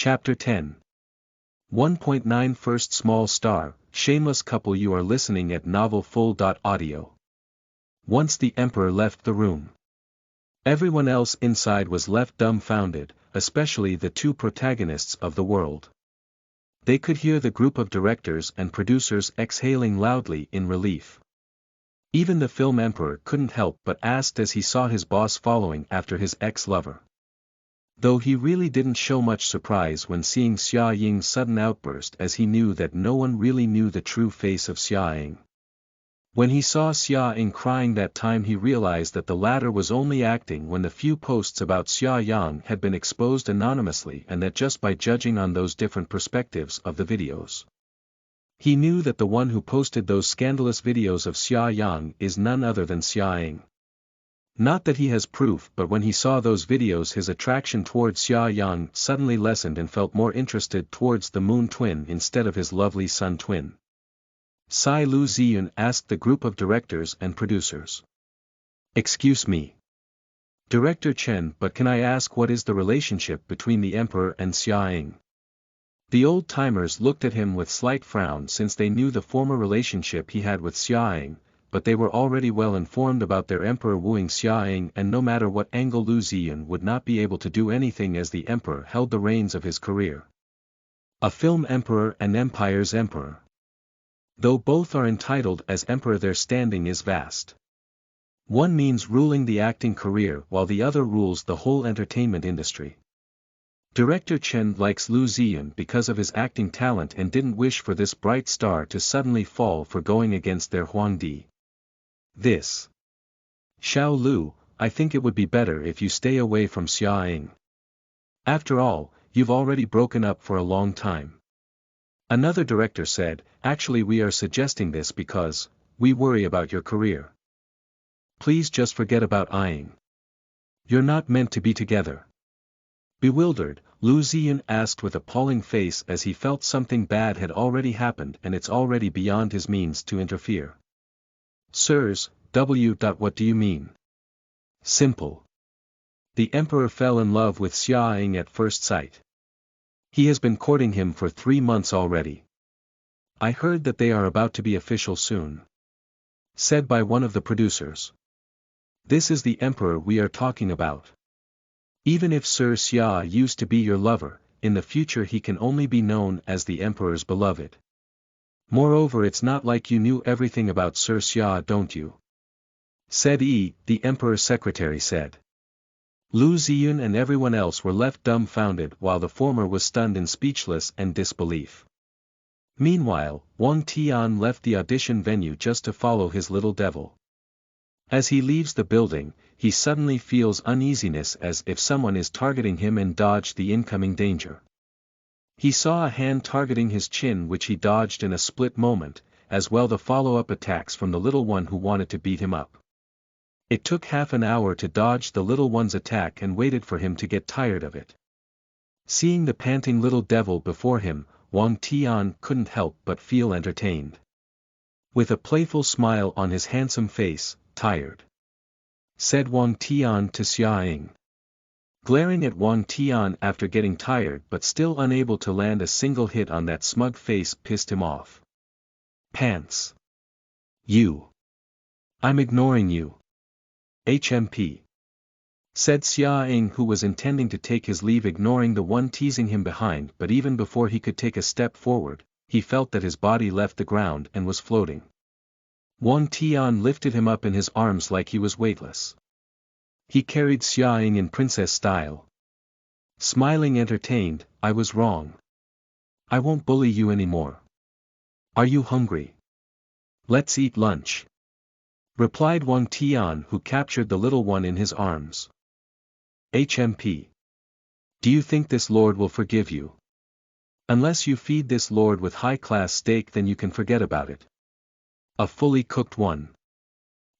Chapter 10 1.9 First Small Star, Shameless Couple. You are listening at NovelFull.audio. Once the Emperor left the room, everyone else inside was left dumbfounded, especially the two protagonists of the world. They could hear the group of directors and producers exhaling loudly in relief. Even the film Emperor couldn't help but ask as he saw his boss following after his ex-lover. Though he really didn't show much surprise when seeing Xia Ying's sudden outburst, as he knew that no one really knew the true face of Xia Ying. When he saw Xia Ying crying that time, he realized that the latter was only acting when the few posts about Xia Yang had been exposed anonymously, and that just by judging on those different perspectives of the videos, he knew that the one who posted those scandalous videos of Xia Yang is none other than Xia Ying. Not that he has proof, but when he saw those videos, his attraction towards Xia Yang suddenly lessened and felt more interested towards the Moon Twin instead of his lovely Sun Twin. Sai Lu Ziyun asked the group of directors and producers. "Excuse me, Director Chen, but can I ask what is the relationship between the Emperor and Xia Ying?" The old-timers looked at him with slight frown, since they knew the former relationship he had with Xia Ying, but they were already well informed about their Emperor wooing Xia Ying, and no matter what angle, Lu Ziyun would not be able to do anything as the Emperor held the reins of his career. A film Emperor and Empire's Emperor. Though both are entitled as Emperor, their standing is vast. One means ruling the acting career while the other rules the whole entertainment industry. Director Chen likes Lu Ziyun because of his acting talent and didn't wish for this bright star to suddenly fall for going against their Huangdi. This. Xiao Lu, I think it would be better if you stay away from Xia Ying. After all, you've already broken up for a long time. Another director said, actually we are suggesting this because we worry about your career. Please just forget about Ying. You're not meant to be together. Bewildered, Lu Ziyun asked with appalling face, as he felt something bad had already happened and it's already beyond his means to interfere. Sirs, what do you mean? Simple. The Emperor fell in love with Xia Ying at first sight. He has been courting him for 3 months already. I heard that they are about to be official soon. Said by one of the producers. This is the Emperor we are talking about. Even if Sir Xia used to be your lover, in the future he can only be known as the Emperor's beloved. Moreover, it's not like you knew everything about Sir Xia, don't you? Said the Emperor's secretary said. Lu Ziyun and everyone else were left dumbfounded, while the former was stunned and speechless and disbelief. Meanwhile, Wang Tian left the audition venue just to follow his little devil. As he leaves the building, he suddenly feels uneasiness, as if someone is targeting him, and dodged the incoming danger. He saw a hand targeting his chin, which he dodged in a split moment, as well the follow-up attacks from the little one who wanted to beat him up. It took half an hour to dodge the little one's attack and waited for him to get tired of it. Seeing the panting little devil before him, Wang Tian couldn't help but feel entertained. With a playful smile on his handsome face, "Tired?" said Wang Tian to Xia Ying. Glaring at Wang Tian after getting tired but still unable to land a single hit on that smug face pissed him off. "Pants. You. I'm ignoring you. HMP. Said Xia Ying, who was intending to take his leave, ignoring the one teasing him behind, but even before he could take a step forward, he felt that his body left the ground and was floating. Wang Tian lifted him up in his arms like he was weightless. He carried Xia Ying in princess style. Smiling entertained, "I was wrong. I won't bully you anymore. Are you hungry? Let's eat lunch," replied Wang Tian, who captured the little one in his arms. HMP. Do you think this lord will forgive you? Unless you feed this lord with high-class steak, then you can forget about it. A fully cooked one.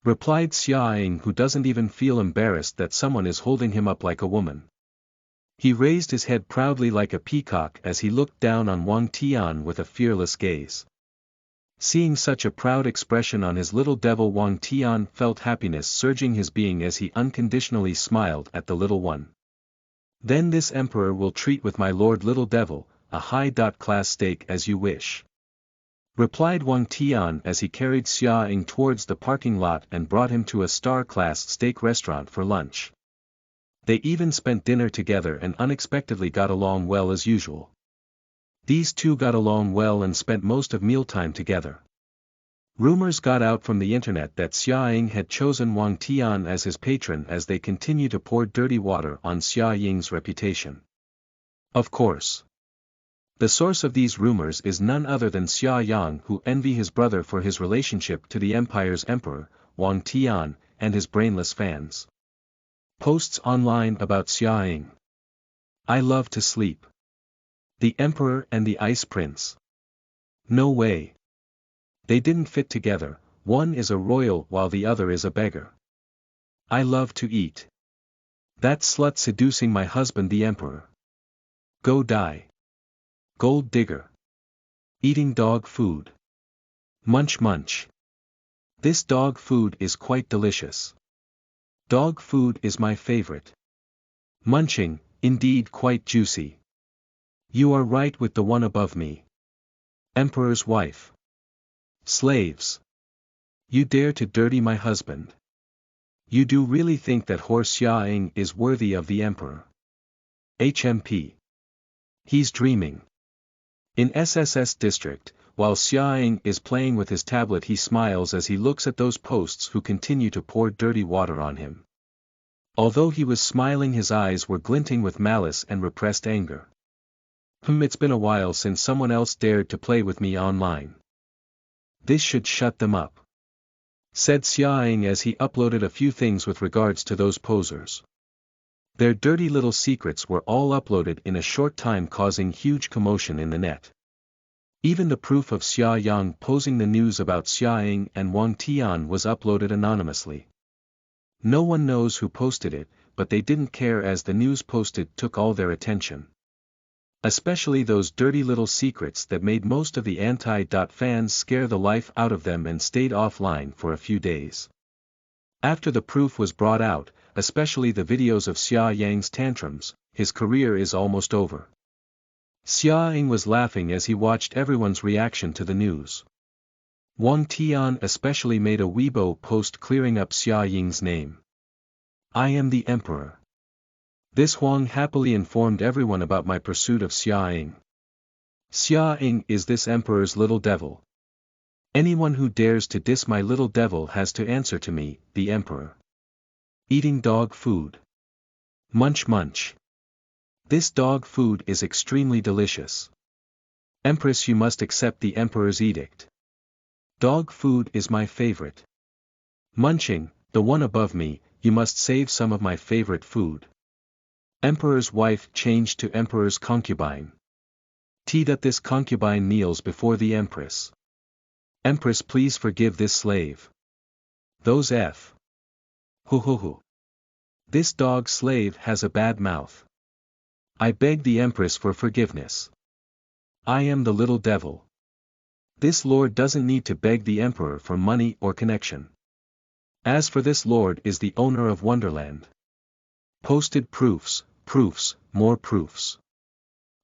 Replied Xia Ying, who doesn't even feel embarrassed that someone is holding him up like a woman. He raised his head proudly like a peacock as he looked down on Wang Tian with a fearless gaze. Seeing such a proud expression on his little devil, Wang Tian felt happiness surging his being as he unconditionally smiled at the little one. Then this emperor will treat with my lord little devil, a high-class steak as you wish. Replied Wang Tian as he carried Xia Ying towards the parking lot and brought him to a star-class steak restaurant for lunch. They even spent dinner together and unexpectedly got along well as usual. These two got along well and spent most of mealtime together. Rumors got out from the internet that Xia Ying had chosen Wang Tian as his patron as they continue to pour dirty water on Xia Ying's reputation. Of course. The source of these rumors is none other than Xia Yang, who envy his brother for his relationship to the empire's emperor, Wang Tian, and his brainless fans. Posts online about Xia Ying. I love to sleep. The emperor and the ice prince. No way. They didn't fit together, one is a royal while the other is a beggar. I love to eat. That slut seducing my husband the emperor. Go die. Gold digger. Eating dog food. Munch munch. This dog food is quite delicious. Dog food is my favorite. Munching, indeed quite juicy. You are right with the one above me. Emperor's wife. Slaves. You dare to dirty my husband. You do really think that horse Xia Ying is worthy of the emperor? HMP. He's dreaming. In SSS district, while Xia Ying is playing with his tablet, he smiles as he looks at those posts who continue to pour dirty water on him. Although he was smiling, his eyes were glinting with malice and repressed anger. It's been a while since someone else dared to play with me online. This should shut them up. Said Xia Ying as he uploaded a few things with regards to those posers. Their dirty little secrets were all uploaded in a short time, causing huge commotion in the net. Even the proof of Xia Yang posing the news about Xia Ying and Wang Tian was uploaded anonymously. No one knows who posted it, but they didn't care as the news posted took all their attention. Especially those dirty little secrets that made most of the anti-fans scare the life out of them and stayed offline for a few days. After the proof was brought out, especially the videos of Xia Yang's tantrums, his career is almost over. Xia Ying was laughing as he watched everyone's reaction to the news. Wang Tian especially made a Weibo post clearing up Xia Ying's name. I am the emperor. This Huang happily informed everyone about my pursuit of Xia Ying. Xia Ying is this emperor's little devil. Anyone who dares to diss my little devil has to answer to me, the emperor. Eating dog food. Munch munch. This dog food is extremely delicious. Empress, you must accept the emperor's edict. Dog food is my favorite. Munching, the one above me, you must save some of my favorite food. Emperor's wife changed to emperor's concubine. That this concubine kneels before the empress. Empress, please forgive this slave. Those F. Hoo. This dog slave has a bad mouth. I beg the empress for forgiveness. I am the little devil. This lord doesn't need to beg the emperor for money or connection. As for this lord is the owner of Wonderland. Posted proofs, more proofs.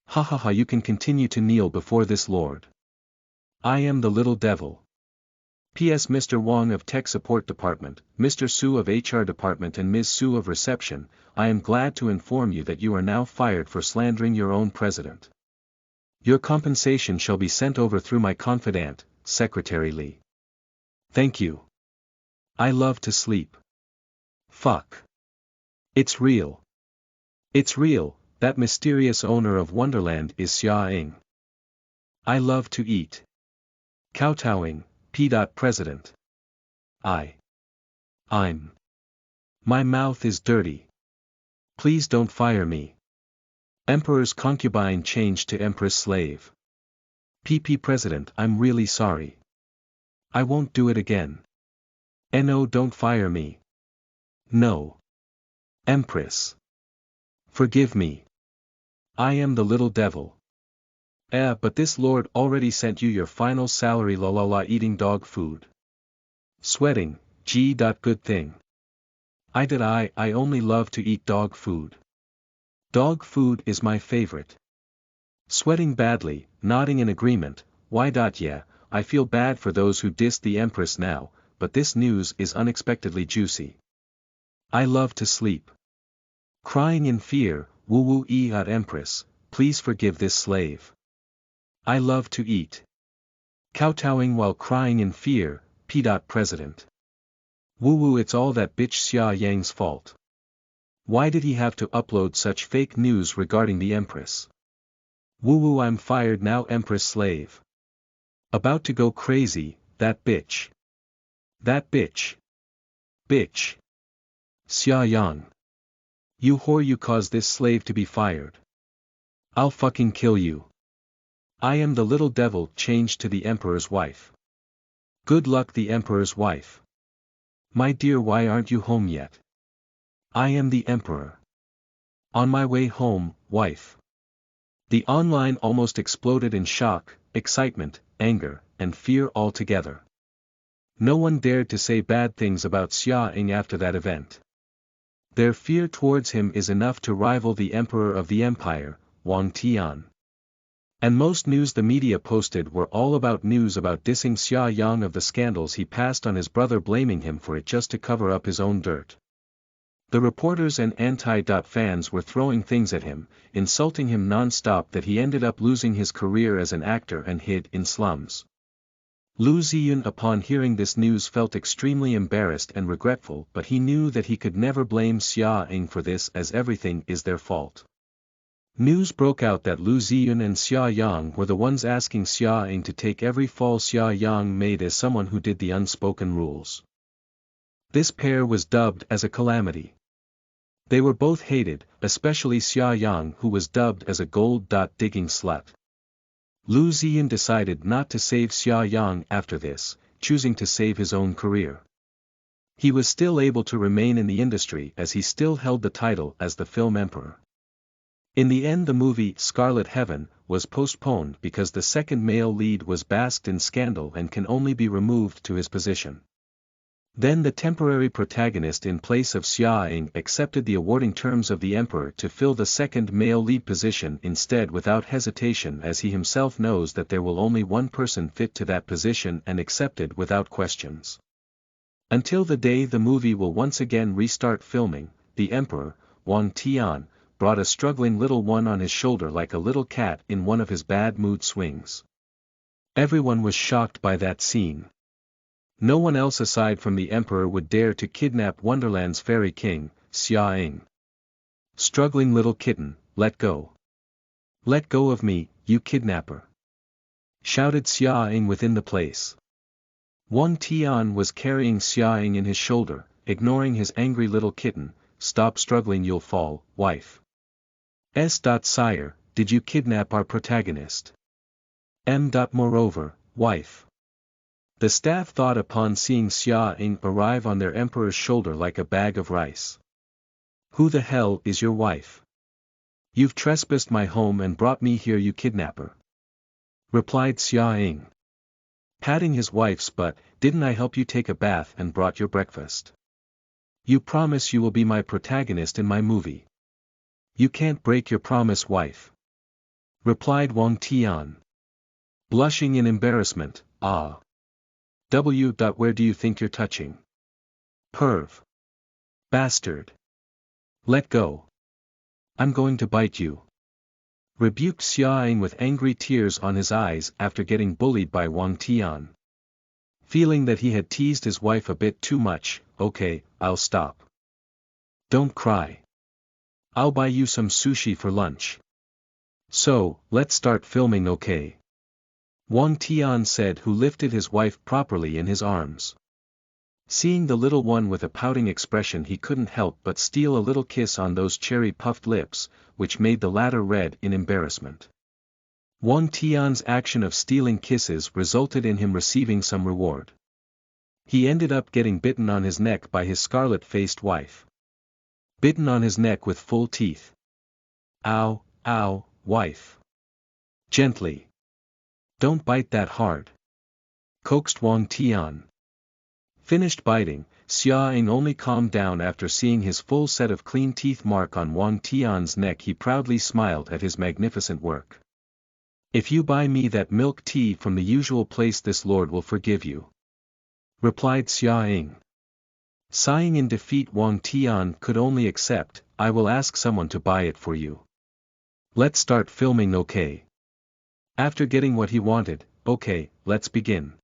Ha, you can continue to kneel before this lord. I am the little devil. P.S. Mr. Wang of Tech Support Department, Mr. Su of HR Department and Ms. Su of Reception, I am glad to inform you that you are now fired for slandering your own president. Your compensation shall be sent over through my confidant, Secretary Li. Thank you. I love to sleep. Fuck. It's real. It's real, that mysterious owner of Wonderland is Xia Ying. I love to eat. Kowtowing, President. I'm. My mouth is dirty. Please don't fire me. Emperor's concubine changed to Empress slave. President, I'm really sorry. I won't do it again. No, don't fire me. No. Empress. Forgive me. I am the little devil. But this lord already sent you your final salary, la eating dog food. Sweating, good thing. I only love to eat dog food. Dog food is my favorite. Sweating badly, nodding in agreement, yeah, I feel bad for those who diss the Empress now, but this news is unexpectedly juicy. I love to sleep. Crying in fear, woo woo Empress, please forgive this slave. I love to eat. Kowtowing while crying in fear, President. Woo woo, it's all that bitch Xia Yang's fault. Why did he have to upload such fake news regarding the Empress? Woo woo, I'm fired now, Empress slave. About to go crazy, that bitch. That bitch. Bitch. Xia Yang. You whore, you caused this slave to be fired. I'll fucking kill you. I am the little devil changed to the Emperor's wife. Good luck, the Emperor's wife. My dear, why aren't you home yet? I am the Emperor. On my way home, wife. The online almost exploded in shock, excitement, anger, and fear all together. No one dared to say bad things about Xia Ying after that event. Their fear towards him is enough to rival the Emperor of the Empire, Wang Tian. And most news the media posted were all about news about dissing Xia Yang of the scandals he passed on his brother, blaming him for it just to cover up his own dirt. The reporters and anti-fans were throwing things at him, insulting him non-stop, that he ended up losing his career as an actor and hid in slums. Lu Ziyun, upon hearing this news, felt extremely embarrassed and regretful, but he knew that he could never blame Xia Ying for this, as everything is their fault. News broke out that Lu Ziyun and Xia Yang were the ones asking Xia Ying to take every fall Xia Yang made as someone who did the unspoken rules. This pair was dubbed as a calamity. They were both hated, especially Xia Yang, who was dubbed as a gold-digging slut. Lu Ziyun decided not to save Xia Yang after this, choosing to save his own career. He was still able to remain in the industry as he still held the title as the film emperor. In the end, the movie Scarlet Heaven was postponed because the second male lead was basked in scandal and can only be removed to his position. Then the temporary protagonist in place of Xia Ying accepted the awarding terms of the emperor to fill the second male lead position instead without hesitation, as he himself knows that there will only one person fit to that position, and accepted without questions. Until the day the movie will once again restart filming, the emperor, Wang Tian, brought a struggling little one on his shoulder like a little cat in one of his bad mood swings. Everyone was shocked by that scene. No one else aside from the emperor would dare to kidnap Wonderland's fairy king, Xia Ying. Struggling little kitten, let go. Let go of me, you kidnapper. Shouted Xia Ying within the place. Wang Tian was carrying Xia Ying in his shoulder, ignoring his angry little kitten. Stop struggling, you'll fall, wife. Sire, did you kidnap our protagonist? Moreover, wife. The staff thought upon seeing Xia Ying arrive on their emperor's shoulder like a bag of rice. Who the hell is your wife? You've trespassed my home and brought me here, you kidnapper. Replied Xia Ying. Patting his wife's butt, didn't I help you take a bath and brought your breakfast? You promise you will be my protagonist in my movie. You can't break your promise, wife. Replied Wang Tian. Blushing in embarrassment, ah. Where do you think you're touching? Perv. Bastard. Let go. I'm going to bite you. Rebuked Xia Ying with angry tears on his eyes after getting bullied by Wang Tian. Feeling that he had teased his wife a bit too much, okay, I'll stop. Don't cry. I'll buy you some sushi for lunch. So, let's start filming, okay? Wang Tian said, who lifted his wife properly in his arms. Seeing the little one with a pouting expression, he couldn't help but steal a little kiss on those cherry-puffed lips, which made the latter red in embarrassment. Wang Tian's action of stealing kisses resulted in him receiving some reward. He ended up getting bitten on his neck by his scarlet-faced wife. Bitten on his neck with full teeth. Ow, ow, wife. Gently. Don't bite that hard. Coaxed Wang Tian. Finished biting, Xia Ying only calmed down after seeing his full set of clean teeth mark on Wang Tian's neck. He proudly smiled at his magnificent work. "If you buy me that milk tea from the usual place, this lord will forgive you," replied Xia Ying. Sighing in defeat, Wang Tian could only accept. "I will ask someone to buy it for you. Let's start filming, okay?" After getting what he wanted, "Okay, let's begin."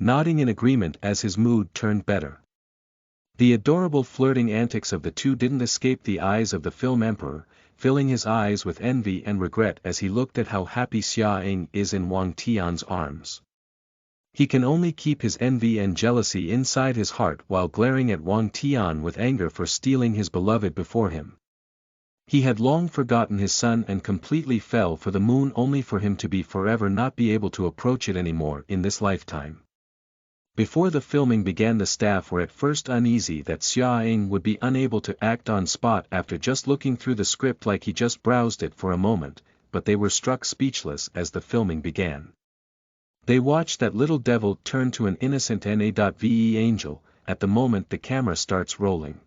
Nodding in agreement as his mood turned better. The adorable flirting antics of the two didn't escape the eyes of the film emperor, filling his eyes with envy and regret as he looked at how happy Xia Ying is in Wang Tian's arms. He can only keep his envy and jealousy inside his heart while glaring at Wang Tian with anger for stealing his beloved before him. He had long forgotten his son and completely fell for the moon, only for him to be forever not be able to approach it anymore in this lifetime. Before the filming began, the staff were at first uneasy that Xia Ying would be unable to act on spot after just looking through the script like he just browsed it for a moment, but they were struck speechless as the filming began. They watched that little devil turn to an innocent NAVE angel. At the moment the camera starts rolling.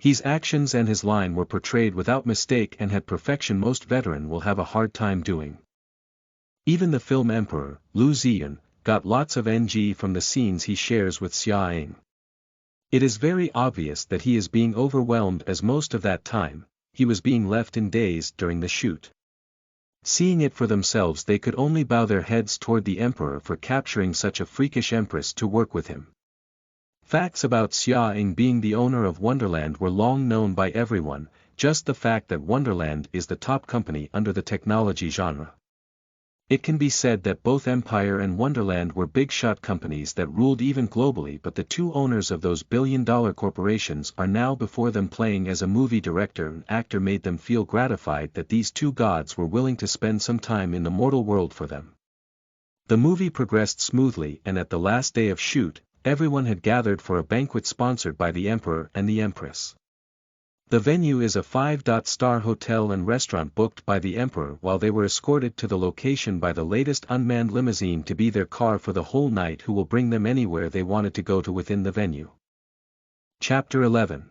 His actions and his line were portrayed without mistake and had perfection most veteran will have a hard time doing. Even the film emperor, Lu Ziyun, got lots of NG from the scenes he shares with Xia Ying. It is very obvious that he is being overwhelmed, as most of that time, he was being left in daze during the shoot. Seeing it for themselves, they could only bow their heads toward the emperor for capturing such a freakish empress to work with him. Facts about Xia Ying being the owner of Wonderland were long known by everyone, just the fact that Wonderland is the top company under the technology genre. It can be said that both Empire and Wonderland were big-shot companies that ruled even globally, but the two owners of those billion-dollar corporations are now before them. Playing as a movie director and actor made them feel gratified that these two gods were willing to spend some time in the mortal world for them. The movie progressed smoothly, and at the last day of shoot, everyone had gathered for a banquet sponsored by the Emperor and the Empress. The venue is a 5-star hotel and restaurant booked by the Emperor, while they were escorted to the location by the latest unmanned limousine to be their car for the whole night, who will bring them anywhere they wanted to go to within the venue. Chapter 11.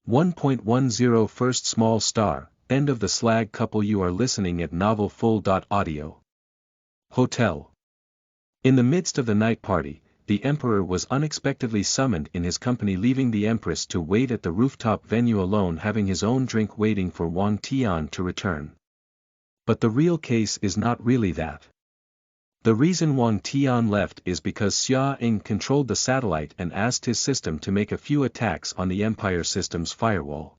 1.10 First small star, end of the slag couple. You are listening at novelfull.audio. Hotel. In the midst of the night party, the Emperor was unexpectedly summoned in his company, leaving the Empress to wait at the rooftop venue alone, having his own drink, waiting for Wang Tian to return. But the real case is not really that. The reason Wang Tian left is because Xia Ying controlled the satellite and asked his system to make a few attacks on the Empire system's firewall.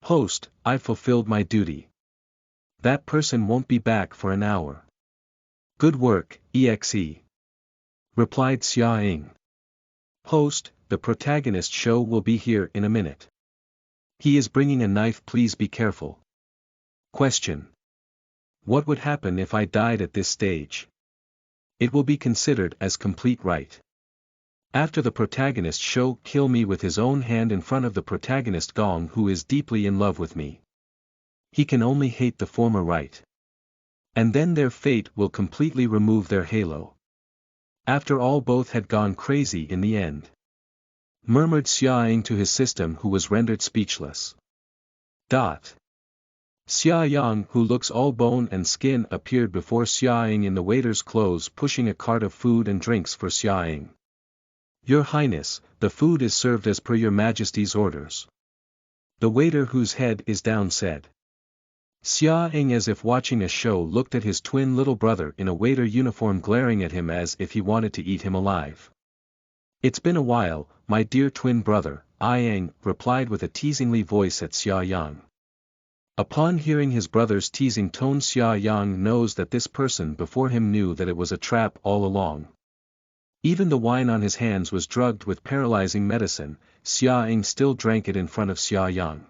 "Host, I've fulfilled my duty. That person won't be back for an hour." "Good work, EXE," replied Xia Ying. "Host, the protagonist show will be here in a minute. He is bringing a knife, please be careful." Question. What would happen if I died at this stage? It will be considered as complete right. After the protagonist show, kill me with his own hand in front of the protagonist Gong, who is deeply in love with me. He can only hate the former right. And then their fate will completely remove their halo. After all, both had gone crazy in the end. Murmured Xia Ying to his system, who was rendered speechless. Xia Yang, who looks all bone and skin, appeared before Xia Ying in the waiter's clothes, pushing a cart of food and drinks for Xia Ying. "Your Highness, the food is served as per your Majesty's orders." The waiter, whose head is down, said. Xia Ying, as if watching a show, looked at his twin little brother in a waiter uniform glaring at him as if he wanted to eat him alive. "It's been a while, my dear twin brother," Yang replied with a teasingly voice at Xia Yang. Upon hearing his brother's teasing tone, Xia Yang knows that this person before him knew that it was a trap all along. Even the wine on his hands was drugged with paralyzing medicine. Xia Ying still drank it in front of Xia Yang.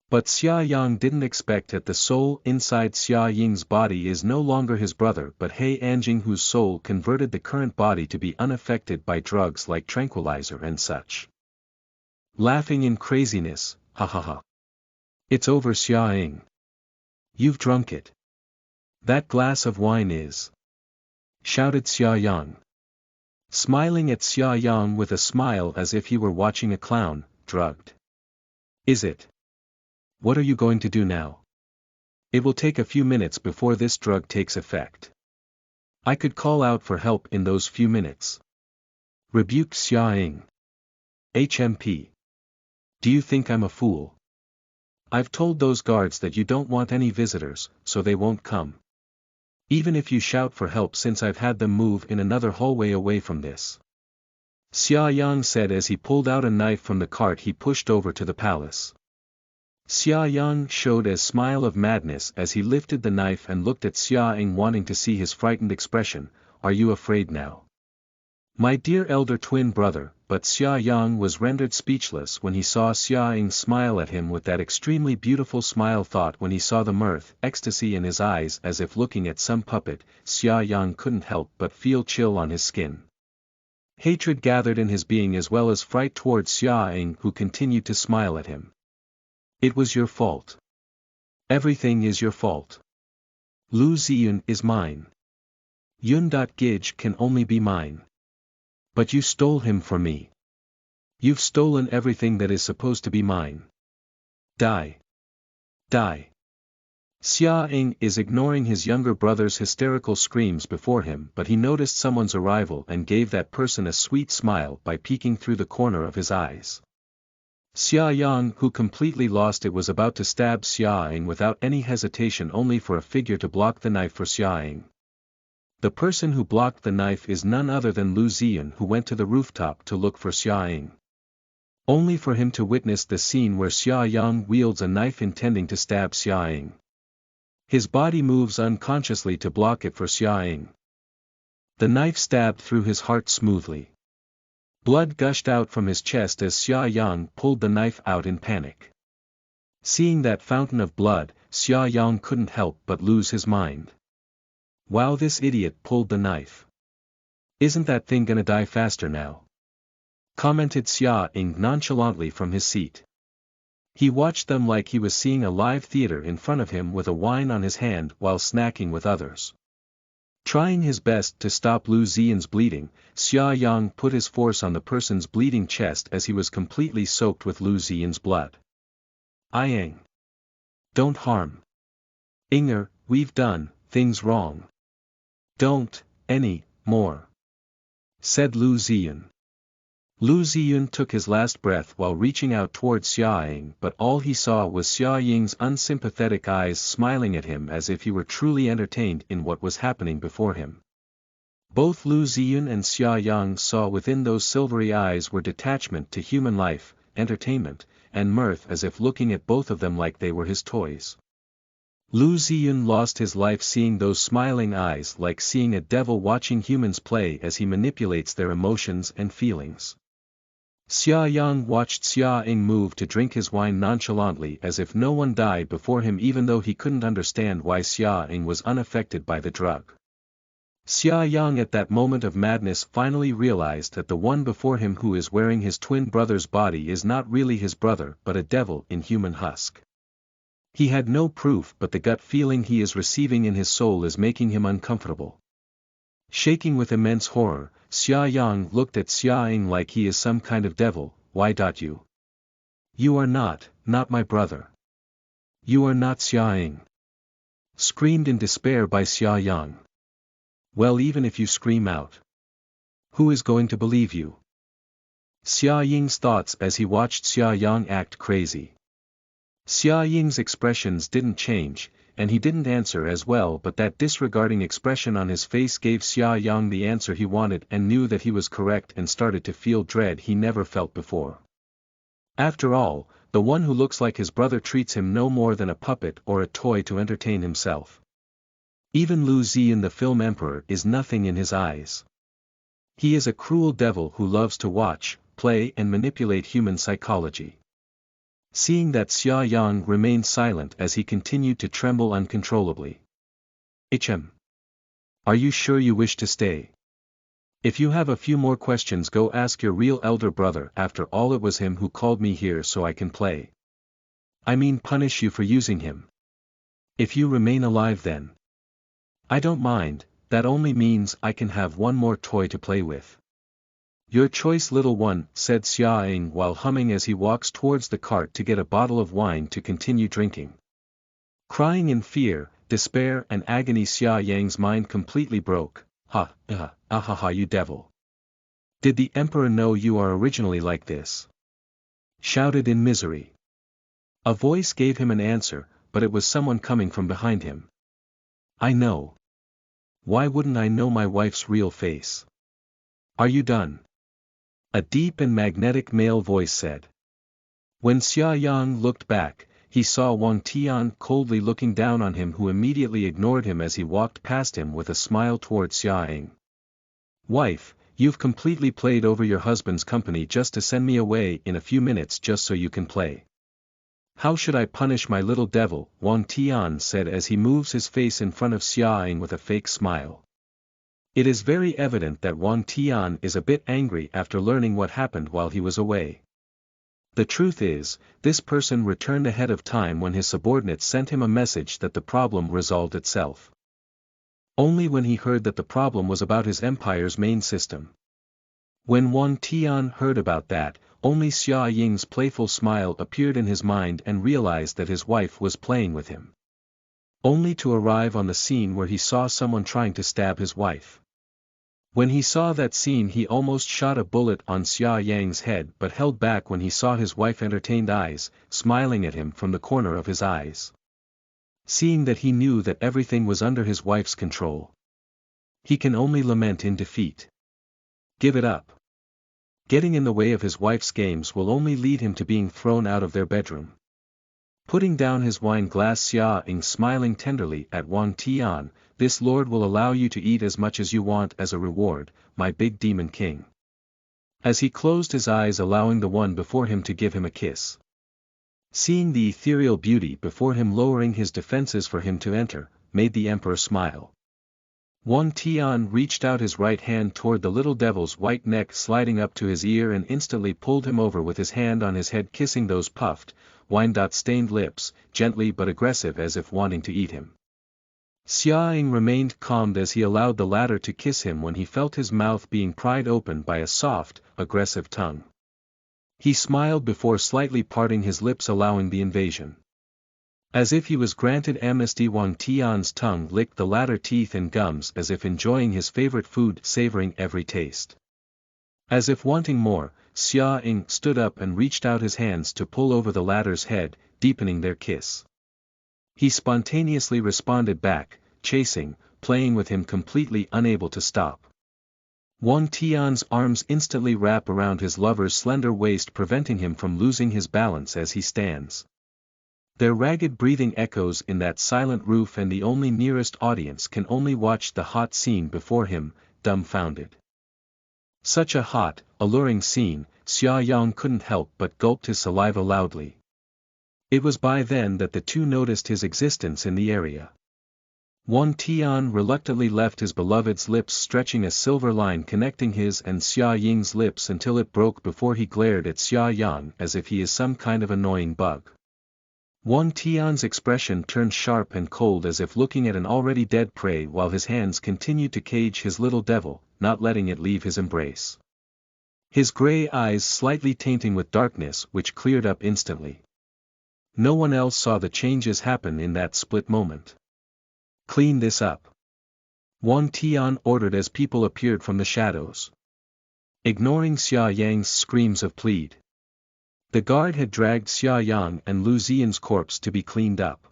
But Xia Yang didn't expect that the soul inside Xia Ying's body is no longer his brother but He Anjing, whose soul converted the current body to be unaffected by drugs like tranquilizer and such. Laughing in craziness, ha ha ha. "It's over, Xia Ying. You've drunk it. That glass of wine is," shouted Xia Yang. Smiling at Xia Yang with a smile as if he were watching a clown, drugged. Is it? What are you going to do now? It will take a few minutes before this drug takes effect. I could call out for help in those few minutes. Rebuked Xia Ying. HMP. Do you think I'm a fool? I've told those guards that you don't want any visitors, so they won't come. Even if you shout for help, since I've had them move in another hallway away from this. Xia Yang said as he pulled out a knife from the cart he pushed over to the palace. Xia Yang showed a smile of madness as he lifted the knife and looked at Xia Ying, wanting to see his frightened expression. Are you afraid now? My dear elder twin brother, but Xia Yang was rendered speechless when he saw Xia Ying smile at him with that extremely beautiful smile. Thought when he saw the mirth, ecstasy in his eyes as if looking at some puppet, Xia Yang couldn't help but feel chill on his skin. Hatred gathered in his being as well as fright towards Xia Ying, who continued to smile at him. It was your fault. Everything is your fault. Lu Ziyun is mine. Yun.Gij can only be mine. But you stole him from me. You've stolen everything that is supposed to be mine. Die. Die. Xia Ying is ignoring his younger brother's hysterical screams before him, but he noticed someone's arrival and gave that person a sweet smile by peeking through the corner of his eyes. Xia Yang, who completely lost it, was about to stab Xia Ying without any hesitation, only for a figure to block the knife for Xia Ying. The person who blocked the knife is none other than Lu Ziyun, who went to the rooftop to look for Xia Ying. Only for him to witness the scene where Xia Yang wields a knife intending to stab Xia Ying. His body moves unconsciously to block it for Xia Ying. The knife stabbed through his heart smoothly. Blood gushed out from his chest as Xia Yang pulled the knife out in panic. Seeing that fountain of blood, Xia Yang couldn't help but lose his mind. Wow, this idiot pulled the knife. Isn't that thing gonna die faster now? Commented Xia Ying nonchalantly from his seat. He watched them like he was seeing a live theater in front of him with a wine on his hand while snacking with others. Trying his best to stop Lu Ziyun's bleeding, Xia Yang put his force on the person's bleeding chest as he was completely soaked with Lu Ziyun's blood. Yang. Don't harm. Inger, we've done things wrong. Don't, any, more. Said Lu Ziyun. Lu Ziyun took his last breath while reaching out towards Xia Ying, but all he saw was Xia Ying's unsympathetic eyes smiling at him as if he were truly entertained in what was happening before him. Both Lu Ziyun and Xia Yang saw within those silvery eyes were detachment to human life, entertainment, and mirth, as if looking at both of them like they were his toys. Lu Ziyun lost his life seeing those smiling eyes, like seeing a devil watching humans play as he manipulates their emotions and feelings. Xia Yang watched Xia Ying move to drink his wine nonchalantly as if no one died before him, even though he couldn't understand why Xia Ying was unaffected by the drug. Xia Yang at that moment of madness finally realized that the one before him who is wearing his twin brother's body is not really his brother but a devil in human husk. He had no proof, but the gut feeling he is receiving in his soul is making him uncomfortable. Shaking with immense horror, Xia Yang looked at Xia Ying like he is some kind of devil. Why you? You are not my brother. You are not Xia Ying. Screamed in despair by Xia Yang. Well, even if you scream out, who is going to believe you? Xia Ying's thoughts as he watched Xia Yang act crazy. Xia Ying's expressions didn't change, and he didn't answer as well, but that disregarding expression on his face gave Xia Yang the answer he wanted and knew that he was correct, and started to feel dread he never felt before. After all, the one who looks like his brother treats him no more than a puppet or a toy to entertain himself. Even Lu Ziyun, the film emperor, is nothing in his eyes. He is a cruel devil who loves to watch, play and manipulate human psychology. Seeing that, Xia Yang remained silent as he continued to tremble uncontrollably. Are you sure you wish to stay? If you have a few more questions, go ask your real elder brother. After all, it was him who called me here so I can play. I mean, punish you for using him. If you remain alive, then I don't mind, that only means I can have one more toy to play with. Your choice little one, said Xia Ying while humming as he walks towards the cart to get a bottle of wine to continue drinking. Crying in fear, despair and agony, Xia Yang's mind completely broke. Ha ha, you devil. Did the emperor know you are originally like this? Shouted in misery. A voice gave him an answer, but it was someone coming from behind him. I know. Why wouldn't I know my wife's real face? Are you done? A deep and magnetic male voice said. When Xia Yang looked back, he saw Wang Tian coldly looking down on him, who immediately ignored him as he walked past him with a smile towards Xia Ying. Wife, you've completely played over your husband's company just to send me away in a few minutes just so you can play. How should I punish my little devil? Wang Tian said as he moves his face in front of Xia Ying with a fake smile. It is very evident that Wang Tian is a bit angry after learning what happened while he was away. The truth is, this person returned ahead of time when his subordinates sent him a message that the problem resolved itself. Only when he heard that the problem was about his empire's main system. When Wang Tian heard about that, only Xia Ying's playful smile appeared in his mind and realized that his wife was playing with him. Only to arrive on the scene where he saw someone trying to stab his wife. When he saw that scene, he almost shot a bullet on Xia Yang's head but held back when he saw his wife entertained eyes, smiling at him from the corner of his eyes. Seeing that, he knew that everything was under his wife's control. He can only lament in defeat. Give it up. Getting in the way of his wife's games will only lead him to being thrown out of their bedroom. Putting down his wine glass, Xia Ying smiling tenderly at Wang Tian, this lord will allow you to eat as much as you want as a reward, my big demon king. As he closed his eyes, allowing the one before him to give him a kiss. Seeing the ethereal beauty before him lowering his defenses for him to enter, made the emperor smile. Wang Tian reached out his right hand toward the little devil's white neck, sliding up to his ear, and instantly pulled him over with his hand on his head, kissing those puffed, wine-stained lips, gently but aggressive as if wanting to eat him. Xia Ying remained calm as he allowed the latter to kiss him when he felt his mouth being pried open by a soft, aggressive tongue. He smiled before slightly parting his lips, allowing the invasion. As if he was granted amnesty, Wang Tian's tongue licked the latter teeth and gums as if enjoying his favorite food, savoring every taste. As if wanting more, Xia Ying stood up and reached out his hands to pull over the latter's head, deepening their kiss. He spontaneously responded back, chasing, playing with him, completely unable to stop. Wang Tian's arms instantly wrap around his lover's slender waist, preventing him from losing his balance as he stands. Their ragged breathing echoes in that silent roof, and the only nearest audience can only watch the hot scene before him, dumbfounded. Such a hot, alluring scene, Xia Yang couldn't help but gulped his saliva loudly. It was by then that the two noticed his existence in the area. Wang Tian reluctantly left his beloved's lips, stretching a silver line connecting his and Xia Ying's lips until it broke before he glared at Xia Yang as if he is some kind of annoying bug. Wang Tian's expression turned sharp and cold as if looking at an already dead prey, while his hands continued to cage his little devil, not letting it leave his embrace. His gray eyes slightly tainting with darkness, which cleared up instantly. No one else saw the changes happen in that split moment. Clean this up. Wang Tian ordered as people appeared from the shadows. Ignoring Xia Yang's screams of plead. The guard had dragged Xia Yang and Lu Ziyan's corpse to be cleaned up.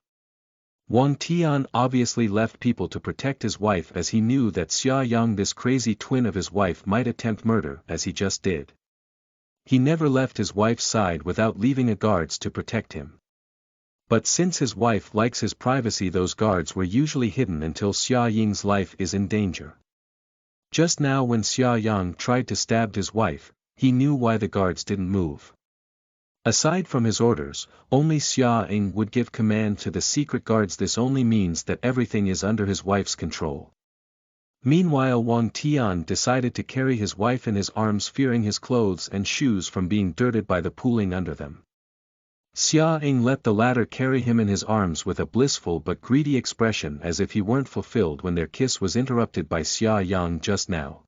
Wang Tian obviously left people to protect his wife, as he knew that Xia Yang, this crazy twin of his wife, might attempt murder as he just did. He never left his wife's side without leaving a guards to protect him. But since his wife likes his privacy, those guards were usually hidden until Xia Ying's life is in danger. Just now when Xia Yang tried to stab his wife, he knew why the guards didn't move. Aside from his orders, only Xia Ying would give command to the secret guards. This only means that everything is under his wife's control. Meanwhile, Wang Tian decided to carry his wife in his arms, fearing his clothes and shoes from being dirted by the pooling under them. Xia Ying let the latter carry him in his arms with a blissful but greedy expression, as if he weren't fulfilled when their kiss was interrupted by Xia Yang just now.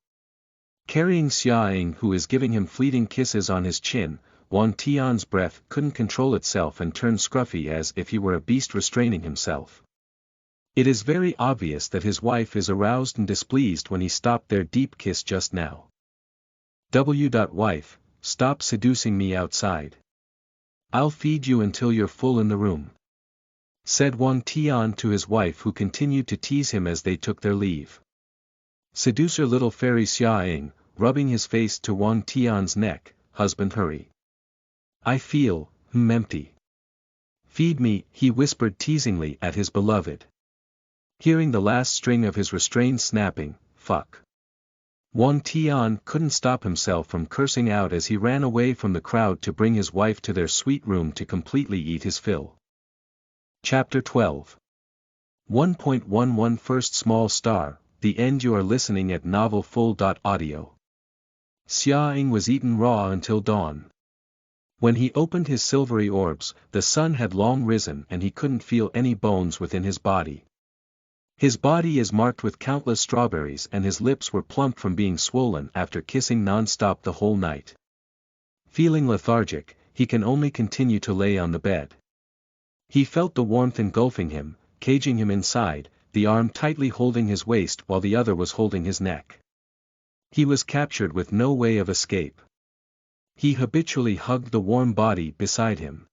Carrying Xia Ying, who is giving him fleeting kisses on his chin, Wang Tian's breath couldn't control itself and turned scruffy as if he were a beast restraining himself. It is very obvious that his wife is aroused and displeased when he stopped their deep kiss just now. Wife, stop seducing me outside. I'll feed you until you're full in the room," said Wang Tian to his wife, who continued to tease him as they took their leave. Seducer little fairy Xia Ying, rubbing his face to Wang Tian's neck, "Husband, hurry. I feel, empty. Feed me," he whispered teasingly at his beloved. Hearing the last string of his restrained snapping, "Fuck." Wang Tian couldn't stop himself from cursing out as he ran away from the crowd to bring his wife to their sweet room to completely eat his fill. Chapter 12. 1.11 First Small Star, The End. You are listening at novelfull.audio. Xia Ying was eaten raw until dawn. When he opened his silvery orbs, the sun had long risen and he couldn't feel any bones within his body. His body is marked with countless strawberries and his lips were plump from being swollen after kissing non-stop the whole night. Feeling lethargic, he can only continue to lay on the bed. He felt the warmth engulfing him, caging him inside, the arm tightly holding his waist while the other was holding his neck. He was captured with no way of escape. He habitually hugged the warm body beside him.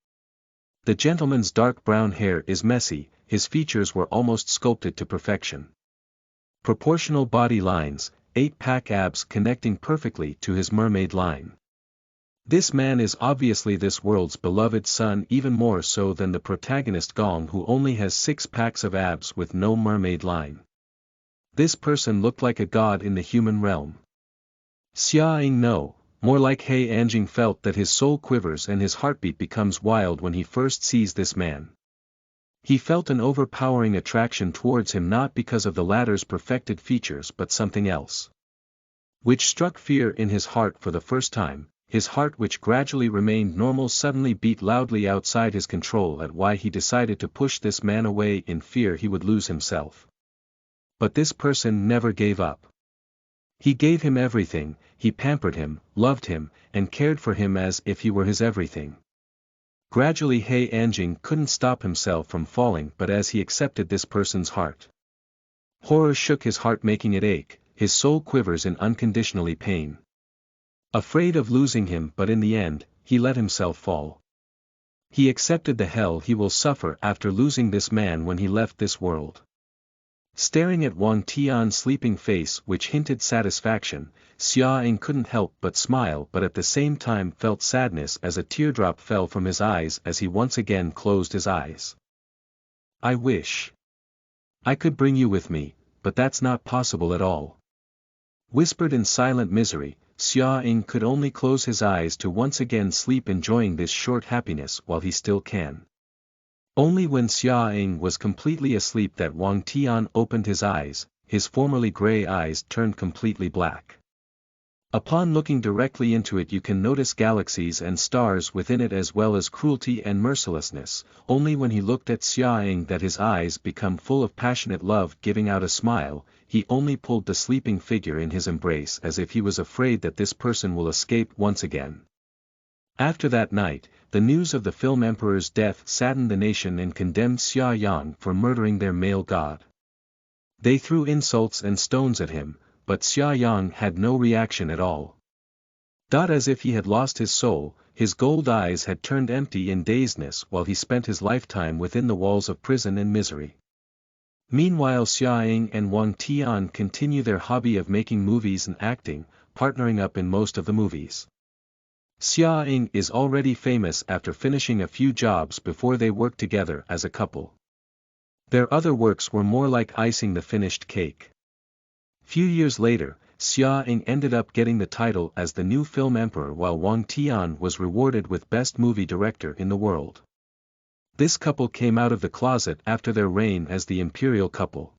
The gentleman's dark brown hair is messy, his features were almost sculpted to perfection. Proportional body lines, 8-pack abs connecting perfectly to his mermaid line. This man is obviously this world's beloved son, even more so than the protagonist Gong, who only has 6 packs of abs with no mermaid line. This person looked like a god in the human realm. Xia Ying no, more like He Anjing felt that his soul quivers and his heartbeat becomes wild when he first sees this man. He felt an overpowering attraction towards him, not because of the latter's perfected features but something else, which struck fear in his heart for the first time. His heart, which gradually remained normal, suddenly beat loudly outside his control at why he decided to push this man away in fear he would lose himself. But this person never gave up. He gave him everything, he pampered him, loved him, and cared for him as if he were his everything. Gradually He Anjing couldn't stop himself from falling, but as he accepted this person's heart, horror shook his heart, making it ache, his soul quivers in unconditionally pain. Afraid of losing him, but in the end, he let himself fall. He accepted the hell he will suffer after losing this man when he left this world. Staring at Wang Tian's sleeping face, which hinted satisfaction, Xia Ying couldn't help but smile, but at the same time felt sadness as a teardrop fell from his eyes as he once again closed his eyes. "I wish I could bring you with me, but that's not possible at all," whispered in silent misery. Xia Ying could only close his eyes to once again sleep, enjoying this short happiness while he still can. Only when Xia Ying was completely asleep that Wang Tian opened his eyes, his formerly gray eyes turned completely black. Upon looking directly into it you can notice galaxies and stars within it as well as cruelty and mercilessness. Only when he looked at Xia Ying that his eyes become full of passionate love. Giving out a smile, he only pulled the sleeping figure in his embrace as if he was afraid that this person will escape once again. After that night, the news of the film emperor's death saddened the nation and condemned Xia Yang for murdering their male god. They threw insults and stones at him, but Xia Yang had no reaction at all. As if he had lost his soul, his gold eyes had turned empty in dazedness while he spent his lifetime within the walls of prison and misery. Meanwhile Xia Ying and Wang Tian continue their hobby of making movies and acting, partnering up in most of the movies. Xia Ying is already famous after finishing a few jobs before they worked together as a couple. Their other works were more like icing the finished cake. Few years later, Xia Ying ended up getting the title as the new film emperor while Wang Tian was rewarded with Best Movie Director in the world. This couple came out of the closet after their reign as the imperial couple.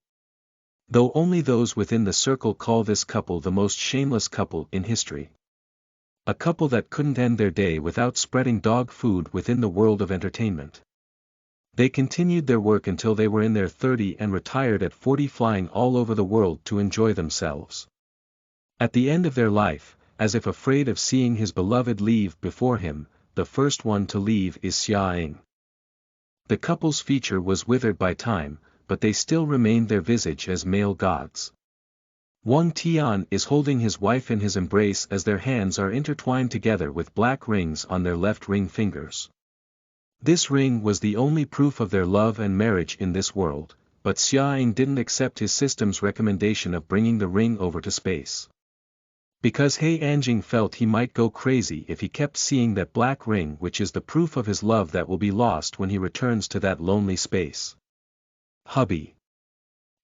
Though only those within the circle call this couple the most shameless couple in history. A couple that couldn't end their day without spreading dog food within the world of entertainment. They continued their work until they were in their 30s and retired at 40, flying all over the world to enjoy themselves. At the end of their life, as if afraid of seeing his beloved leave before him, the first one to leave is Xia Ying. The couple's feature was withered by time, but they still remained their visage as male gods. Wang Tian is holding his wife in his embrace as their hands are intertwined together with black rings on their left ring fingers. This ring was the only proof of their love and marriage in this world, but Xia Ying didn't accept his system's recommendation of bringing the ring over to space. Because He Anjing felt he might go crazy if he kept seeing that black ring, which is the proof of his love that will be lost when he returns to that lonely space. Hubby.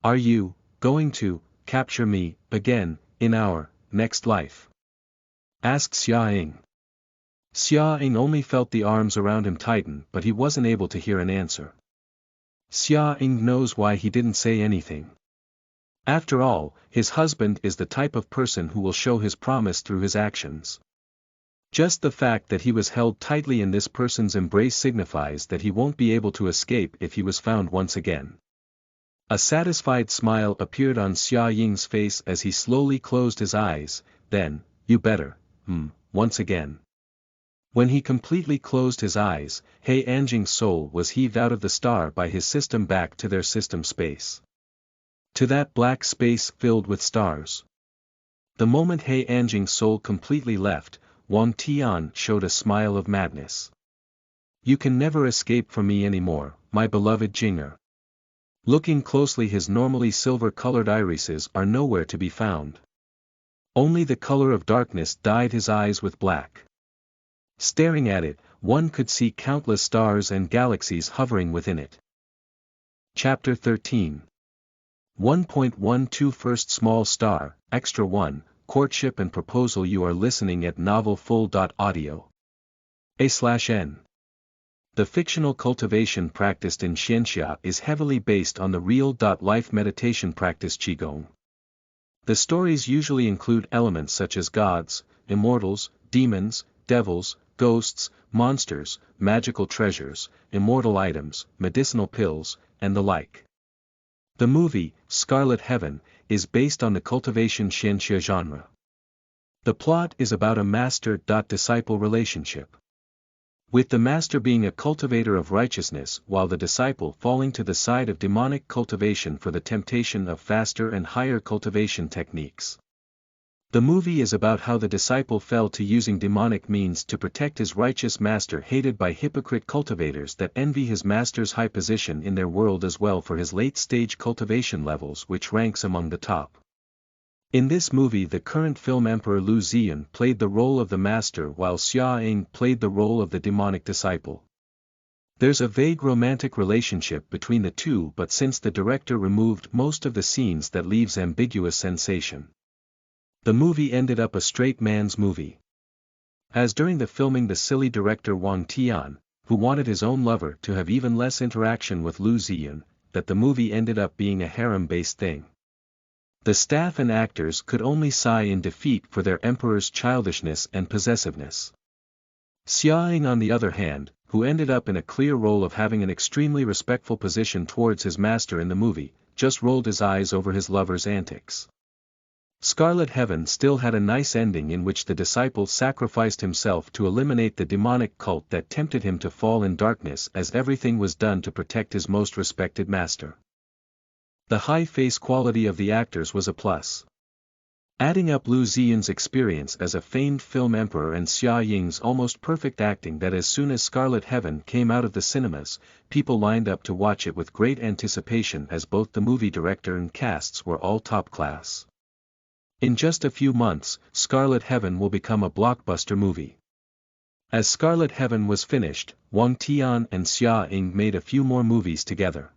Are you going to capture me again in our next life? Asked Xia Ying. Xia Ying only felt the arms around him tighten, but he wasn't able to hear an answer. Xia Ying knows why he didn't say anything. After all, his husband is the type of person who will show his promise through his actions. Just the fact that he was held tightly in this person's embrace signifies that he won't be able to escape if he was found once again. A satisfied smile appeared on Xia Ying's face as he slowly closed his eyes, then, you better, once again. When he completely closed his eyes, He Anjing's soul was heaved out of the star by his system back to their system space. To that black space filled with stars. The moment He Anjing's soul completely left, Wang Tian showed a smile of madness. You can never escape from me anymore, my beloved Jinger. Looking closely, his normally silver-colored irises are nowhere to be found. Only the color of darkness dyed his eyes with black. Staring at it, one could see countless stars and galaxies hovering within it. Chapter 13. 1.12 First Small Star, Extra 1, Courtship and Proposal. You are listening at novelfull.audio. A/N. The fictional cultivation practiced in Xianxia is heavily based on the real-life meditation practice Qigong. The stories usually include elements such as gods, immortals, demons, devils, ghosts, monsters, magical treasures, immortal items, medicinal pills, and the like. The movie, Scarlet Heaven, is based on the cultivation Xianxia genre. The plot is about a master-disciple relationship. With the master being a cultivator of righteousness while the disciple falling to the side of demonic cultivation for the temptation of faster and higher cultivation techniques. The movie is about how the disciple fell to using demonic means to protect his righteous master, hated by hypocrite cultivators that envy his master's high position in their world, as well for his late-stage cultivation levels, which ranks among the top. In this movie, the current film Emperor Lu Ziyun played the role of the master while Xia Ying played the role of the demonic disciple. There's a vague romantic relationship between the two, but since the director removed most of the scenes, that leaves ambiguous sensation. The movie ended up a straight man's movie. As during the filming, the silly director Wang Tian, who wanted his own lover to have even less interaction with Lu Ziyun, that the movie ended up being a harem-based thing. The staff and actors could only sigh in defeat for their emperor's childishness and possessiveness. Xia Ying, on the other hand, who ended up in a clear role of having an extremely respectful position towards his master in the movie, just rolled his eyes over his lover's antics. Scarlet Heaven still had a nice ending in which the disciple sacrificed himself to eliminate the demonic cult that tempted him to fall in darkness, as everything was done to protect his most respected master. The high face quality of the actors was a plus. Adding up Lu Ziyun's experience as a famed film emperor and Xia Ying's almost perfect acting, that as soon as Scarlet Heaven came out of the cinemas, people lined up to watch it with great anticipation, as both the movie director and casts were all top class. In just a few months, Scarlet Heaven will become a blockbuster movie. As Scarlet Heaven was finished, Wang Tian and Xia Ying made a few more movies together.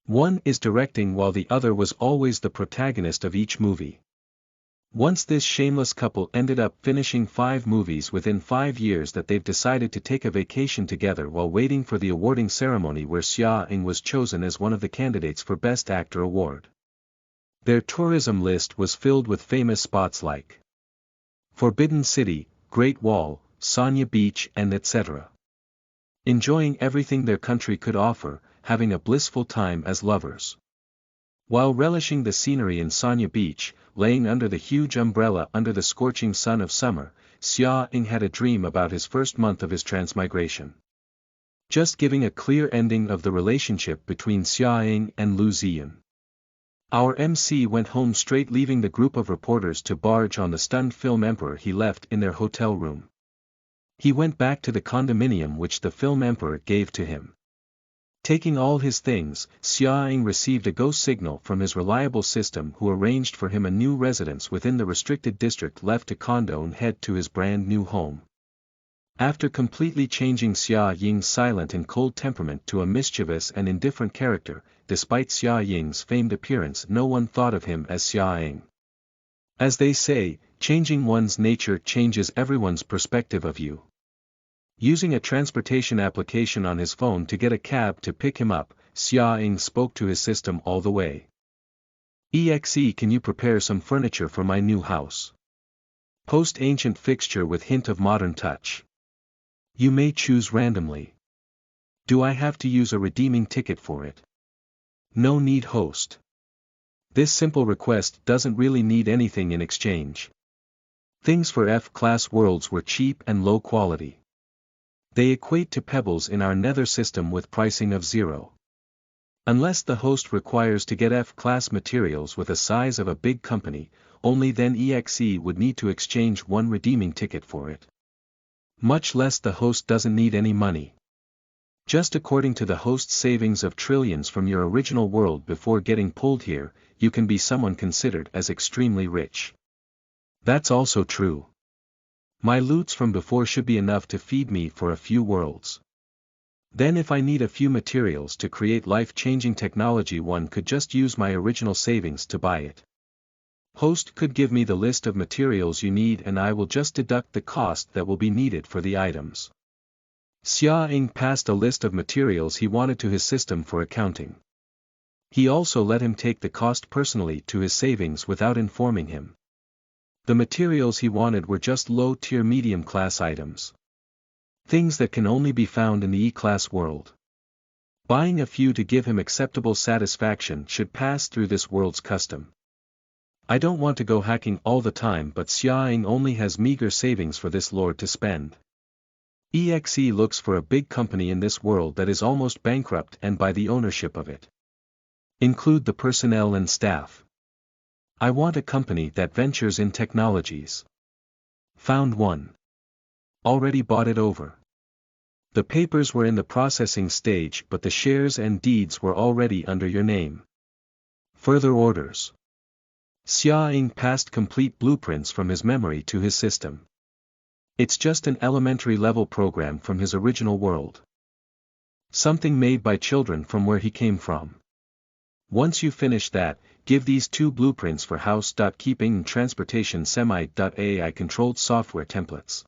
One is directing while the other was always the protagonist of each movie. Once this shameless couple ended up finishing 5 movies within 5 years that they've decided to take a vacation together while waiting for the awarding ceremony, where Xia Ying was chosen as one of the candidates for Best Actor award. Their tourism list was filled with famous spots like Forbidden City, Great Wall, Sanya Beach, and etc. Enjoying everything their country could offer, having a blissful time as lovers. While relishing the scenery in Sanya Beach, laying under the huge umbrella under the scorching sun of summer, Xia Ying had a dream about his first month of his transmigration. Just giving a clear ending of the relationship between Xia Ying and Lu Ziyun. Our MC went home straight, leaving the group of reporters to barge on the stunned film emperor he left in their hotel room. He went back to the condominium which the film emperor gave to him. Taking all his things, Xia Ying received a go signal from his reliable system, who arranged for him a new residence within the restricted district, left to condo and head to his brand new home. After completely changing Xia Ying's silent and cold temperament to a mischievous and indifferent character, despite Xia Ying's famed appearance, no one thought of him as Xia Ying. As they say, changing one's nature changes everyone's perspective of you. Using a transportation application on his phone to get a cab to pick him up, Xia Ying spoke to his system all the way. "EXE, can you prepare some furniture for my new house? Post-ancient fixture with hint of modern touch. You may choose randomly. Do I have to use a redeeming ticket for it?" "No need, host. This simple request doesn't really need anything in exchange. Things for F-class worlds were cheap and low quality. They equate to pebbles in our nether system with pricing of 0. Unless the host requires to get F-class materials with a size of a big company, only then EXE would need to exchange one redeeming ticket for it. Much less the host doesn't need any money. Just according to the host's savings of trillions from your original world before getting pulled here, you can be someone considered as extremely rich. That's also true. My loots from before should be enough to feed me for a few worlds. Then if I need a few materials to create life-changing technology, one could just use my original savings to buy it. Host could give me the list of materials you need and I will just deduct the cost that will be needed for the items." Xia Ying passed a list of materials he wanted to his system for accounting. He also let him take the cost personally to his savings without informing him. The materials he wanted were just low-tier medium-class items. Things that can only be found in the E-class world. Buying a few to give him acceptable satisfaction should pass through this world's custom. I don't want to go hacking all the time, but Xia Ying only has meager savings for this lord to spend. EXE looks for a big company in this world that is almost bankrupt and buy the ownership of it. Include the personnel and staff. I want a company that ventures in technologies. Found one. Already bought it over. The papers were in the processing stage, but the shares and deeds were already under your name. Further orders. Xia Ying passed complete blueprints from his memory to his system. It's just an elementary level program from his original world. Something made by children from where he came from. Once you finish that, give these 2 blueprints for house.keeping and transportation semi.ai controlled software templates.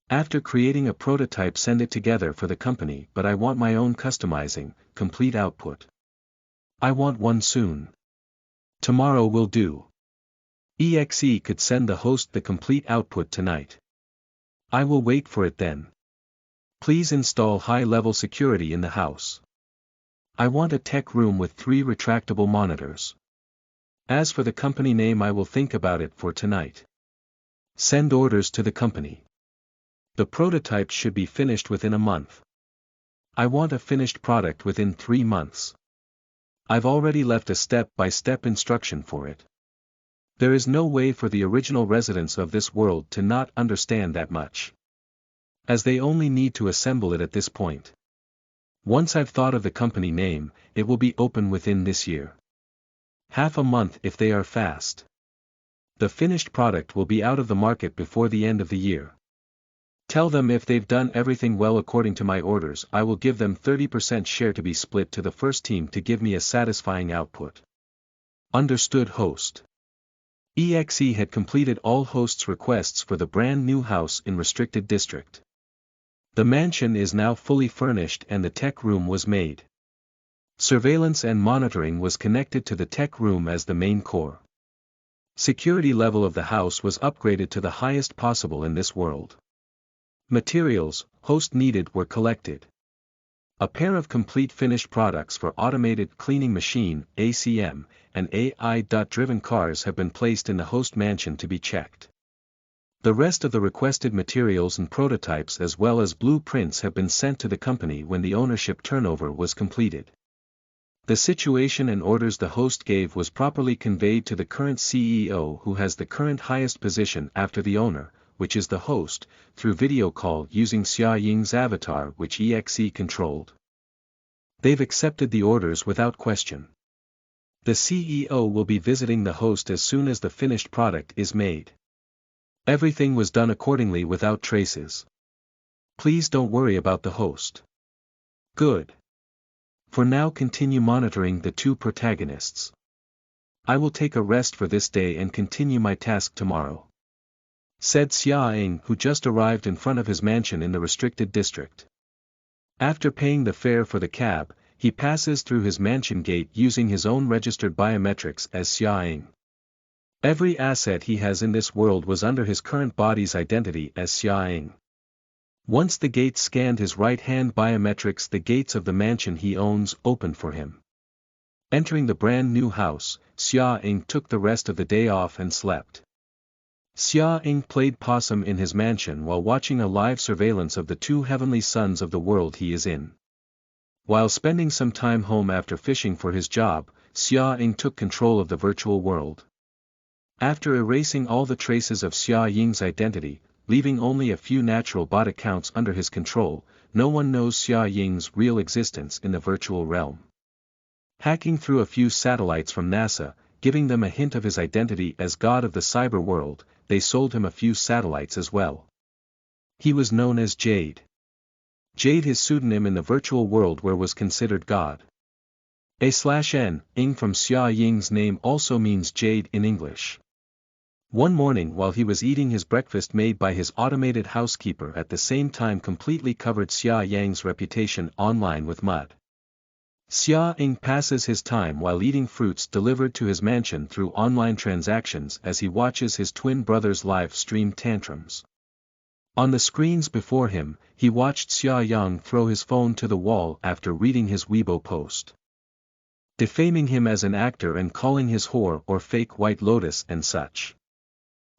After creating a prototype, send it together for the company, but I want my own customizing, complete output. I want one soon. Tomorrow will do. EXE could send the host the complete output tonight. I will wait for it then. Please install high-level security in the house. I want a tech room with 3 retractable monitors. As for the company name, I will think about it for tonight. Send orders to the company. The prototype should be finished within a month. I want a finished product within 3 months. I've already left a step-by-step instruction for it. There is no way for the original residents of this world to not understand that much. As they only need to assemble it at this point. Once I've thought of the company name, it will be open within this year. Half a month if they are fast. The finished product will be out of the market before the end of the year. Tell them if they've done everything well according to my orders, I will give them 30% share to be split to the first team to give me a satisfying output. Understood, host. EXE had completed all host's requests for the brand new house in restricted district. The mansion is now fully furnished and the tech room was made. Surveillance and monitoring was connected to the tech room as the main core. Security level of the house was upgraded to the highest possible in this world. Materials host needed were collected. A pair of complete finished products for automated cleaning machine, ACM, and AI-driven cars have been placed in the host mansion to be checked. The rest of the requested materials and prototypes as well as blueprints have been sent to the company when the ownership turnover was completed. The situation and orders the host gave was properly conveyed to the current CEO, who has the current highest position after the owner, which is the host, through video call using Xia Ying's avatar, which EXE controlled. They've accepted the orders without question. The CEO will be visiting the host as soon as the finished product is made. Everything was done accordingly without traces. Please don't worry about the host. Good. For now, continue monitoring the two protagonists. I will take a rest for this day and continue my task tomorrow, said Xia Ying, who just arrived in front of his mansion in the restricted district. After paying the fare for the cab, he passes through his mansion gate using his own registered biometrics as Xia Ying. Every asset he has in this world was under his current body's identity as Xia Ying. Once the gate scanned his right-hand biometrics, the gates of the mansion he owns opened for him. Entering the brand new house, Xia Ying took the rest of the day off and slept. Xia Ying played possum in his mansion while watching a live surveillance of the two heavenly sons of the world he is in. While spending some time home after fishing for his job, Xia Ying took control of the virtual world. After erasing all the traces of Xia Ying's identity, leaving only a few natural bot accounts under his control, no one knows Xia Ying's real existence in the virtual realm. Hacking through a few satellites from NASA, giving them a hint of his identity as god of the cyber world, they sold him a few satellites as well. He was known as Jade. Jade, his pseudonym in the virtual world where was considered God. A/N, Ing from Xia Ying's name also means Jade in English. One morning while he was eating his breakfast made by his automated housekeeper, at the same time completely covered Xia Ying's reputation online with mud. Xia Ying passes his time while eating fruits delivered to his mansion through online transactions as he watches his twin brother's live stream tantrums. On the screens before him, he watched Xia Yang throw his phone to the wall after reading his Weibo post, defaming him as an actor and calling his whore or fake White Lotus and such.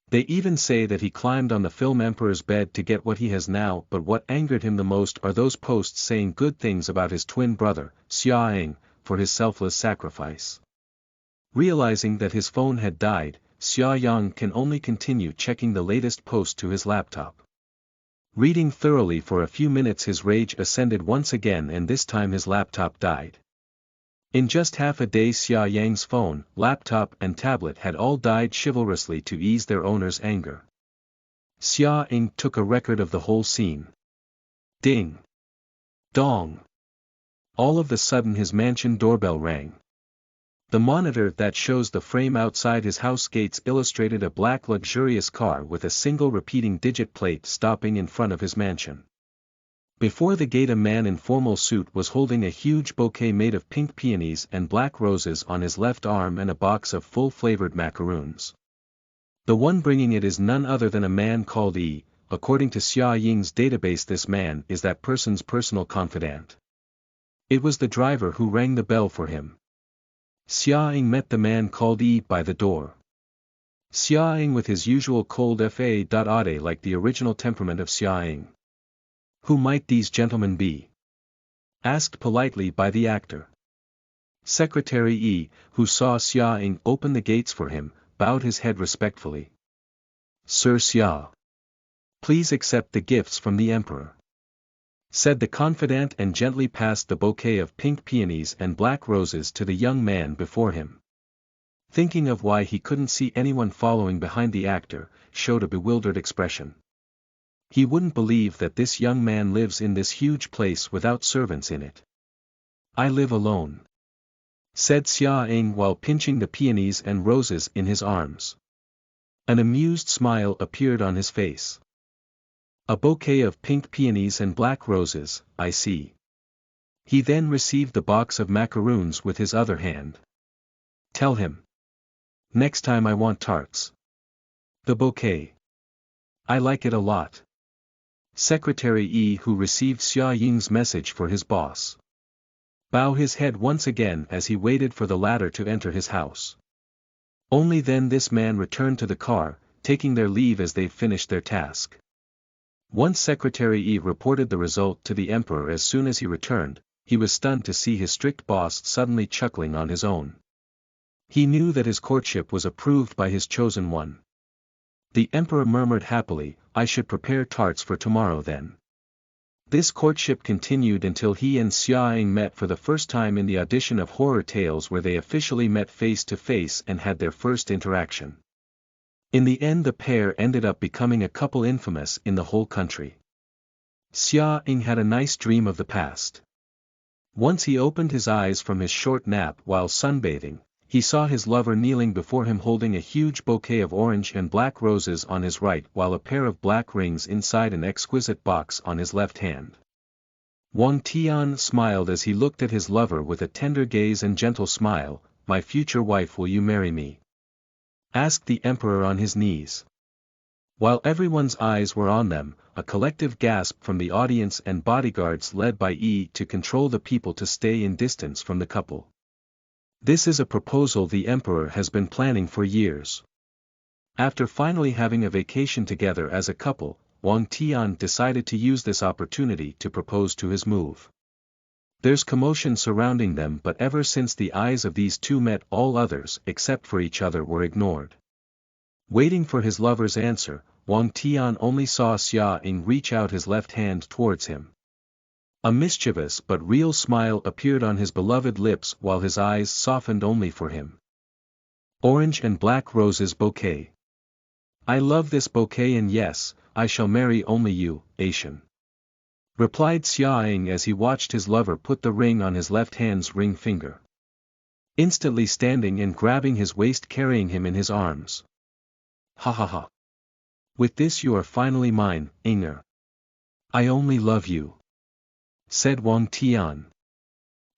They even say that he climbed on the film emperor's bed to get what he has now, but what angered him the most are those posts saying good things about his twin brother, Xia Ying, for his selfless sacrifice. Realizing that his phone had died, Xia Yang can only continue checking the latest post to his laptop. Reading thoroughly for a few minutes, his rage ascended once again, and this time his laptop died. In just half a day, Xia Yang's phone, laptop and tablet had all died chivalrously to ease their owner's anger. Xia Ying took a record of the whole scene. Ding! Dong! All of a sudden his mansion doorbell rang. The monitor that shows the frame outside his house gates illustrated a black luxurious car with a single repeating digit plate stopping in front of his mansion. Before the gate, a man in formal suit was holding a huge bouquet made of pink peonies and black roses on his left arm and a box of full-flavored macaroons. The one bringing it is none other than a man called E. According to Xia Ying's database, this man is that person's personal confidant. It was the driver who rang the bell for him. Xia Ying met the man called E by the door. Xia Ying, with his usual cold fa.ade like the original temperament of Xia Ying. "Who might these gentlemen be?" asked politely by the actor. Secretary E, who saw Xia Ying open the gates for him, bowed his head respectfully. "Sir Xia, please accept the gifts from the emperor," said the confidant, and gently passed the bouquet of pink peonies and black roses to the young man before him. Thinking of why he couldn't see anyone following behind, the actor showed a bewildered expression. He wouldn't believe that this young man lives in this huge place without servants in it. "I live alone," said Xia Ying while pinching the peonies and roses in his arms. An amused smile appeared on his face. "A bouquet of pink peonies and black roses, I see." He then received the box of macaroons with his other hand. "Tell him. Next time I want tarts. The bouquet. I like it a lot." Secretary Yi who received Xia Ying's message for his boss. Bow his head once again as he waited for the latter to enter his house. Only then this man returned to the car, taking their leave as they finished their task. Once Secretary Yi reported the result to the emperor as soon as he returned, he was stunned to see his strict boss suddenly chuckling on his own. He knew that his courtship was approved by his chosen one. The emperor murmured happily, "I should prepare tarts for tomorrow then." This courtship continued until he and Xia Ying met for the first time in the audition of Horror Tales, where they officially met face to face and had their first interaction. In the end the pair ended up becoming a couple infamous in the whole country. Xia Ying had a nice dream of the past. Once he opened his eyes from his short nap while sunbathing, he saw his lover kneeling before him holding a huge bouquet of orange and black roses on his right while a pair of black rings inside an exquisite box on his left hand. Wang Tian smiled as he looked at his lover with a tender gaze and gentle smile. "My future wife, will you marry me?" asked the emperor on his knees. While everyone's eyes were on them, a collective gasp from the audience and bodyguards led by Yi to control the people to stay in distance from the couple. This is a proposal the emperor has been planning for years. After finally having a vacation together as a couple, Wang Tian decided to use this opportunity to propose to his move. There's commotion surrounding them, but ever since the eyes of these two met, all others except for each other were ignored. Waiting for his lover's answer, Wang Tian only saw Xia Ying reach out his left hand towards him. A mischievous but real smile appeared on his beloved lips while his eyes softened only for him. Orange and black roses bouquet. "I love this bouquet, and yes, I shall marry only you, Asian," replied Xia Ying as he watched his lover put the ring on his left hand's ring finger. Instantly standing and grabbing his waist, carrying him in his arms. "Ha ha ha. With this you are finally mine, Inger. I only love you," said Wang Tian.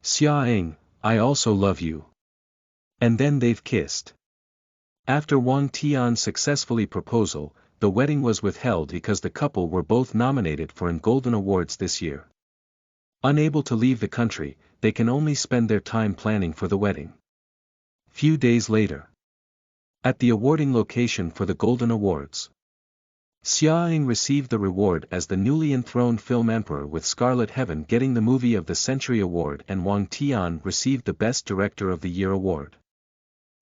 "Xia Ying, I also love you." And then they've kissed. After Wang Tian's successfully proposal, the wedding was withheld because the couple were both nominated for an Golden Awards this year. Unable to leave the country, they can only spend their time planning for the wedding. Few days later. At the awarding location for the Golden Awards, Xia Ying received the reward as the newly enthroned film emperor, with Scarlet Heaven getting the Movie of the Century award and Wang Tian received the Best Director of the Year award.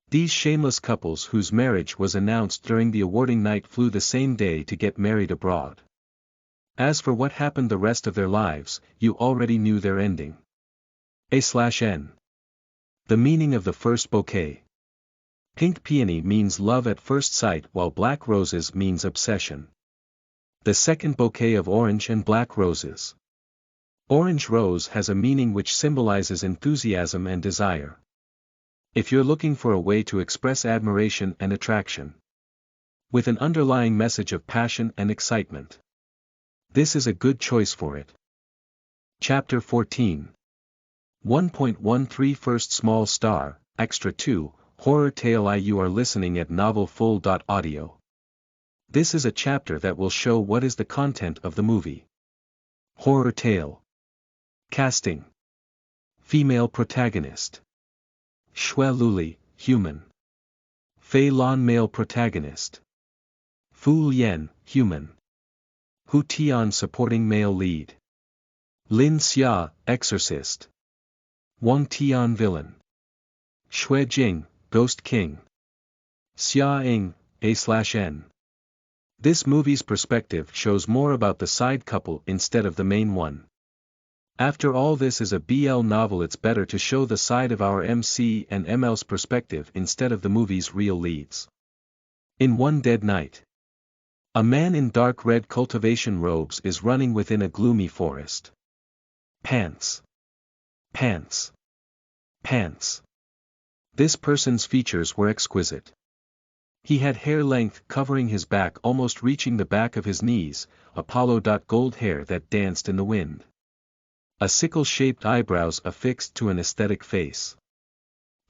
These shameless couples, whose marriage was announced during the awarding night, flew the same day to get married abroad. As for what happened the rest of their lives, you already knew their ending. A/N. The meaning of the first bouquet. Pink peony means love at first sight, while black roses means obsession. The second bouquet of orange and black roses. Orange rose has a meaning which symbolizes enthusiasm and desire. If you're looking for a way to express admiration and attraction, with an underlying message of passion and excitement, this is a good choice for it. Chapter 14. 1.13 First Small Star, Extra 2, Horror Tale. You are listening at novelfull.audio. This is a chapter that will show what is the content of the movie. Horror Tale. Casting. Female protagonist. Xue Luli, human. Fei Lan, male protagonist. Fu Lian, human. Hu Tian, supporting male lead. Lin Xia, exorcist. Wang Tian, villain. Xue Jing, Ghost King. Xia Ying, A/N. This movie's perspective shows more about the side couple instead of the main one. After all, this is a BL novel. It's better to show the side of our MC and ML's perspective instead of the movie's real leads. In one dead night, a man in dark red cultivation robes is running within a gloomy forest. Pants. Pants. Pants. This person's features were exquisite. He had hair length covering his back almost reaching the back of his knees, Apollo. Gold hair that danced in the wind. A sickle-shaped eyebrows affixed to an aesthetic face.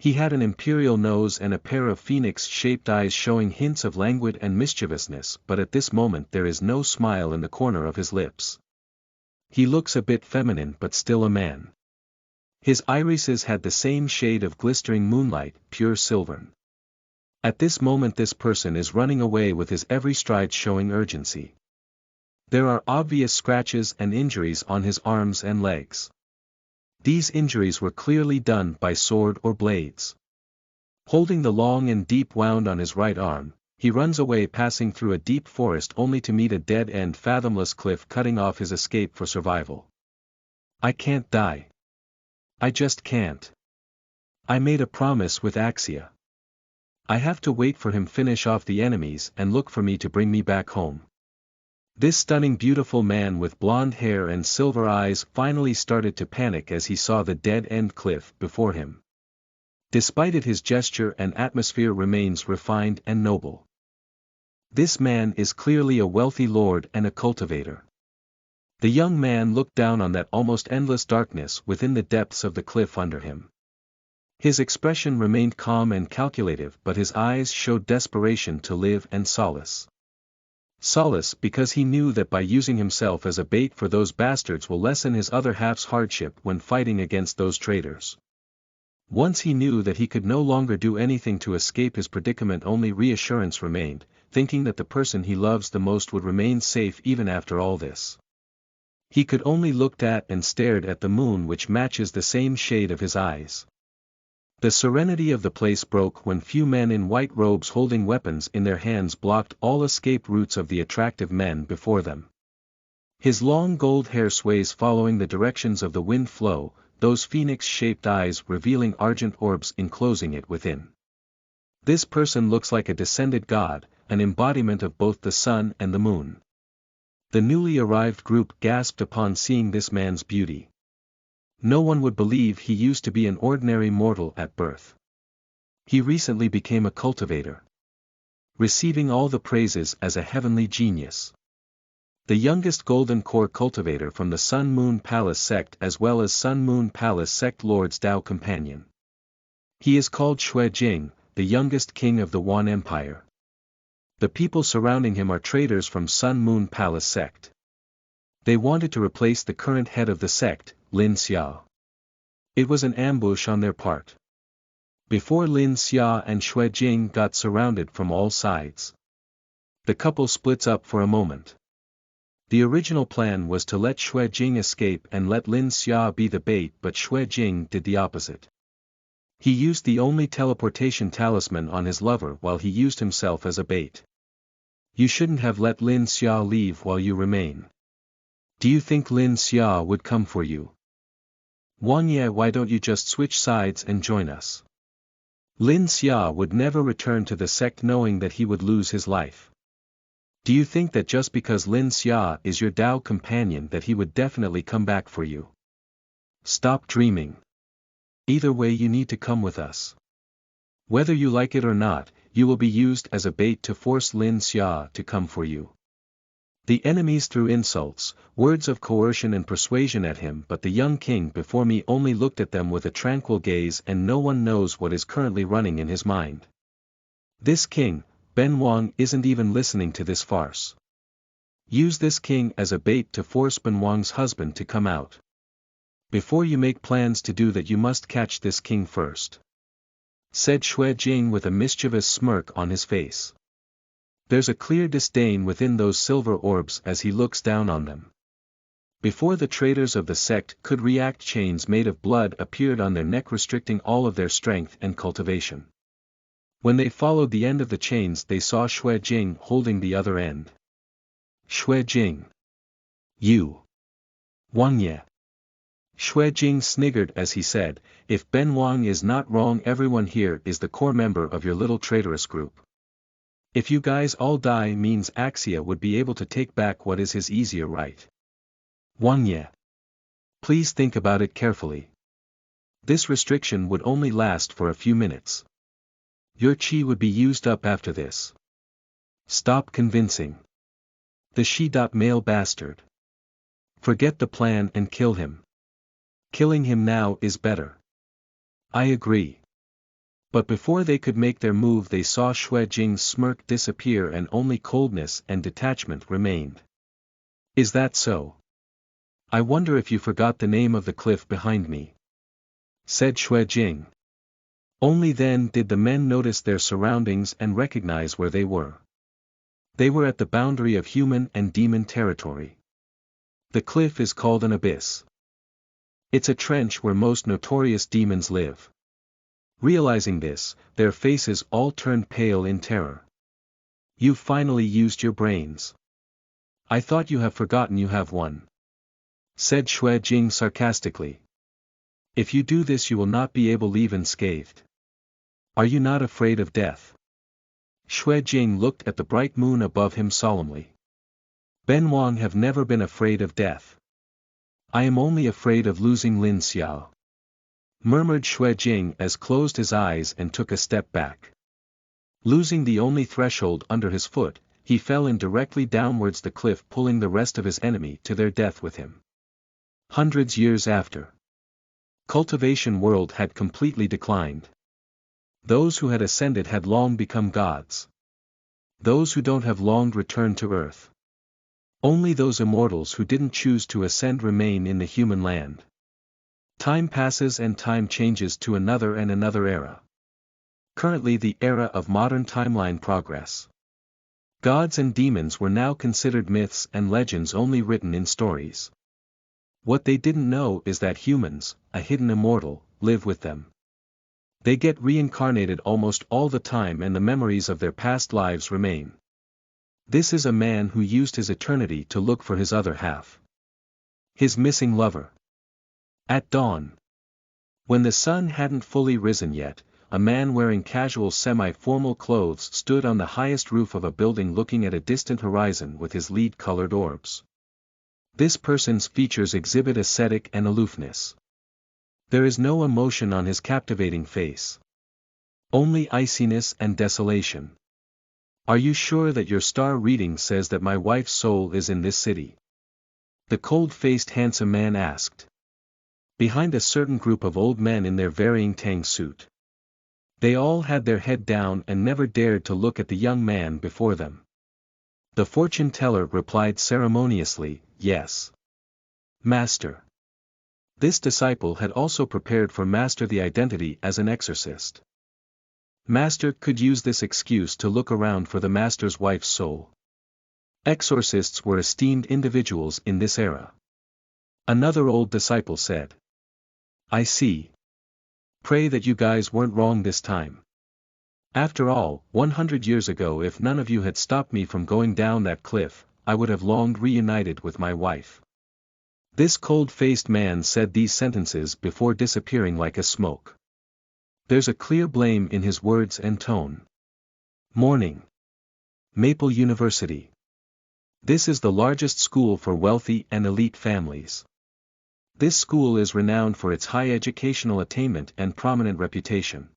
He had an imperial nose and a pair of phoenix-shaped eyes showing hints of languid and mischievousness, but at this moment there is no smile in the corner of his lips. He looks a bit feminine but still a man. His irises had the same shade of glistering moonlight, pure silvern. At this moment this person is running away with his every stride showing urgency. There are obvious scratches and injuries on his arms and legs. These injuries were clearly done by sword or blades. Holding the long and deep wound on his right arm, he runs away passing through a deep forest only to meet a dead-end fathomless cliff cutting off his escape for survival. I can't die. I just can't. I made a promise with Axia. I have to wait for him finish off the enemies and look for me to bring me back home. This stunning beautiful man with blonde hair and silver eyes finally started to panic as he saw the dead-end cliff before him. Despite it, his gesture and atmosphere remains refined and noble. This man is clearly a wealthy lord and a cultivator. The young man looked down on that almost endless darkness within the depths of the cliff under him. His expression remained calm and calculative, but his eyes showed desperation to live and solace. Solace because he knew that by using himself as a bait for those bastards will lessen his other half's hardship when fighting against those traitors. Once he knew that he could no longer do anything to escape his predicament, only reassurance remained, thinking that the person he loves the most would remain safe even after all this. He could only look at and stared at the moon, which matches the same shade of his eyes. The serenity of the place broke when few men in white robes holding weapons in their hands blocked all escape routes of the attractive men before them. His long gold hair sways following the directions of the wind flow, those phoenix-shaped eyes revealing argent orbs enclosing it within. This person looks like a descended god, an embodiment of both the sun and the moon. The newly arrived group gasped upon seeing this man's beauty. No one would believe he used to be an ordinary mortal at birth. He recently became a cultivator, receiving all the praises as a heavenly genius. The youngest Golden Core cultivator from the Sun Moon Palace sect, as well as Sun Moon Palace sect Lord's Tao companion. He is called Xue Jing, the youngest king of the Wan Empire. The people surrounding him are traitors from Sun Moon Palace sect. They wanted to replace the current head of the sect, Lin Xia. It was an ambush on their part. Before Lin Xia and Xue Jing got surrounded from all sides, the couple splits up for a moment. The original plan was to let Xue Jing escape and let Lin Xia be the bait, but Xue Jing did the opposite. He used the only teleportation talisman on his lover while he used himself as a bait. You shouldn't have let Lin Xia leave while you remain. Do you think Lin Xia would come for you? Wang Ye, why don't you just switch sides and join us? Lin Xia would never return to the sect knowing that he would lose his life. Do you think that just because Lin Xia is your Tao companion that he would definitely come back for you? Stop dreaming. Either way, you need to come with us. Whether you like it or not, you will be used as a bait to force Lin Xia to come for you. The enemies threw insults, words of coercion and persuasion at him, but the young king before me only looked at them with a tranquil gaze, and no one knows what is currently running in his mind. This king, Ben Wang, isn't even listening to this farce. Use this king as a bait to force Ben Wang's husband to come out. Before you make plans to do that, you must catch this king first, said Xue Jing with a mischievous smirk on his face. There's a clear disdain within those silver orbs as he looks down on them. Before the traitors of the sect could react, chains made of blood appeared on their neck, restricting all of their strength and cultivation. When they followed the end of the chains, they saw Xue Jing holding the other end. Xue Jing. You. Wang Ye. Xue Jing sniggered as he said, if Ben Wang is not wrong, everyone here is the core member of your little traitorous group. If you guys all die, means Axia would be able to take back what is his easier right. Wang Ye. Please think about it carefully. This restriction would only last for a few minutes. Your chi would be used up after this. Stop convincing the she-male bastard. Forget the plan and kill him. Killing him now is better. I agree. But before they could make their move they saw Xue Jing's smirk disappear and only coldness and detachment remained. Is that so? I wonder if you forgot the name of the cliff behind me, said Xue Jing. Only then did the men notice their surroundings and recognize where they were. They were at the boundary of human and demon territory. The cliff is called an abyss. It's a trench where most notorious demons live. Realizing this, their faces all turned pale in terror. You've finally used your brains. I thought you have forgotten you have one, said Xue Jing sarcastically. If you do this you will not be able to leave unscathed. Are you not afraid of death? Xue Jing looked at the bright moon above him solemnly. Ben Wang have never been afraid of death. I am only afraid of losing Lin Xiao, murmured Xue Jing as closed his eyes and took a step back. Losing the only threshold under his foot, he fell in directly downwards the cliff, pulling the rest of his enemy to their death with him. Hundreds years after, cultivation world had completely declined. Those who had ascended had long become gods. Those who don't have long returned to earth. Only those immortals who didn't choose to ascend remain in the human land. Time passes and time changes to another and another era. Currently the era of modern timeline progress. Gods and demons were now considered myths and legends only written in stories. What they didn't know is that humans, a hidden immortal, live with them. They get reincarnated almost all the time and the memories of their past lives remain. This is a man who used his eternity to look for his other half. His missing lover. At dawn, when the sun hadn't fully risen yet, a man wearing casual semi-formal clothes stood on the highest roof of a building looking at a distant horizon with his lead-colored orbs. This person's features exhibit ascetic and aloofness. There is no emotion on his captivating face. Only iciness and desolation. Are you sure that your star reading says that my wife's soul is in this city? The cold-faced handsome man asked. Behind a certain group of old men in their varying tang suit. They all had their head down and never dared to look at the young man before them. The fortune teller replied ceremoniously, yes. Master. This disciple had also prepared for Master the identity as an exorcist. Master could use this excuse to look around for the Master's wife's soul. Exorcists were esteemed individuals in this era. Another old disciple said. I see. Pray that you guys weren't wrong this time. After all, 100 years ago if none of you had stopped me from going down that cliff, I would have longed reunited with my wife. This cold-faced man said these sentences before disappearing like a smoke. There's a clear blame in his words and tone. Morning. Maple University. This is the largest school for wealthy and elite families. This school is renowned for its high educational attainment and prominent reputation.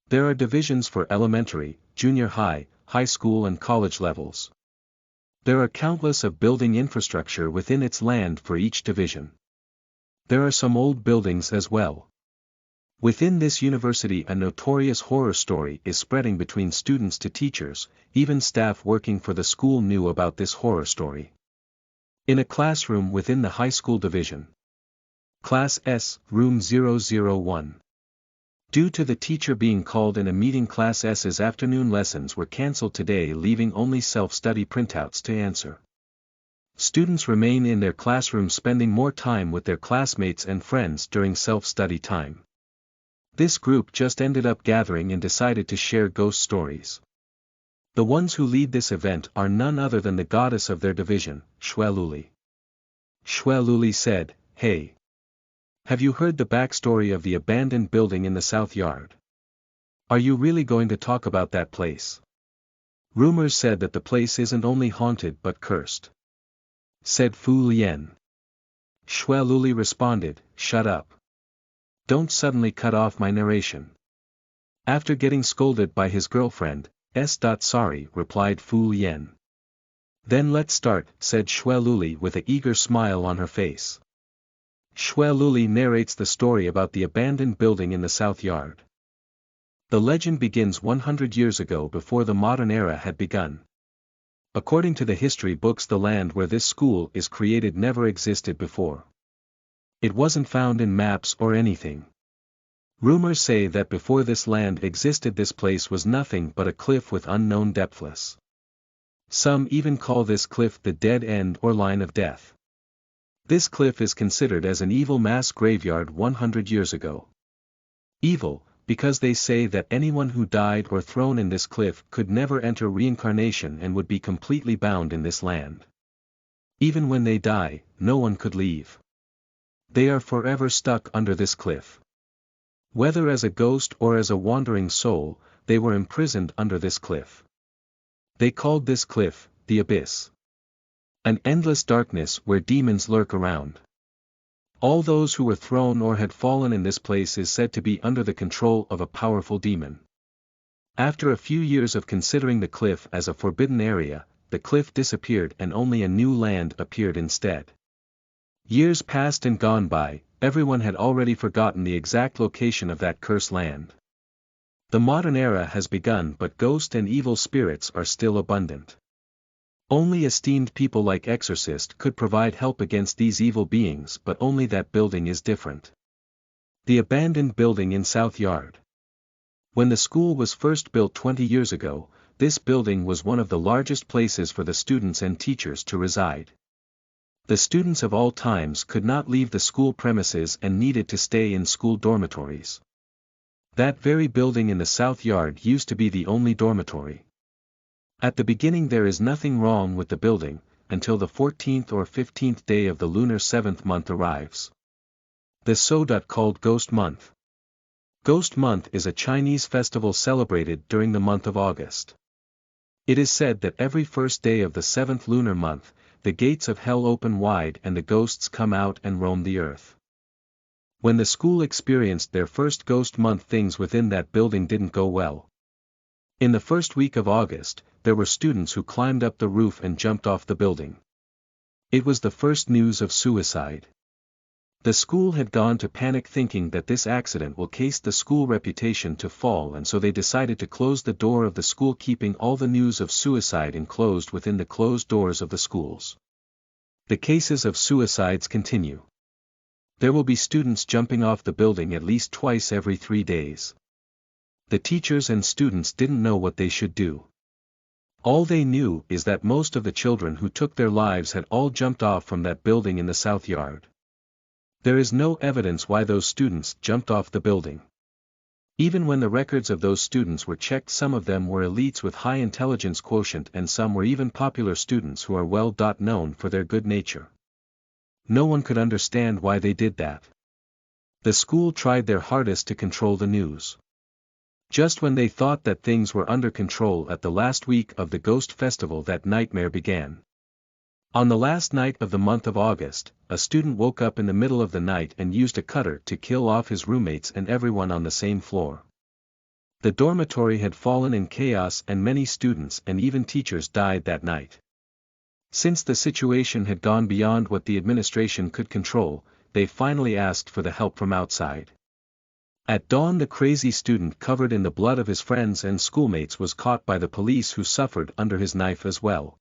There are divisions for elementary, junior high, high school and college levels. There are countless of building infrastructure within its land for each division. There are some old buildings as well. Within this university a notorious horror story is spreading between students to teachers, even staff working for the school knew about this horror story. In a classroom within the high school division. Class S, Room 001. Due to the teacher being called in a meeting, Class S's afternoon lessons were cancelled today, leaving only self-study printouts to answer. Students remain in their classrooms spending more time with their classmates and friends during self-study time. This group just ended up gathering and decided to share ghost stories. The ones who lead this event are none other than the goddess of their division, Xue Luli. Xue Luli said, Hey. Have you heard the backstory of the abandoned building in the South Yard? Are you really going to talk about that place? Rumors said that the place isn't only haunted but cursed. Said Fu Lian. Xue Luli responded, Shut up. Don't suddenly cut off my narration. After getting scolded by his girlfriend, Sorry, replied Fu Lian. Then let's start, said Xue Luli with an eager smile on her face. Xue Luli narrates the story about the abandoned building in the South Yard. The legend begins 100 years ago before the modern era had begun. According to the history books, the land where this school is created never existed before. It wasn't found in maps or anything. Rumors say that before this land existed, this place was nothing but a cliff with unknown depthless. Some even call this cliff the dead end or line of death. This cliff is considered as an evil mass graveyard 100 years ago. Evil, because they say that anyone who died or thrown in this cliff could never enter reincarnation and would be completely bound in this land. Even when they die, no one could leave. They are forever stuck under this cliff. Whether as a ghost or as a wandering soul, they were imprisoned under this cliff. They called this cliff, the Abyss. An endless darkness where demons lurk around. All those who were thrown or had fallen in this place is said to be under the control of a powerful demon. After a few years of considering the cliff as a forbidden area, the cliff disappeared and only a new land appeared instead. Years passed and gone by, everyone had already forgotten the exact location of that cursed land. The modern era has begun, but ghost and evil spirits are still abundant. Only esteemed people like exorcists could provide help against these evil beings, but only that building is different. The abandoned building in South Yard. When the school was first built 20 years ago, this building was one of the largest places for the students and teachers to reside. The students of all times could not leave the school premises and needed to stay in school dormitories. That very building in the South Yard used to be the only dormitory. At the beginning there is nothing wrong with the building, until the 14th or 15th day of the lunar 7th month arrives. The so-called Ghost Month. Ghost Month is a Chinese festival celebrated during the month of August. It is said that every first day of the 7th lunar month, the gates of hell open wide and the ghosts come out and roam the earth. When the school experienced their first Ghost Month, things within that building didn't go well. In the first week of August, there were students who climbed up the roof and jumped off the building. It was the first news of suicide. The school had gone to panic, thinking that this accident will cause the school reputation to fall, and so they decided to close the door of the school, keeping all the news of suicide enclosed within the closed doors of the schools. The cases of suicides continue. There will be students jumping off the building at least twice every 3 days. The teachers and students didn't know what they should do. All they knew is that most of the children who took their lives had all jumped off from that building in the South Yard. There is no evidence why those students jumped off the building. Even when the records of those students were checked, some of them were elites with high intelligence quotient, and some were even popular students who are well known for their good nature. No one could understand why they did that. The school tried their hardest to control the news. Just when they thought that things were under control at the last week of the Ghost Festival, that nightmare began. On the last night of the month of August, a student woke up in the middle of the night and used a cutter to kill off his roommates and everyone on the same floor. The dormitory had fallen in chaos and many students and even teachers died that night. Since the situation had gone beyond what the administration could control, they finally asked for the help from outside. At dawn, the crazy student, covered in the blood of his friends and schoolmates, was caught by the police, who suffered under his knife as well.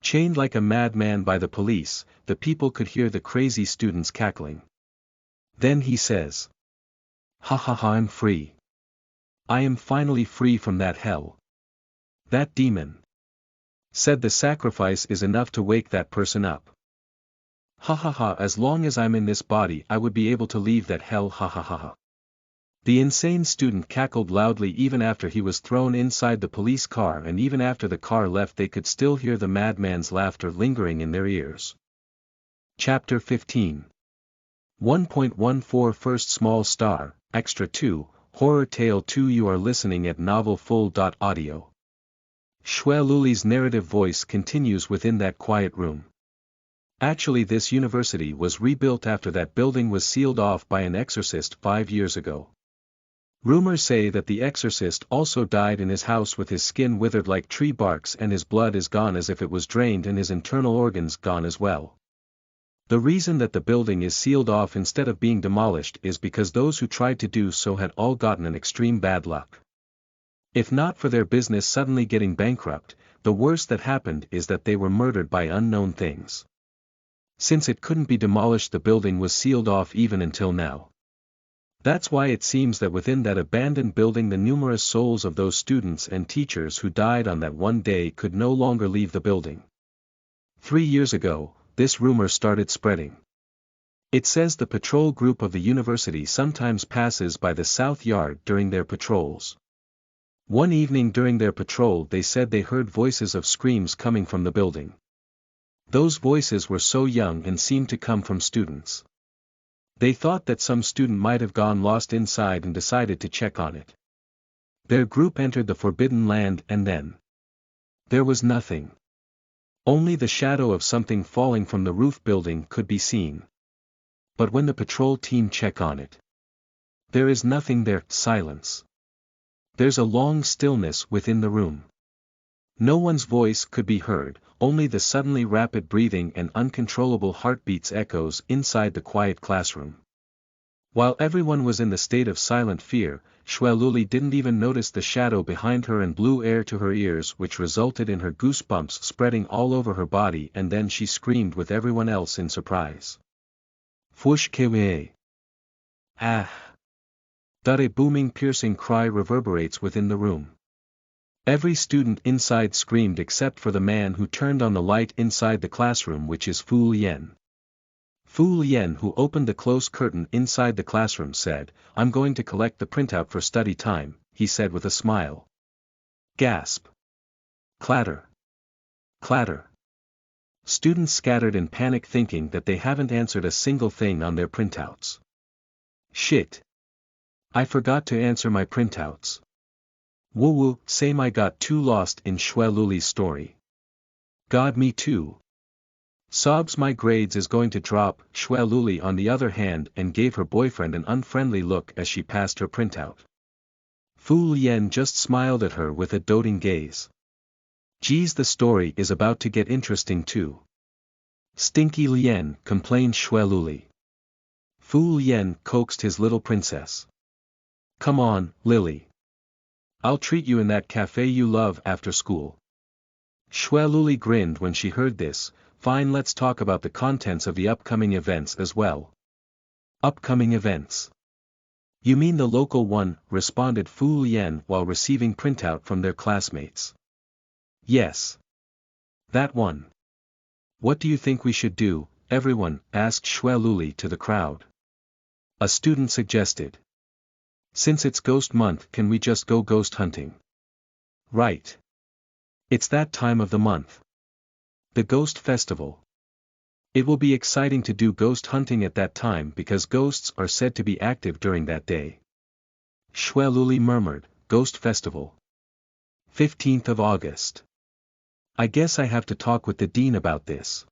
Chained like a madman by the police, the people could hear the crazy students cackling. Then he says, "Ha ha ha, I'm free. I am finally free from that hell. That demon said the sacrifice is enough to wake that person up. Ha ha ha, as long as I'm in this body I would be able to leave that hell, ha ha ha ha." The insane student cackled loudly even after he was thrown inside the police car, and even after the car left they could still hear the madman's laughter lingering in their ears. Chapter 15. 1.14 First Small Star, Extra 2, Horror Tale 2. You are listening at novelfull.audio. Xue Luli's narrative voice continues within that quiet room. Actually, this university was rebuilt after that building was sealed off by an exorcist 5 years ago. Rumors say that the exorcist also died in his house with his skin withered like tree barks and his blood is gone as if it was drained and his internal organs gone as well. The reason that the building is sealed off instead of being demolished is because those who tried to do so had all gotten an extreme bad luck. If not for their business suddenly getting bankrupt, the worst that happened is that they were murdered by unknown things. Since it couldn't be demolished, the building was sealed off even until now. That's why it seems that within that abandoned building the numerous souls of those students and teachers who died on that one day could no longer leave the building. 3 years ago, this rumor started spreading. It says the patrol group of the university sometimes passes by the South Yard during their patrols. One evening during their patrol they said they heard voices of screams coming from the building. Those voices were so young and seemed to come from students. They thought that some student might have gone lost inside and decided to check on it. Their group entered the forbidden land and then there was nothing. Only the shadow of something falling from the roof building could be seen. But when the patrol team check on it, there is nothing there, silence. There's a long stillness within the room. No one's voice could be heard, only the suddenly rapid breathing and uncontrollable heartbeats echoes inside the quiet classroom. While everyone was in the state of silent fear, Xueluli didn't even notice the shadow behind her and blew air to her ears, which resulted in her goosebumps spreading all over her body, and then she screamed with everyone else in surprise. Fush kewe. Ah! That a booming piercing cry reverberates within the room. Every student inside screamed except for the man who turned on the light inside the classroom, which is Fu Lien. Fu Lien, who opened the close curtain inside the classroom, said, "I'm going to collect the printout for study time," he said with a smile. Gasp. Clatter. Clatter. Students scattered in panic thinking that they haven't answered a single thing on their printouts. Shit. I forgot to answer my printouts. Woo woo, same, I got too lost in Xueluli's story. God, me too. Sobs, my grades is going to drop. Xueluli on the other hand and gave her boyfriend an unfriendly look as she passed her printout. Fu Lien just smiled at her with a doting gaze. Geez, the story is about to get interesting too. Stinky Lien, complained Xueluli. Fu Lien coaxed his little princess. Come on, Lily. I'll treat you in that cafe you love after school. Xueluli grinned when she heard this. Fine, let's talk about the contents of the upcoming events as well. Upcoming events? You mean the local one, responded Fu Lien while receiving printout from their classmates. Yes. That one. What do you think we should do, everyone, asked Xueluli to the crowd. A student suggested. Since it's ghost month, can we just go ghost hunting? Right. It's that time of the month. The Ghost Festival. It will be exciting to do ghost hunting at that time because ghosts are said to be active during that day. Xueluli murmured, Ghost Festival. 15th of August. I guess I have to talk with the dean about this.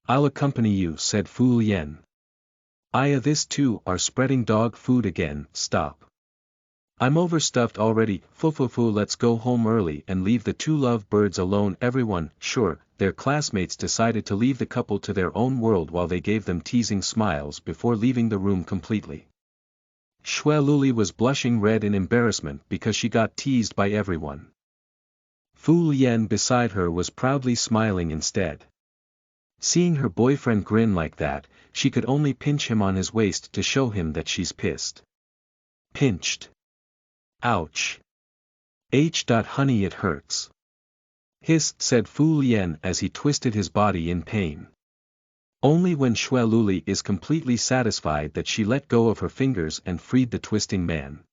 I'll accompany you, said Fu Lien. This too are spreading dog food again, stop. I'm overstuffed already. Fu, let's go home early and leave the two lovebirds alone. Everyone, sure. Their classmates decided to leave the couple to their own world while they gave them teasing smiles before leaving the room completely. Xueluli was blushing red in embarrassment because she got teased by everyone. Fu Lien beside her was proudly smiling instead. Seeing her boyfriend grin like that, she could only pinch him on his waist to show him that she's pissed. Pinched. Ouch. Honey, it hurts. Hiss, said Fu Lien as he twisted his body in pain. Only when Xueluli is completely satisfied that she let go of her fingers and freed the twisting man.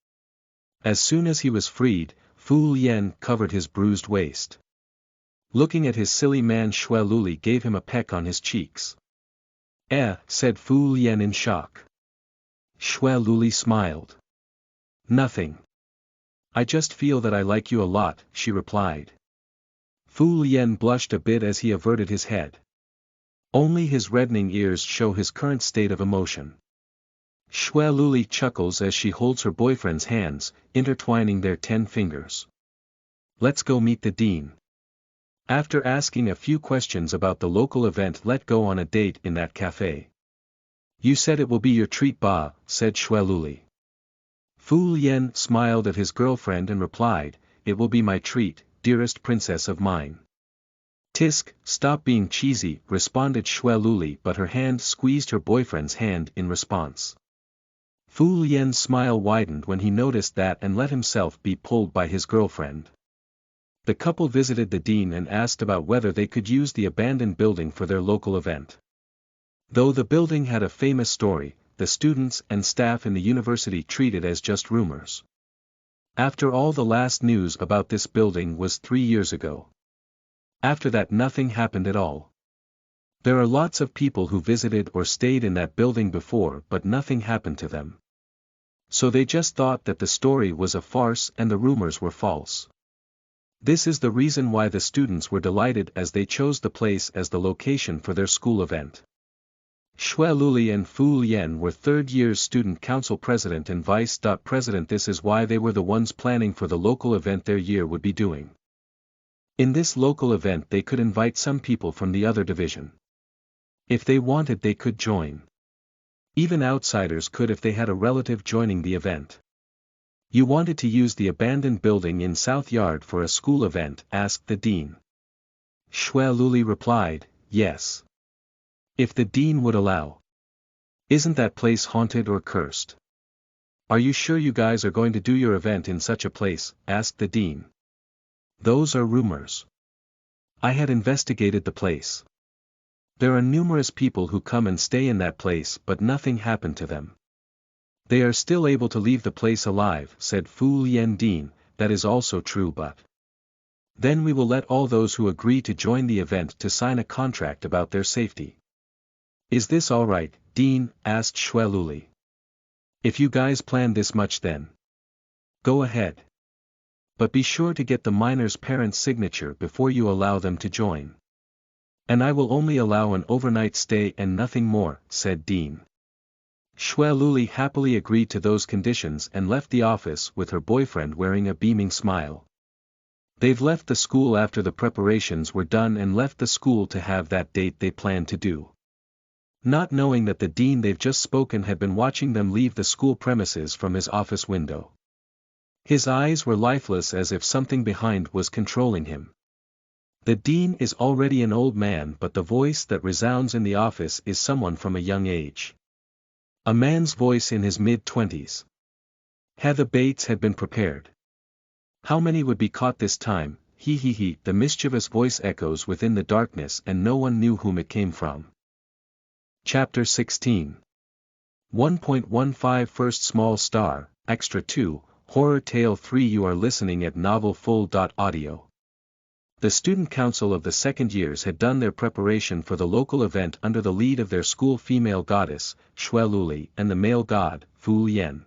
As soon as he was freed, Fu Lien covered his bruised waist. Looking at his silly man, Xueluli gave him a peck on his cheeks. Said Fu Lien in shock. Xueluli smiled. Nothing. I just feel that I like you a lot, she replied. Fu Lien blushed a bit as he averted his head. Only his reddening ears show his current state of emotion. Xueluli chuckles as she holds her boyfriend's hands, intertwining their 10 fingers. Let's go meet the dean. After asking a few questions about the local event, let go on a date in that cafe. You said it will be your treat, Ba, said Xueluli. Fu Lien smiled at his girlfriend and replied, it will be my treat, dearest princess of mine. Tisk, stop being cheesy, responded Xueluli, but her hand squeezed her boyfriend's hand in response. Fu Lien's smile widened when he noticed that and let himself be pulled by his girlfriend. The couple visited the dean and asked about whether they could use the abandoned building for their local event. Though the building had a famous story, the students and staff in the university treated it as just rumors. After all, the last news about this building was 3 years ago. After that, nothing happened at all. There are lots of people who visited or stayed in that building before, but nothing happened to them. So they just thought that the story was a farce and the rumors were false. This is the reason why the students were delighted, as they chose the place as the location for their school event. Xueluli and Fu Lien were third-year student council president and vice-president. This is why they were the ones planning for the local event their year would be doing. In this local event they could invite some people from the other division. If they wanted, they could join. Even outsiders could if they had a relative joining the event. You wanted to use the abandoned building in South Yard for a school event? Asked the dean. Xueluli replied, yes. If the dean would allow. Isn't that place haunted or cursed? Are you sure you guys are going to do your event in such a place? Asked the dean. Those are rumors. I had investigated the place. There are numerous people who come and stay in that place, but nothing happened to them. They are still able to leave the place alive, said Fu Lien. Dean, that is also true, but then we will let all those who agree to join the event to sign a contract about their safety. Is this all right, Dean? Asked Xueluli. If you guys plan this much, then go ahead. But be sure to get the minors' parents' signature before you allow them to join. And I will only allow an overnight stay and nothing more, said Dean. Xueluli happily agreed to those conditions and left the office with her boyfriend wearing a beaming smile. They've left the school after the preparations were done and left the school to have that date they planned to do. Not knowing that the dean they've just spoken had been watching them leave the school premises from his office window. His eyes were lifeless, as if something behind was controlling him. The dean is already an old man, but the voice that resounds in the office is someone from a young age. A man's voice in his mid-20s. The baits had been prepared. How many would be caught this time? He, the mischievous voice echoes within the darkness and no one knew whom it came from. Chapter 16. 1.15 First Small Star, Extra 2, Horror Tale 3. You are listening at novelfull.audio. The student council of the second years had done their preparation for the local event under the lead of their school female goddess, Xueluli, and the male god, Fu Lien.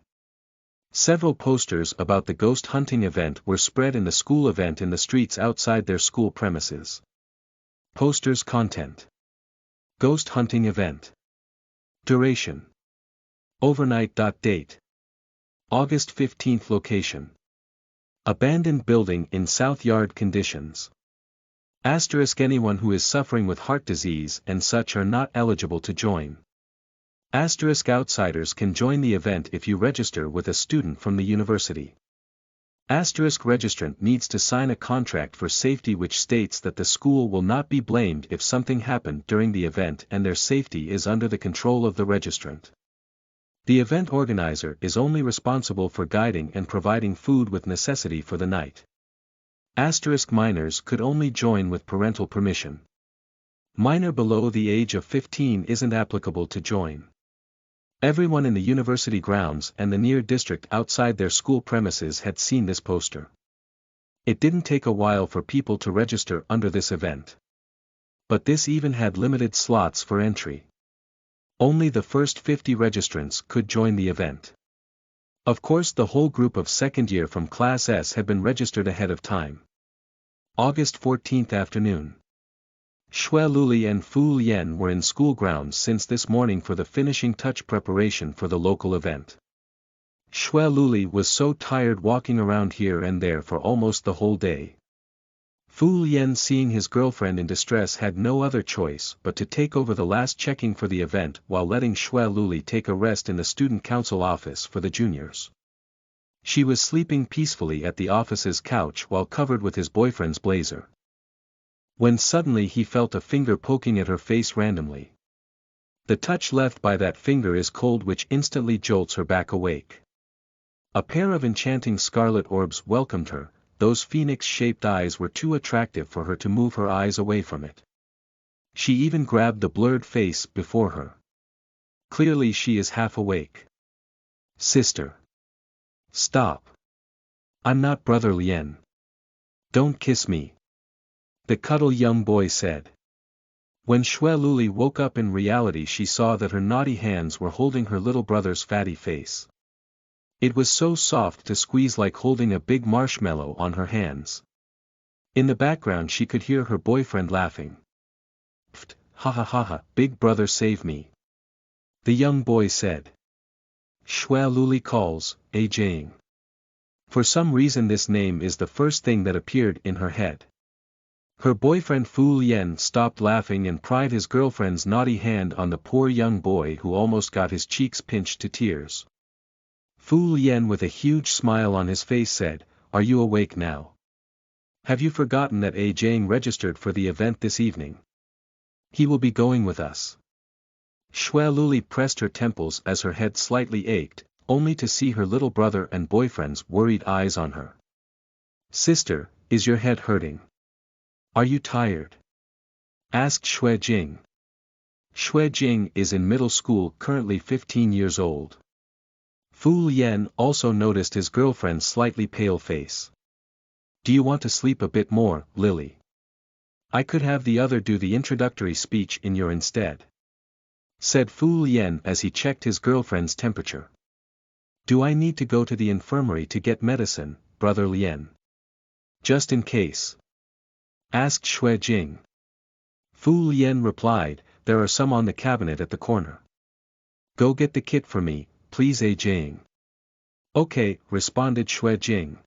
Several posters about the ghost hunting event were spread in the school event in the streets outside their school premises. Posters content. Ghost hunting event. Duration. Overnight. Date. August 15th. Location. Abandoned building in South Yard. Conditions. Anyone who is suffering with heart disease and such are not eligible to join. Outsiders can join the event if you register with a student from the university. Registrant needs to sign a contract for safety which states that the school will not be blamed if something happened during the event and their safety is under the control of the registrant. The event organizer is only responsible for guiding and providing food with necessity for the night. Minors could only join with parental permission. Minor below the age of 15 isn't applicable to join. Everyone in the university grounds and the near district outside their school premises had seen this poster. It didn't take a while for people to register under this event. But this even had limited slots for entry. Only the first 50 registrants could join the event. Of course, the whole group of second year from Class S had been registered ahead of time. August 14th afternoon. Xueluli and Fu Lien were in school grounds since this morning for the finishing touch preparation for the local event. Xueluli was so tired walking around here and there for almost the whole day. Fu Lien, seeing his girlfriend in distress, had no other choice but to take over the last checking for the event while letting Xue Luli take a rest in the student council office for the juniors. She was sleeping peacefully at the office's couch while covered with his boyfriend's blazer. When suddenly he felt a finger poking at her face randomly. The touch left by that finger is cold, which instantly jolts her back awake. A pair of enchanting scarlet orbs welcomed her. Those phoenix-shaped eyes were too attractive for her to move her eyes away from it. She even grabbed the blurred face before her. Clearly she is half awake. Sister. Stop. I'm not Brother Lien. Don't kiss me. The cuddle young boy said. When Xue Luli woke up, in reality she saw that her naughty hands were holding her little brother's fatty face. It was so soft to squeeze, like holding a big marshmallow on her hands. In the background she could hear her boyfriend laughing. Pfft, ha ha ha ha, big brother save me. The young boy said. Xue Luli calls, Jing. For some reason this name is the first thing that appeared in her head. Her boyfriend Fu Lien stopped laughing and pried his girlfriend's naughty hand on the poor young boy, who almost got his cheeks pinched to tears. Fu Lien, with a huge smile on his face, said, "Are you awake now? Have you forgotten that Jing registered for the event this evening? He will be going with us." Xue Luli pressed her temples as her head slightly ached, only to see her little brother and boyfriend's worried eyes on her. "Sister, is your head hurting? Are you tired?" asked Xue Jing. Xue Jing is in middle school, currently 15 years old. Fu Lien also noticed his girlfriend's slightly pale face. "Do you want to sleep a bit more, Lily? I could have the other do the introductory speech in your instead," said Fu Lien as he checked his girlfriend's temperature. "Do I need to go to the infirmary to get medicine, Brother Lien? Just in case?" asked Xue Jing. Fu Lien replied, "There are some on the cabinet at the corner. Go get the kit for me, please, Jing." "Okay," responded Xue Jing.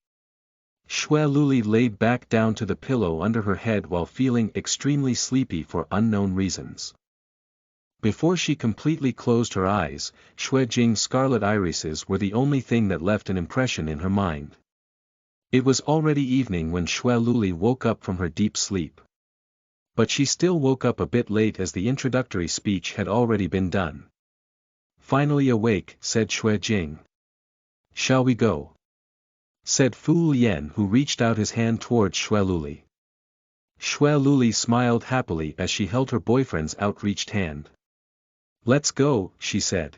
Xue Luli laid back down to the pillow under her head while feeling extremely sleepy for unknown reasons. Before she completely closed her eyes, Xue Jing's scarlet irises were the only thing that left an impression in her mind. It was already evening when Xue Luli woke up from her deep sleep. But she still woke up a bit late, as the introductory speech had already been done. "Finally awake," said Xue Jing. "Shall we go?" said Fu Lien, who reached out his hand towards Xue Luli. Xue Luli smiled happily as she held her boyfriend's outreached hand. "Let's go," she said.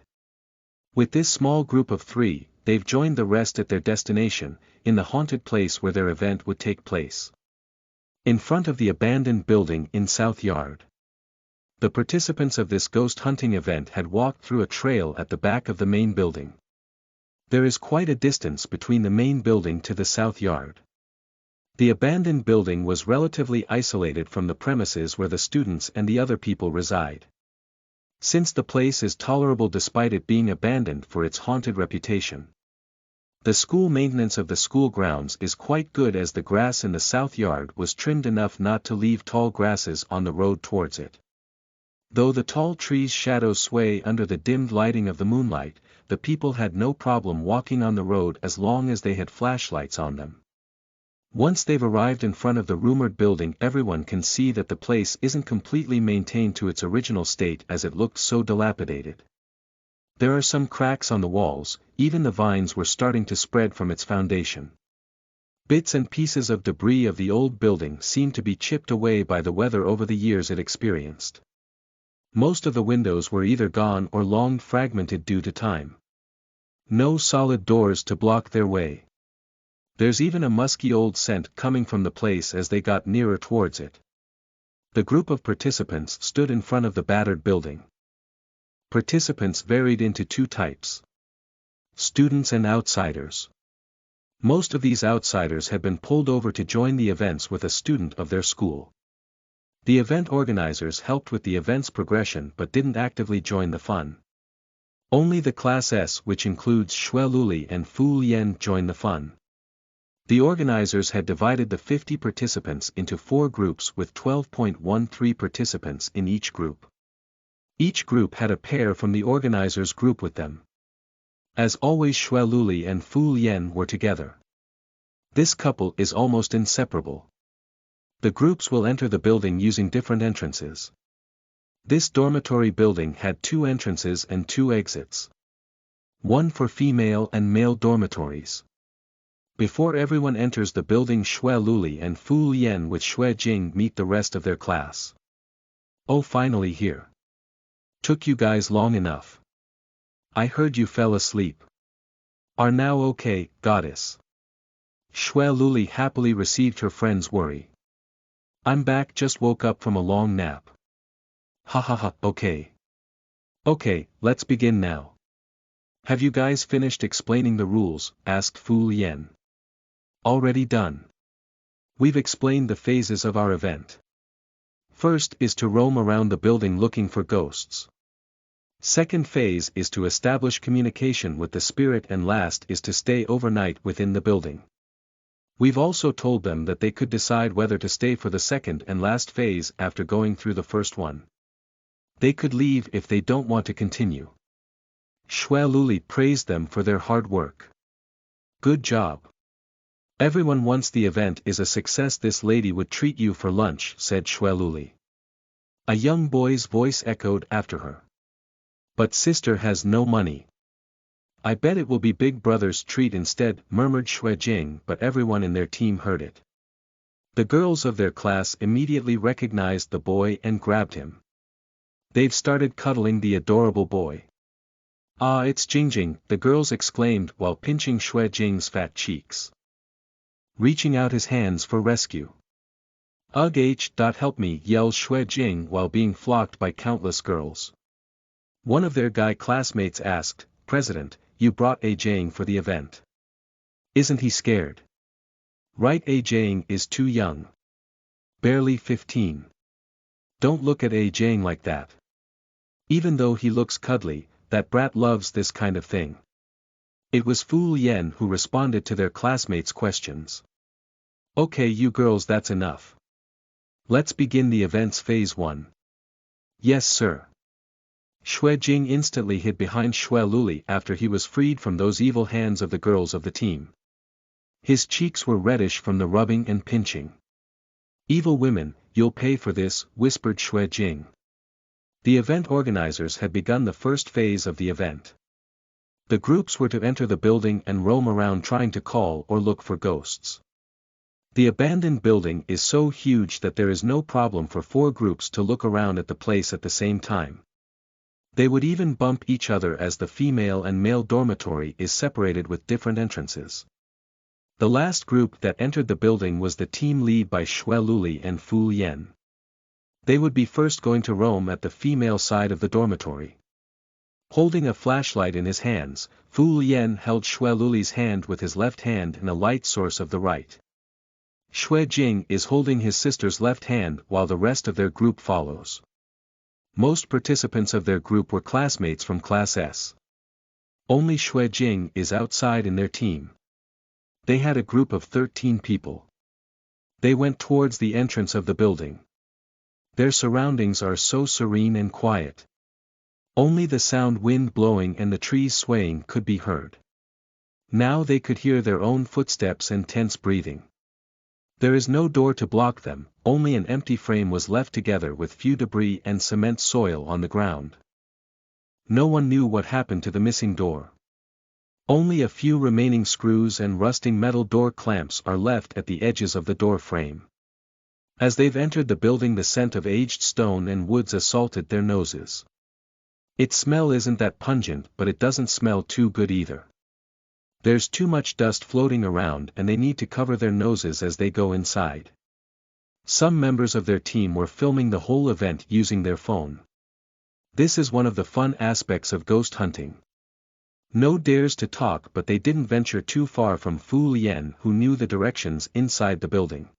With this small group of 3, they've joined the rest at their destination, in the haunted place where their event would take place. In front of the abandoned building in South Yard. The participants of this ghost hunting event had walked through a trail at the back of the main building. There is quite a distance between the main building to the South Yard. The abandoned building was relatively isolated from the premises where the students and the other people reside. Since the place is tolerable despite it being abandoned for its haunted reputation. The school maintenance of the school grounds is quite good, as the grass in the South Yard was trimmed enough not to leave tall grasses on the road towards it. Though the tall trees' shadows sway under the dimmed lighting of the moonlight, the people had no problem walking on the road as long as they had flashlights on them. Once they've arrived in front of the rumored building, everyone can see that the place isn't completely maintained to its original state, as it looked so dilapidated. There are some cracks on the walls, even the vines were starting to spread from its foundation. Bits and pieces of debris of the old building seemed to be chipped away by the weather over the years it experienced. Most of the windows were either gone or long fragmented due to time. No solid doors to block their way. There's even a musky old scent coming from the place as they got nearer towards it. The group of participants stood in front of the battered building. Participants varied into 2 types. Students and outsiders. Most of these outsiders had been pulled over to join the events with a student of their school. The event organizers helped with the event's progression but didn't actively join the fun. Only the Class S, which includes Xue Luli and Fu Lien, joined the fun. The organizers had divided the 50 participants into 4 groups with 12.13 participants in each group. Each group had a pair from the organizers' group with them. As always, Xue Luli and Fu Lian were together. This couple is almost inseparable. The groups will enter the building using different entrances. This dormitory building had 2 entrances and 2 exits. One for female and male dormitories. Before everyone enters the building, Xue Luli and Fu Lian with Xue Jing meet the rest of their class. Oh, finally here. Took you guys long enough. I heard you fell asleep. Are now okay, goddess? Xue Luli happily received her friend's worry. I'm back, just woke up from a long nap. Ha ha ha, okay. Okay, let's begin now. Have you guys finished explaining the rules? Asked Fu Lian. Already done. We've explained the phases of our event. First is to roam around the building looking for ghosts. Second phase is to establish communication with the spirit, and last is to stay overnight within the building. We've also told them that they could decide whether to stay for the second and last phase after going through the first one. They could leave if they don't want to continue. Xue Luli praised them for their hard work. Good job. Everyone, once the event is a success, this lady would treat you for lunch, said Xue Luli. A young boy's voice echoed after her. But sister has no money. I bet it will be Big Brother's treat instead, murmured Xue Jing, but everyone in their team heard it. The girls of their class immediately recognized the boy and grabbed him. They've started cuddling the adorable boy. Ah, it's Jingjing, the girls exclaimed while pinching Xue Jing's fat cheeks. Reaching out his hands for rescue. Ugh, help me, yelled Xue Jing while being flocked by countless girls. One of their guy classmates asked, President, you brought A Jing for the event. Isn't he scared? Right, A Jing is too young. Barely 15. Don't look at A Jing like that. Even though he looks cuddly, that brat loves this kind of thing. It was Fu Lian who responded to their classmates' questions. Okay, you girls, that's enough. Let's begin the event's phase 1. Yes, sir. Xue Jing instantly hid behind Xue Luli after he was freed from those evil hands of the girls of the team. His cheeks were reddish from the rubbing and pinching. Evil women, you'll pay for this, whispered Xue Jing. The event organizers had begun the first phase of the event. The groups were to enter the building and roam around trying to call or look for ghosts. The abandoned building is so huge that there is no problem for 4 groups to look around at the place at the same time. They would even bump each other as the female and male dormitory is separated with different entrances. The last group that entered the building was the team led by Xue Luli and Fu Lian. They would be first going to roam at the female side of the dormitory. Holding a flashlight in his hands, Fu Lian held Xue Luli's hand with his left hand and a light source of the right. Xue Jing is holding his sister's left hand while the rest of their group follows. Most participants of their group were classmates from Class S. Only Xue Jing is outside in their team. They had a group of 13 people. They went towards the entrance of the building. Their surroundings are so serene and quiet. Only the sound wind blowing and the trees swaying could be heard. Now they could hear their own footsteps and tense breathing. There is no door to block them, only an empty frame was left together with few debris and cement soil on the ground. No one knew what happened to the missing door. Only a few remaining screws and rusting metal door clamps are left at the edges of the door frame. As they've entered the building, the scent of aged stone and woods assaulted their noses. Its smell isn't that pungent, but it doesn't smell too good either. There's too much dust floating around and they need to cover their noses as they go inside. Some members of their team were filming the whole event using their phone. This is one of the fun aspects of ghost hunting. No dares to talk, but they didn't venture too far from Fu Lian, who knew the directions inside the building.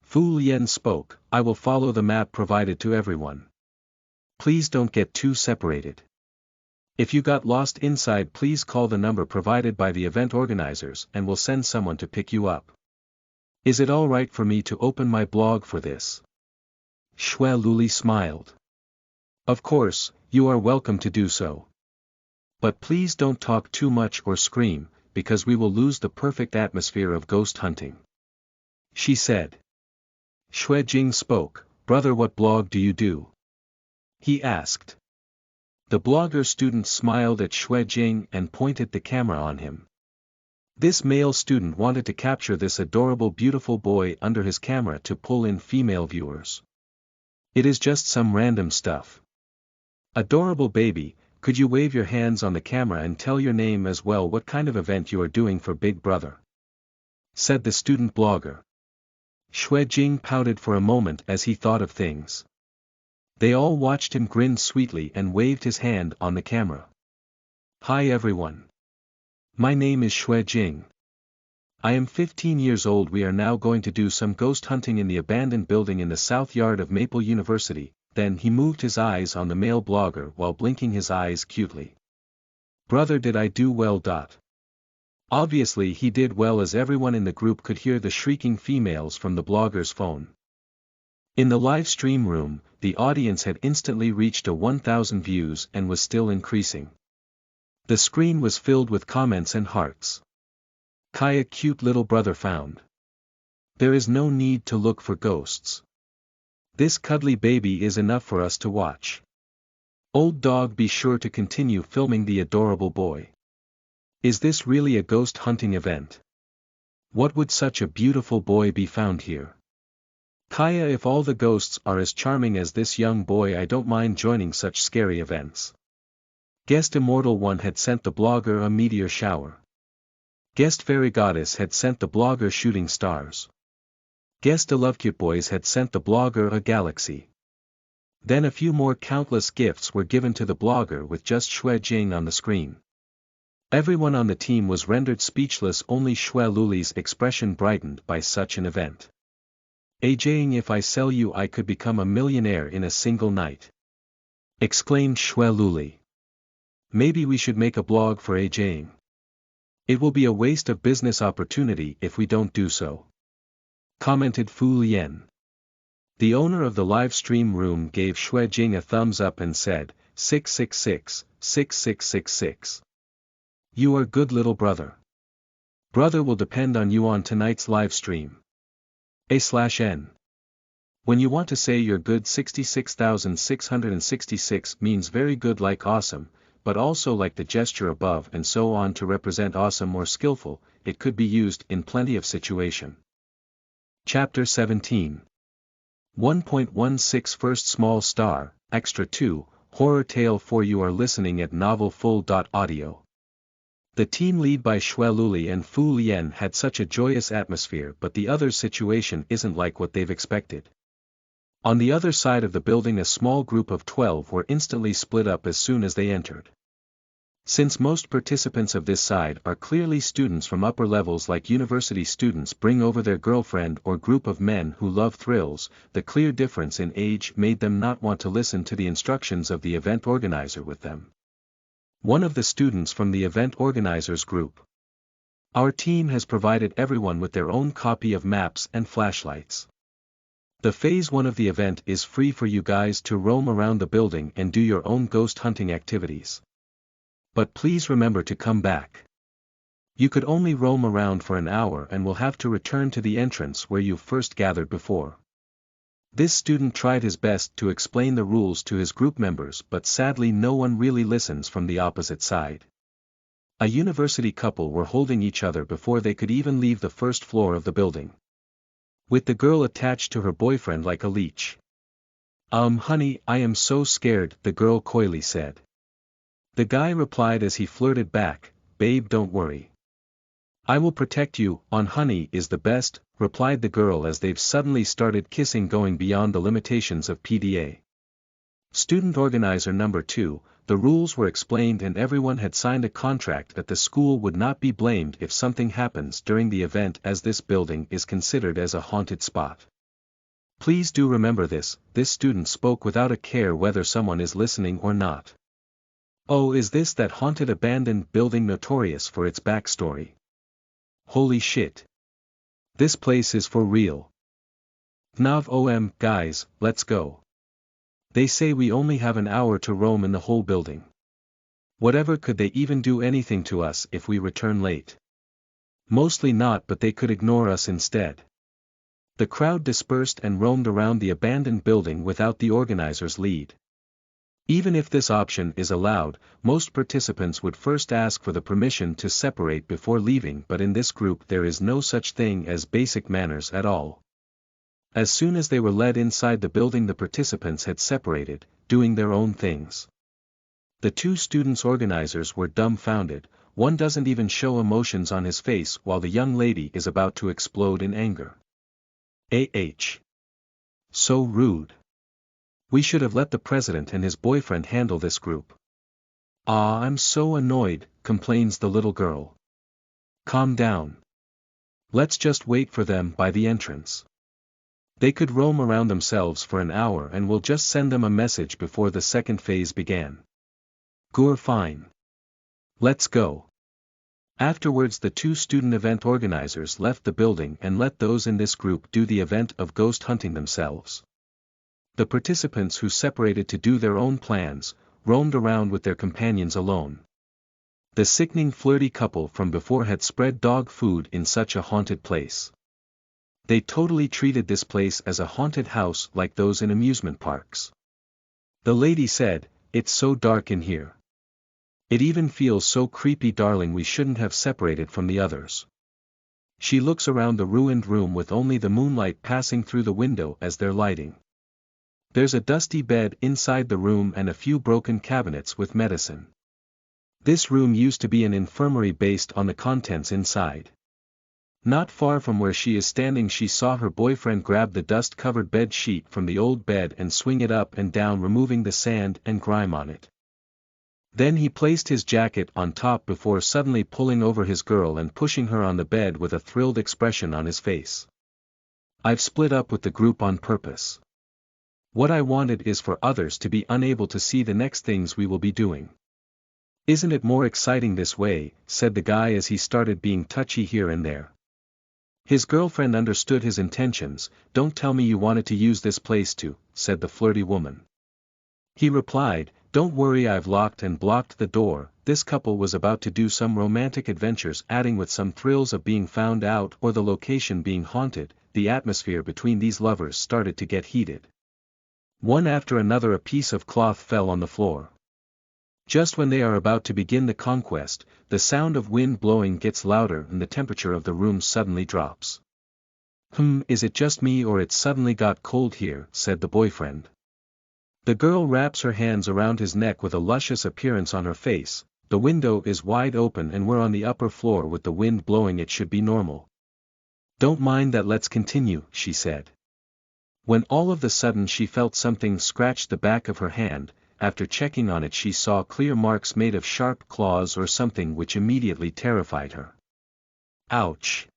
Fu Lian spoke, I will follow the map provided to everyone. Please don't get too separated. If you got lost inside, please call the number provided by the event organizers and we'll send someone to pick you up. Is it alright for me to open my blog for this? Xue Luli smiled. Of course, you are welcome to do so. But please don't talk too much or scream, because we will lose the perfect atmosphere of ghost hunting. She said. Xue Jing spoke. Brother, what blog do you do? He asked. The blogger student smiled at Xue Jing and pointed the camera on him. This male student wanted to capture this adorable beautiful boy under his camera to pull in female viewers. It is just some random stuff. Adorable baby, could you wave your hands on the camera and tell your name as well, what kind of event you are doing for Big Brother? Said the student blogger. Xue Jing pouted for a moment as he thought of things. They all watched him grin sweetly and waved his hand on the camera. Hi everyone. My name is Xue Jing. I am 15 years old. We are now going to do some ghost hunting in the abandoned building in the south yard of Maple University. Then he moved his eyes on the male blogger while blinking his eyes cutely. Brother, did I do well? Obviously he did well, as everyone in the group could hear the shrieking females from the blogger's phone. In the live stream room, the audience had instantly reached 1,000 views and was still increasing. The screen was filled with comments and hearts. Kaya, cute little brother found. There is no need to look for ghosts. This cuddly baby is enough for us to watch. Old dog, be sure to continue filming the adorable boy. Is this really a ghost hunting event? What would such a beautiful boy be found here? Kaya, if all the ghosts are as charming as this young boy, I don't mind joining such scary events. Guest Immortal One had sent the blogger a meteor shower. Guest Fairy Goddess had sent the blogger shooting stars. Guest Lovecut Boys had sent the blogger a galaxy. Then a few more countless gifts were given to the blogger with just Xue Jing on the screen. Everyone on the team was rendered speechless, only Xue Luli's expression brightened by such an event. Jing, if I sell you I could become a millionaire in a single night. Exclaimed Xue Luli. Maybe we should make a blog for Jing. It will be a waste of business opportunity if we don't do so. Commented Fu Lian. The owner of the live stream room gave Xue Jing a thumbs up and said, 666, 6666. You are good little brother. Brother will depend on you on tonight's live stream. A/N. When you want to say you're good, 66,666 means very good, like awesome, but also like the gesture above and so on to represent awesome or skillful. It could be used in plenty of situation. Chapter 17. 1.16 First Small Star, Extra 2, Horror Tale 4. You are listening at novelfull.audio. The team lead by Xue Luli and Fu Lian had such a joyous atmosphere, but the others' situation isn't like what they've expected. On the other side of the building, a small group of 12 were instantly split up as soon as they entered. Since most participants of this side are clearly students from upper levels, like university students bring over their girlfriend or group of men who love thrills, the clear difference in age made them not want to listen to the instructions of the event organizer with them. One of the students from the event organizer's group. Our team has provided everyone with their own copy of maps and flashlights. The phase 1 of the event is free for you guys to roam around the building and do your own ghost hunting activities. But please remember to come back. You could only roam around for an hour and will have to return to the entrance where you first gathered before. This student tried his best to explain the rules to his group members, but sadly no one really listens from the opposite side. A university couple were holding each other before they could even leave the first floor of the building. With the girl attached to her boyfriend like a leech. Honey, I am so scared, the girl coyly said. The guy replied as he flirted back, babe, don't worry. I will protect you. Honey is the best, replied the girl as they've suddenly started kissing, going beyond the limitations of PDA. Student organizer number 2, the rules were explained and everyone had signed a contract that the school would not be blamed if something happens during the event, as this building is considered as a haunted spot. Please do remember this student spoke without a care whether someone is listening or not. Oh, is this that haunted abandoned building notorious for its backstory? Holy shit. This place is for real. Nav guys, let's go. They say we only have an hour to roam in the whole building. Whatever, could they even do anything to us if we return late? Mostly not, but they could ignore us instead. The crowd dispersed and roamed around the abandoned building without the organizers' lead. Even if this option is allowed, most participants would first ask for the permission to separate before leaving, but in this group there is no such thing as basic manners at all. As soon as they were led inside the building, the participants had separated, doing their own things. The two students' organizers were dumbfounded. One doesn't even show emotions on his face while the young lady is about to explode in anger. So rude. We should have let the president and his boyfriend handle this group. Ah, I'm so annoyed, complains the little girl. Calm down. Let's just wait for them by the entrance. They could roam around themselves for an hour and we'll just send them a message before the second phase began. Fine. Let's go. Afterwards, the two student event organizers left the building and let those in this group do the event of ghost hunting themselves. The participants who separated to do their own plans, roamed around with their companions alone. The sickening flirty couple from before had spread dog food in such a haunted place. They totally treated this place as a haunted house like those in amusement parks. The lady said, "It's so dark in here. It even feels so creepy, darling, we shouldn't have separated from the others." She looks around the ruined room with only the moonlight passing through the window as they're lighting. There's a dusty bed inside the room and a few broken cabinets with medicine. This room used to be an infirmary based on the contents inside. Not far from where she is standing, she saw her boyfriend grab the dust-covered bed sheet from the old bed and swing it up and down, removing the sand and grime on it. Then he placed his jacket on top before suddenly pulling over his girl and pushing her on the bed with a thrilled expression on his face. "I've split up with the group on purpose. What I wanted is for others to be unable to see the next things we will be doing. Isn't it more exciting this way?" said the guy as he started being touchy here and there. His girlfriend understood his intentions. "Don't tell me you wanted to use this place too," said the flirty woman. He replied, "Don't worry, I've locked and blocked the door." This couple was about to do some romantic adventures, adding with some thrills of being found out or the location being haunted. The atmosphere between these lovers started to get heated. One after another a piece of cloth fell on the floor. Just when they are about to begin the conquest, the sound of wind blowing gets louder and the temperature of the room suddenly drops. Is it just me or it suddenly got cold here?" said the boyfriend. The girl wraps her hands around his neck with a luscious appearance on her face. "The window is wide open and we're on the upper floor with the wind blowing, it should be normal." "Don't mind that, let's continue," she said. When all of a sudden she felt something scratch the back of her hand. After checking on it, she saw clear marks made of sharp claws or something, which immediately terrified her. "Ouch!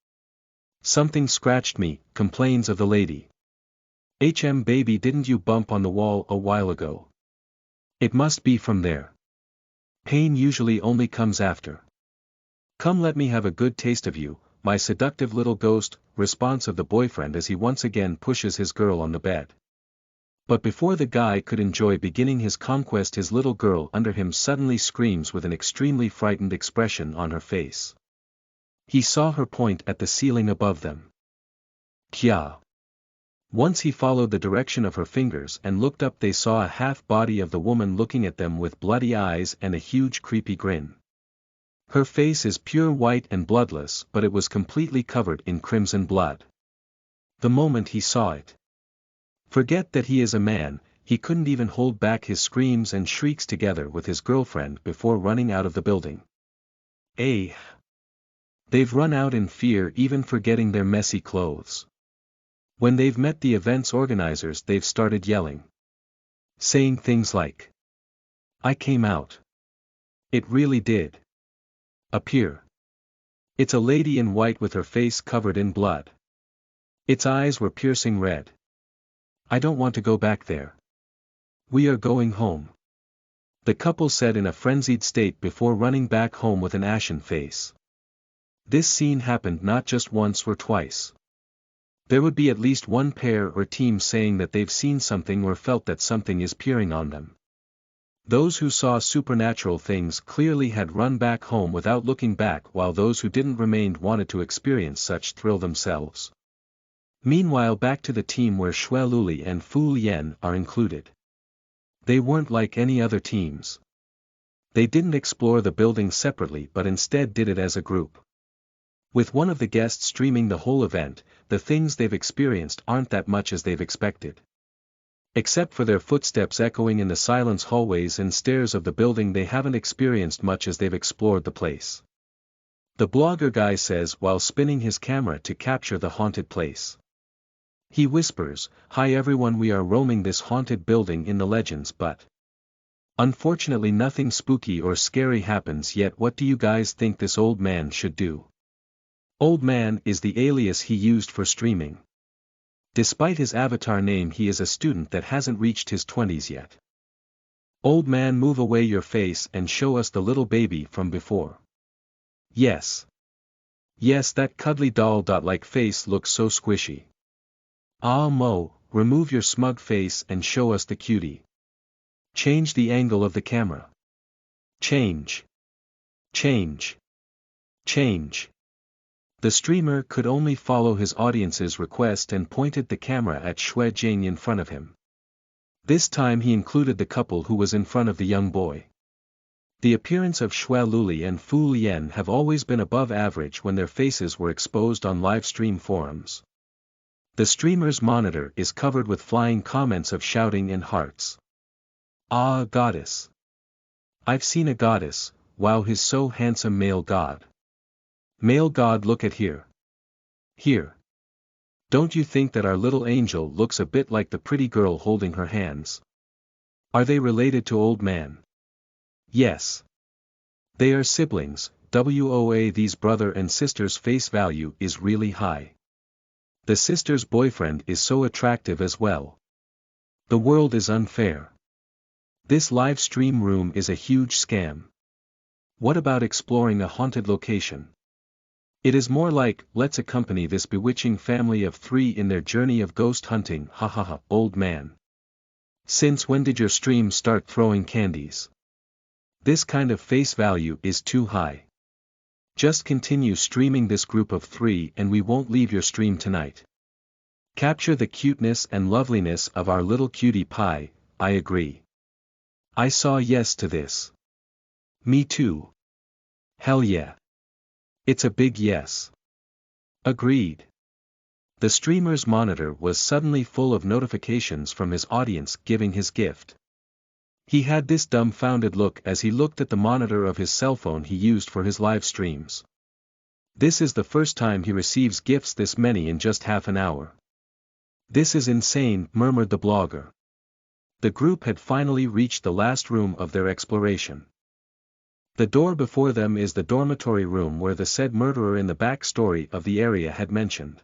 Something scratched me," complains of the lady. Baby, didn't you bump on the wall a while ago? It must be from there. Pain usually only comes after. Come, let me have a good taste of you, my seductive little ghost." Response of the boyfriend as he once again pushes his girl on the bed. But before the guy could enjoy beginning his conquest, his little girl under him suddenly screams with an extremely frightened expression on her face. He saw her point at the ceiling above them. Kya. Once he followed the direction of her fingers and looked up, they saw a half body of the woman looking at them with bloody eyes and a huge creepy grin. Her face is pure white and bloodless, but it was completely covered in crimson blood. The moment he saw it, forget that he is a man, he couldn't even hold back his screams and shrieks together with his girlfriend before running out of the building. They've run out in fear, even forgetting their messy clothes. When they've met the event's organizers, they've started yelling. Saying things like, "I came out. It really did appear. It's a lady in white with her face covered in blood. Its eyes were piercing red. I don't want to go back there. We are going home." the couple said in a frenzied state before running back home with an ashen face. This scene happened not just once or twice. There would be at least one pair or team saying that they've seen something or felt that something is peering on them. Those who saw supernatural things clearly had run back home without looking back, while those who didn't remained wanted to experience such thrill themselves. Meanwhile, back to the team where Xue Luli and Fu Lian are included. They weren't like any other teams. They didn't explore the building separately but instead did it as a group. With one of the guests streaming the whole event, the things they've experienced aren't that much as they've expected. Except for their footsteps echoing in the silence hallways and stairs of the building, they haven't experienced much as they've explored the place. The blogger guy says while spinning his camera to capture the haunted place. He whispers, "Hi everyone, we are roaming this haunted building in the legends, but unfortunately nothing spooky or scary happens yet. What do you guys think this old man should do?" Old man is the alias he used for streaming. Despite his avatar name, he is a student that hasn't reached his 20s yet. Old man, move away your face and show us the little baby from before. Yes. Yes, that cuddly doll-like face looks so squishy. Ah Mo, remove your smug face and show us the cutie. Change the angle of the camera. Change. Change. Change. The streamer could only follow his audience's request and pointed the camera at Xue Jing in front of him. This time he included the couple who was in front of the young boy. The appearance of Xue Luli and Fu Lian have always been above average when their faces were exposed on live stream forums. The streamer's monitor is covered with flying comments of shouting and hearts. Ah, goddess. I've seen a goddess. Wow, he's so handsome. Male god. Male god, look at here. Here. Don't you think that our little angel looks a bit like the pretty girl holding her hands? Are they related to old man? Yes. They are siblings. WOA, these brother and sister's face value is really high. The sister's boyfriend is so attractive as well. The world is unfair. This live stream room is a huge scam. What about exploring a haunted location? It is more like, let's accompany this bewitching family of 3 in their journey of ghost hunting. Hahaha, old man. Since when did your stream start throwing candies? This kind of face value is too high. Just continue streaming this group of 3 and we won't leave your stream tonight. Capture the cuteness and loveliness of our little cutie pie. I agree. I saw yes to this. Me too. Hell yeah. It's a big yes. Agreed. The streamer's monitor was suddenly full of notifications from his audience giving his gift. He had this dumbfounded look as he looked at the monitor of his cell phone he used for his live streams. This is the first time he receives gifts this many in just half an hour. This is insane, murmured the blogger. The group had finally reached the last room of their exploration. The door before them is the dormitory room where the said murderer in the backstory of the area had mentioned.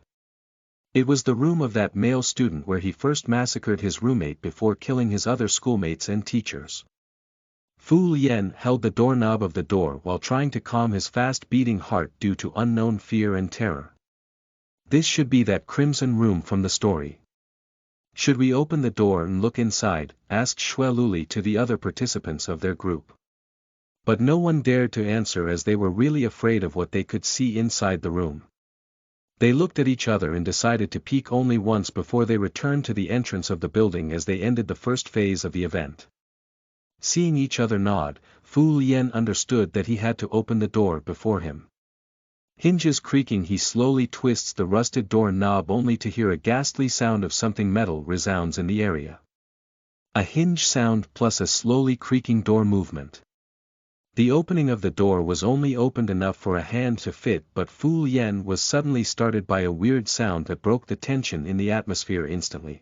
It was the room of that male student where he first massacred his roommate before killing his other schoolmates and teachers. Fu Lian held the doorknob of the door while trying to calm his fast-beating heart due to unknown fear and terror. This should be that crimson room from the story. Should we open the door and look inside? Asked Xue Luli to the other participants of their group. But no one dared to answer as they were really afraid of what they could see inside the room. They looked at each other and decided to peek only once before they returned to the entrance of the building as they ended the first phase of the event. Seeing each other nod, Fu Lian understood that he had to open the door before him. Hinges creaking, he slowly twists the rusted door knob only to hear a ghastly sound of something metal resounds in the area. A hinge sound plus a slowly creaking door movement. The opening of the door was only opened enough for a hand to fit, but Fu Lian was suddenly startled by a weird sound that broke the tension in the atmosphere instantly.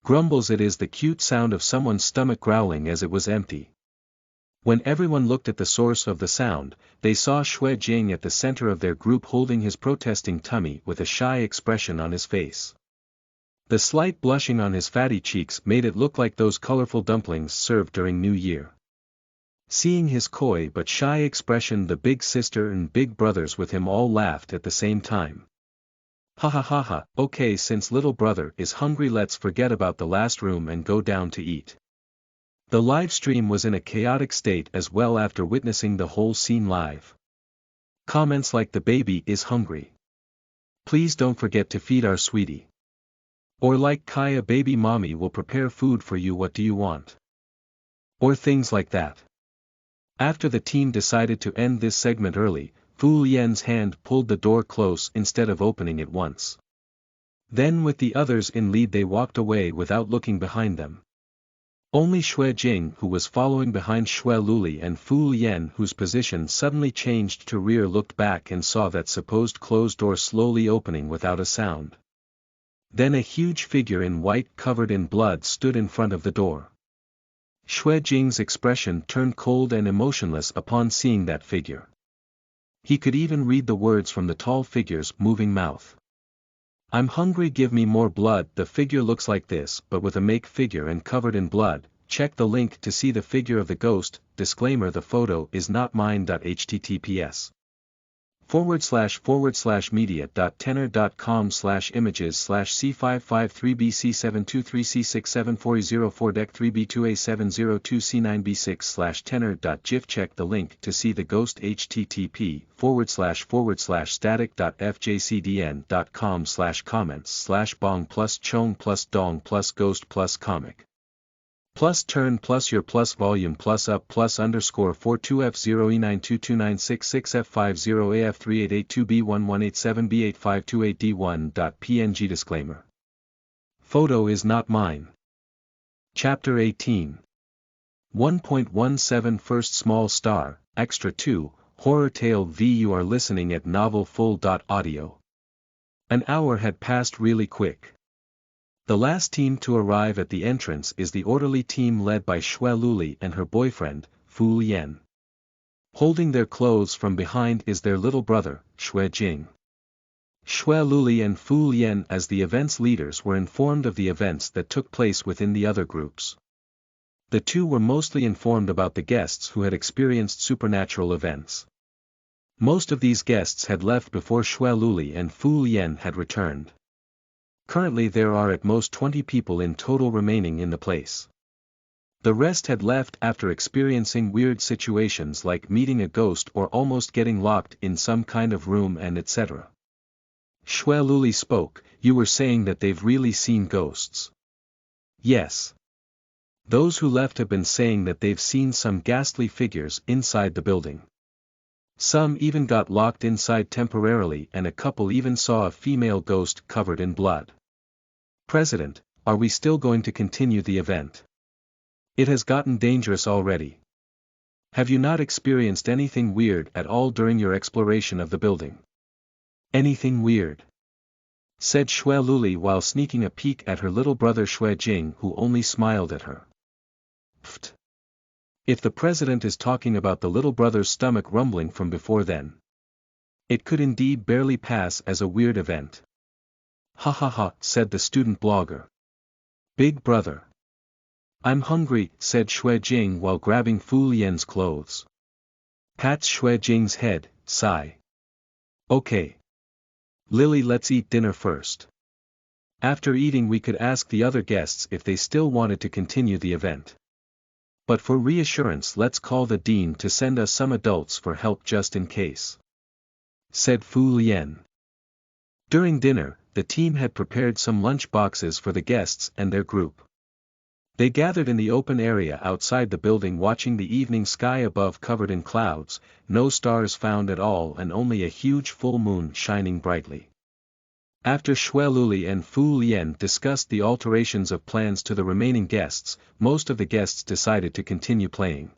Grumbles, it is the cute sound of someone's stomach growling as it was empty. When everyone looked at the source of the sound, they saw Xue Jing at the center of their group holding his protesting tummy with a shy expression on his face. The slight blushing on his fatty cheeks made it look like those colorful dumplings served during New Year. Seeing his coy but shy expression, the big sister and big brothers with him all laughed at the same time. Ha ha ha ha, okay, since little brother is hungry, let's forget about the last room and go down to eat. The live stream was in a chaotic state as well after witnessing the whole scene live. Comments like "the baby is hungry. Please don't forget to feed our sweetie." Or like "Kaya, baby mommy will prepare food for you, what do you want?" Or things like that. After the team decided to end this segment early, Fu Lien's hand pulled the door close instead of opening it once. Then with the others in lead they walked away without looking behind them. Only Xue Jing, who was following behind Xue Luli and Fu Lien, whose position suddenly changed to rear, looked back and saw that supposed closed door slowly opening without a sound. Then a huge figure in white covered in blood stood in front of the door. Xue Jing's expression turned cold and emotionless upon seeing that figure. He could even read the words from the tall figure's moving mouth. "I'm hungry, give me more blood." The figure looks like this but with a make figure and covered in blood. Check the link to see the figure of the ghost. Disclaimer: the photo is not mine. https://media.tenor.com/images/c553bc723c67404deck3b2a702c9b6/tenor.gif. Check the link to see the ghost. http://static.fjcdn.com/comments/bong plus chong plus dong plus ghost plus comic plus turn plus your plus volume plus up plus underscore 42F0E922966F50AF38882B1187B8528D1.png. Disclaimer. Photo is not mine. Chapter 18. 1.17 First Small Star, Extra 2, Horror Tale V. You are listening at novelfull.audio. An hour had passed really quick. The last team to arrive at the entrance is the orderly team led by Xue Luli and her boyfriend, Fu Lien. Holding their clothes from behind is their little brother, Xue Jing. Xue Luli and Fu Lien as the event's leaders were informed of the events that took place within the other groups. The two were mostly informed about the guests who had experienced supernatural events. Most of these guests had left before Xue Luli and Fu Lien had returned. Currently there are at most 20 people in total remaining in the place. The rest had left after experiencing weird situations like meeting a ghost or almost getting locked in some kind of room and etc. Xue Luli spoke. You were saying that they've really seen ghosts. Yes. Those who left have been saying that they've seen some ghastly figures inside the building. Some even got locked inside temporarily and a couple even saw a female ghost covered in blood. President, are we still going to continue the event? It has gotten dangerous already. Have you not experienced anything weird at all during your exploration of the building? Anything weird? Said Xue Luli while sneaking a peek at her little brother Xue Jing, who only smiled at her. Pfft. If the president is talking about the little brother's stomach rumbling from before, then it could indeed barely pass as a weird event. Ha ha ha, said the student blogger. Big brother. I'm hungry, said Xue Jing while grabbing Fu Lien's clothes. Pats Xue Jing's head, sigh. Okay. Lily, let's eat dinner first. After eating we could ask the other guests if they still wanted to continue the event. But for reassurance let's call the dean to send us some adults for help just in case. Said Fu Lien. During dinner, the team had prepared some lunch boxes for the guests and their group. They gathered in the open area outside the building watching the evening sky above covered in clouds, no stars found at all and only a huge full moon shining brightly. After Xue Luli and Fu Lien discussed the alterations of plans to the remaining guests, most of the guests decided to continue playing.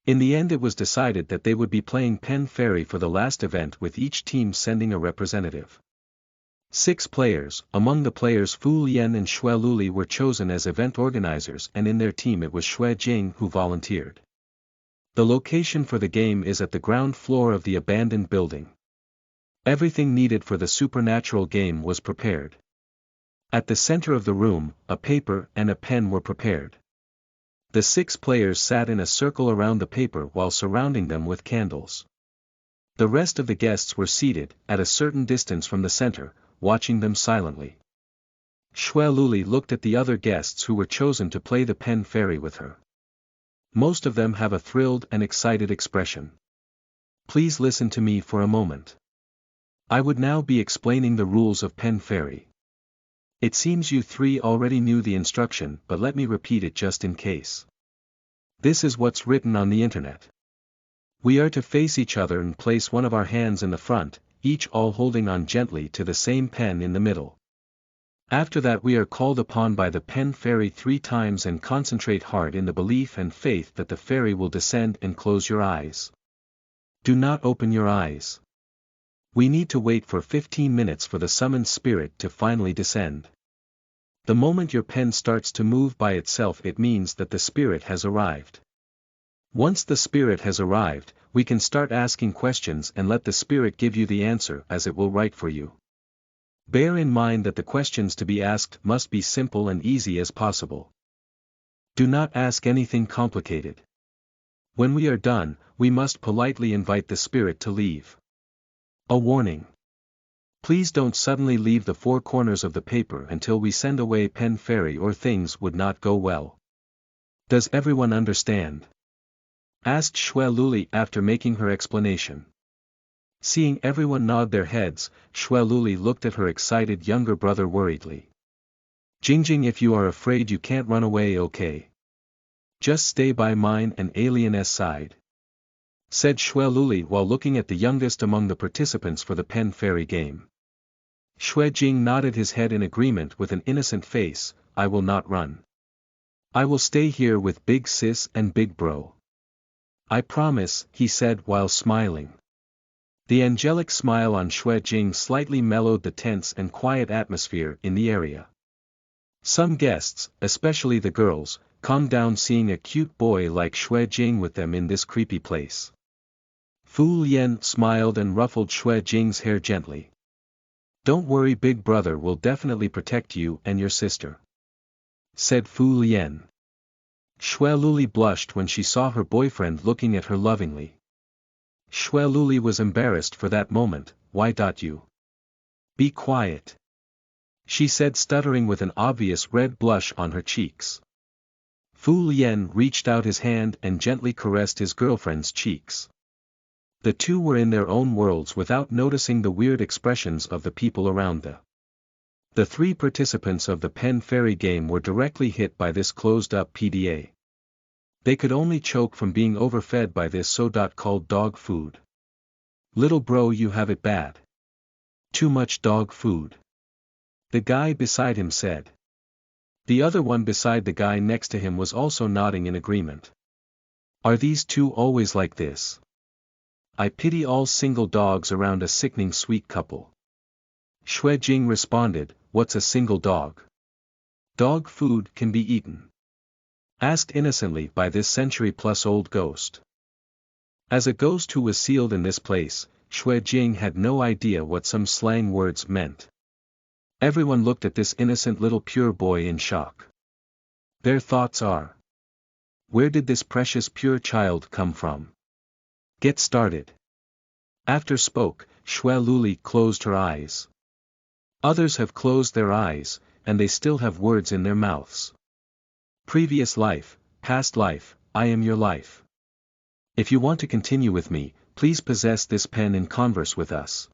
In the end it was decided that they would be playing Pen Fairy for the last event, with each team sending a representative. 6 players, among the players Fu Lien and Xue Luli were chosen as event organizers, and in their team it was Xue Jing who volunteered. The location for the game is at the ground floor of the abandoned building. Everything needed for the supernatural game was prepared. At the center of the room, a paper and a pen were prepared. The 6 players sat in a circle around the paper while surrounding them with candles. The rest of the guests were seated, at a certain distance from the center, watching them silently. Xue Luli looked at the other guests who were chosen to play the pen fairy with her. Most of them have a thrilled and excited expression. Please listen to me for a moment. I would now be explaining the rules of pen fairy. It seems you 3 already knew the instruction, but let me repeat it just in case. This is what's written on the internet. We are to face each other and place one of our hands in the front, each all holding on gently to the same pen in the middle. After that we are called upon by the pen fairy 3 times and concentrate hard in the belief and faith that the fairy will descend and close your eyes. Do not open your eyes. We need to wait for 15 minutes for the summoned spirit to finally descend. The moment your pen starts to move by itself, it means that the spirit has arrived. Once the spirit has arrived, we can start asking questions and let the spirit give you the answer as it will write for you. Bear in mind that the questions to be asked must be simple and easy as possible. Do not ask anything complicated. When we are done, we must politely invite the spirit to leave. A warning. Please don't suddenly leave the 4 corners of the paper until we send away pen fairy or things would not go well. Does everyone understand? Asked Xue Luli after making her explanation. Seeing everyone nod their heads, Xue Luli looked at her excited younger brother worriedly. Jingjing, if you are afraid you can't run away, okay? Just stay by mine and Alien's side, said Xue Luli while looking at the youngest among the participants for the pen fairy game. Xue Jing nodded his head in agreement with an innocent face. I will not run. I will stay here with Big Sis and Big Bro. I promise, he said while smiling. The angelic smile on Xue Jing slightly mellowed the tense and quiet atmosphere in the area. Some guests, especially the girls, calmed down seeing a cute boy like Xue Jing with them in this creepy place. Fu Lian smiled and ruffled Xue Jing's hair gently. Don't worry, Big Brother will definitely protect you and your sister, said Fu Lian. Xue Luli blushed when she saw her boyfriend looking at her lovingly. Xue Luli was embarrassed for that moment. Why don't you? Be quiet, she said, stuttering with an obvious red blush on her cheeks. Fu Lian reached out his hand and gently caressed his girlfriend's cheeks. The two were in their own worlds without noticing the weird expressions of the people around them. The 3 participants of the pen fairy game were directly hit by this closed-up PDA. They could only choke from being overfed by this so-called dog food. Little bro, you have it bad. Too much dog food, the guy beside him said. The other one beside the guy next to him was also nodding in agreement. Are these 2 always like this? I pity all single dogs around a sickening sweet couple. Xue Jing responded, what's a single dog? Dog food can be eaten, asked innocently by this century-plus-old ghost. As a ghost who was sealed in this place, Xue Jing had no idea what some slang words meant. Everyone looked at this innocent little pure boy in shock. Their thoughts are, where did this precious pure child come from? Get started. After spoke, Xue Luli closed her eyes. Others have closed their eyes, and they still have words in their mouths. Previous life, past life, I am your life. If you want to continue with me, please possess this pen and converse with us.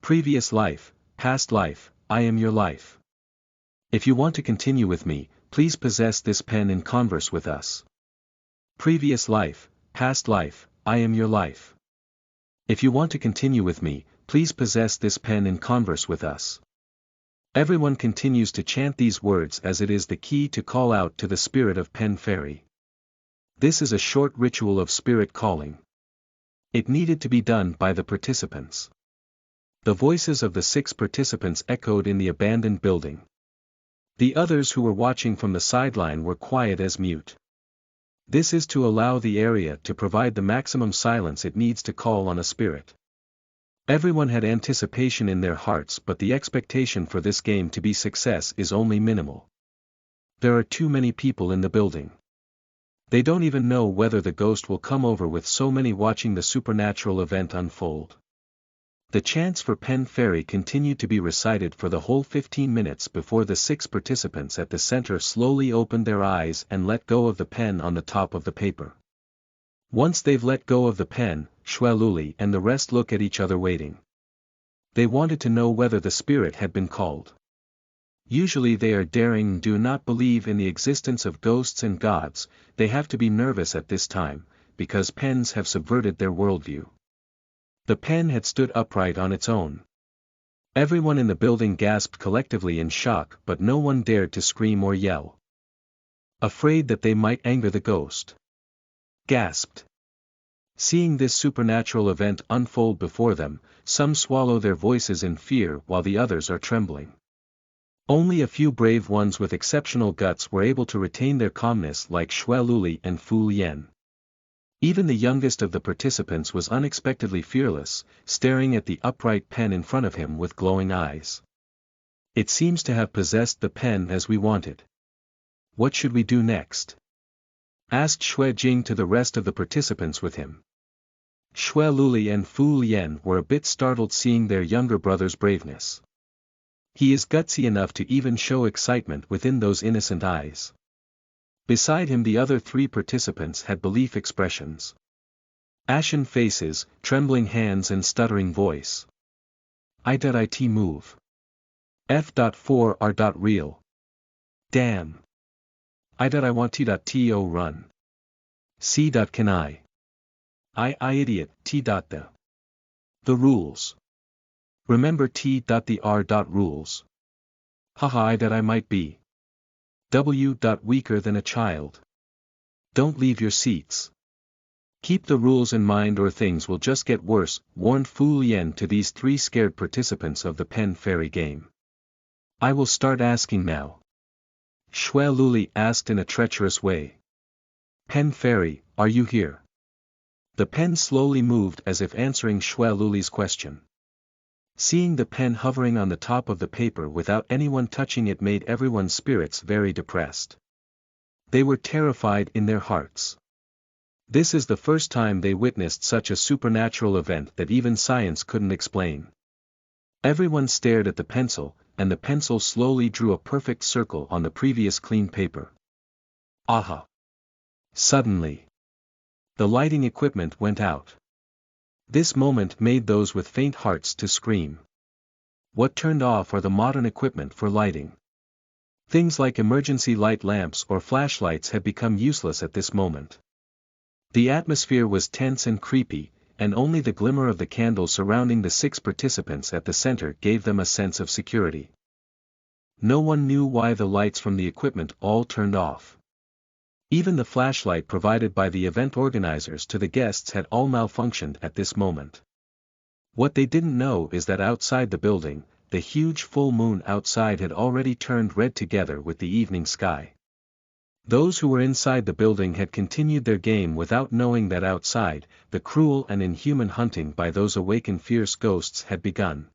Previous life, past life, I am your life. If you want to continue with me, please possess this pen and converse with us. Previous life, past life, I am your life. If you want to continue with me, please possess this pen and converse with us. Everyone continues to chant these words as it is the key to call out to the spirit of pen fairy. This is a short ritual of spirit calling. It needed to be done by the participants. The voices of the 6 participants echoed in the abandoned building. The others who were watching from the sideline were quiet as mute. This is to allow the area to provide the maximum silence it needs to call on a spirit. Everyone had anticipation in their hearts, but the expectation for this game to be success is only minimal. There are too many people in the building. They don't even know whether the ghost will come over with so many watching the supernatural event unfold. The chants for Pen Fairy continued to be recited for the whole 15 minutes before the 6 participants at the center slowly opened their eyes and let go of the pen on the top of the paper. Once they've let go of the pen, Shweluli and the rest look at each other waiting. They wanted to know whether the spirit had been called. Usually they are daring and do not believe in the existence of ghosts and gods. They have to be nervous at this time, because pens have subverted their worldview. The pen had stood upright on its own. Everyone in the building gasped collectively in shock, but no one dared to scream or yell. Afraid that they might anger the ghost. Gasped. Seeing this supernatural event unfold before them, some swallow their voices in fear while the others are trembling. Only a few brave ones with exceptional guts were able to retain their calmness like Shweluli and Fu Lien. Even the youngest of the participants was unexpectedly fearless, staring at the upright pen in front of him with glowing eyes. It seems to have possessed the pen as we wanted. What should we do next? Asked Xue Jing to the rest of the participants with him. Shweluli and Fu Lien were a bit startled seeing their younger brother's braveness. He is gutsy enough to even show excitement within those innocent eyes. Beside him the other 3 participants had belief expressions. Ashen faces, trembling hands and stuttering voice. I.it move. F.4R.real. Damn. I want T.to run. C.can I idiot T.the. The rules. Remember T.the R. rules. Haha I might be. W. Weaker than a child. Don't leave your seats. Keep the rules in mind or things will just get worse, warned Fu Lien to these 3 scared participants of the Pen Fairy game. I will start asking now. Shweluli asked in a treacherous way. Pen Fairy, are you here? The pen slowly moved as if answering Shweluli's question. Seeing the pen hovering on the top of the paper without anyone touching it made everyone's spirits very depressed. They were terrified in their hearts. This is the first time they witnessed such a supernatural event that even science couldn't explain. Everyone stared at the pencil, and the pencil slowly drew a perfect circle on the previous clean paper. Aha! Suddenly, the lighting equipment went out. This moment made those with faint hearts to scream. What turned off are the modern equipment for lighting. Things like emergency light lamps or flashlights had become useless at this moment. The atmosphere was tense and creepy, and only the glimmer of the candle surrounding the 6 participants at the center gave them a sense of security. No one knew why the lights from the equipment all turned off. Even the flashlight provided by the event organizers to the guests had all malfunctioned at this moment. What they didn't know is that outside the building, the huge full moon outside had already turned red together with the evening sky. Those who were inside the building had continued their game without knowing that outside, the cruel and inhuman hunting by those awakened fierce ghosts had begun.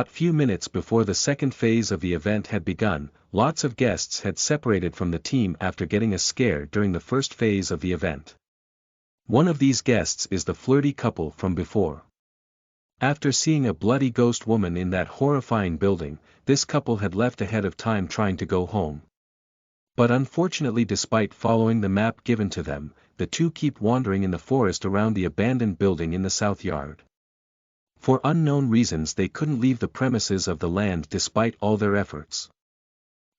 Few minutes before the second phase of the event had begun, lots of guests had separated from the team after getting a scare during the first phase of the event. One of these guests is the flirty couple from before. After seeing a bloody ghost woman in that horrifying building, this couple had left ahead of time trying to go home. But unfortunately, despite following the map given to them, the 2 keep wandering in the forest around the abandoned building in the south yard. For unknown reasons they couldn't leave the premises of the land despite all their efforts.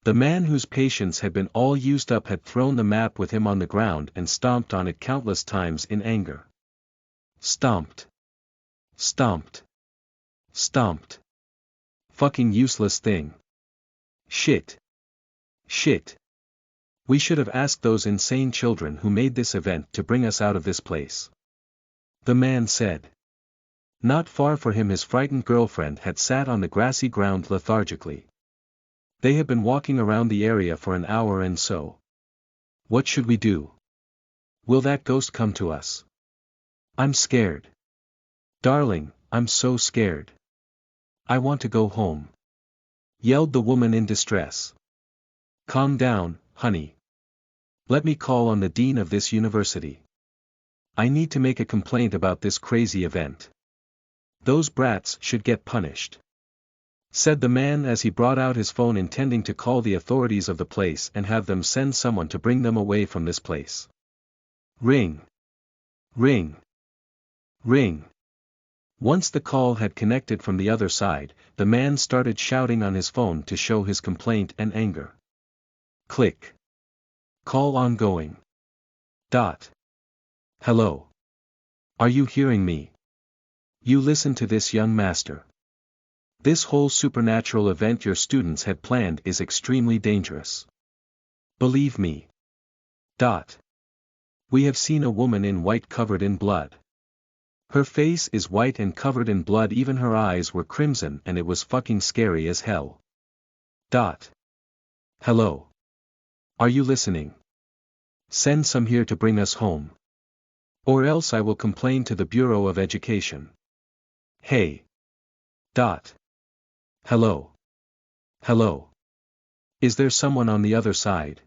The man whose patience had been all used up had thrown the map with him on the ground and stomped on it countless times in anger. Stomped. Stomped. Stomped. Fucking useless thing. Shit. Shit. We should have asked those insane children who made this event to bring us out of this place. The man said. Not far from him his frightened girlfriend had sat on the grassy ground lethargically. They had been walking around the area for an hour and so. What should we do? Will that ghost come to us? I'm scared. Darling, I'm so scared. I want to go home. Yelled the woman in distress. Calm down, honey. Let me call on the dean of this university. I need to make a complaint about this crazy event. Those brats should get punished," said the man as he brought out his phone, intending to call the authorities of the place and have them send someone to bring them away from this place. Ring. Ring. Ring. Once the call had connected from the other side, the man started shouting on his phone to show his complaint and anger. Click. Call ongoing. Hello. Are you hearing me? You listen to this, young master. This whole supernatural event your students had planned is extremely dangerous. Believe me. We have seen a woman in white covered in blood. Her face is white and covered in blood, even her eyes were crimson, and it was fucking scary as hell. Hello. Are you listening? Send some here to bring us home. Or else I will complain to the Bureau of Education. Hey. Hello. Hello. Is there someone on the other side?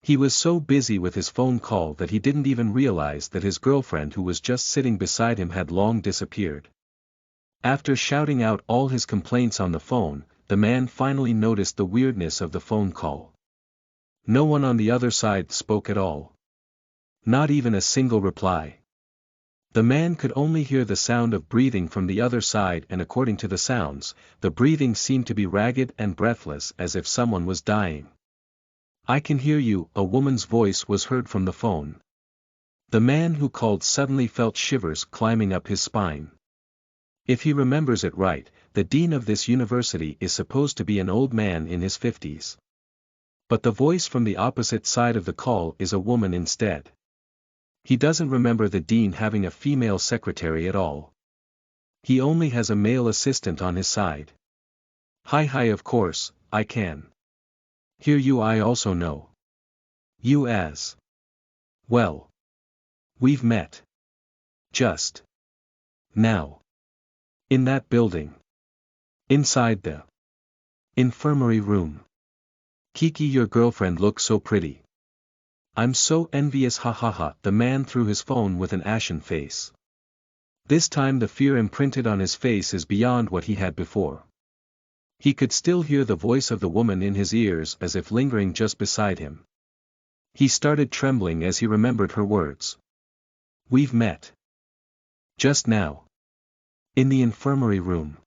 He was so busy with his phone call that he didn't even realize that his girlfriend, who was just sitting beside him, had long disappeared. After shouting out all his complaints on the phone, the man finally noticed the weirdness of the phone call. No one on the other side spoke at all. Not even a single reply. The man could only hear the sound of breathing from the other side, and according to the sounds, the breathing seemed to be ragged and breathless, as if someone was dying. I can hear you, a woman's voice was heard from the phone. The man who called suddenly felt shivers climbing up his spine. If he remembers it right, the dean of this university is supposed to be an old man in his 50s. But the voice from the opposite side of the call is a woman instead. He doesn't remember the dean having a female secretary at all. He only has a male assistant on his side. Hi, of course, I can hear you. I also know you as well. We've met just now in that building, inside the infirmary room. Kiki, your girlfriend looks so pretty. I'm so envious, ha. The man threw his phone with an ashen face. This time the fear imprinted on his face is beyond what he had before. He could still hear the voice of the woman in his ears, as if lingering just beside him. He started trembling as he remembered her words. We've met just now in the infirmary room.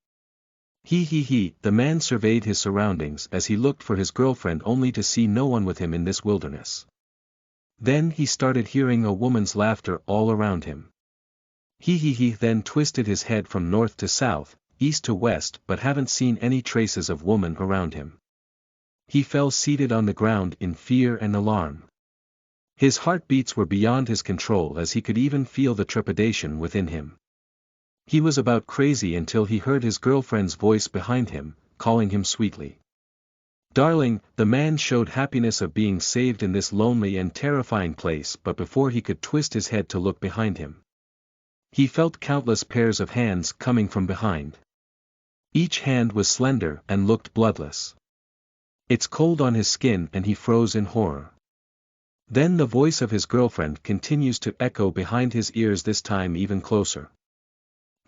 He. The man surveyed his surroundings as he looked for his girlfriend, only to see no one with him in this wilderness. Then he started hearing a woman's laughter all around him. He then twisted his head from north to south, east to west, but haven't seen any traces of woman around him. He fell seated on the ground in fear and alarm. His heartbeats were beyond his control, as he could even feel the trepidation within him. He was about crazy until he heard his girlfriend's voice behind him, calling him sweetly. Darling, the man showed happiness of being saved in this lonely and terrifying place, but before he could twist his head to look behind him, he felt countless pairs of hands coming from behind. Each hand was slender and looked bloodless. It's cold on his skin, and he froze in horror. Then the voice of his girlfriend continues to echo behind his ears, this time even closer.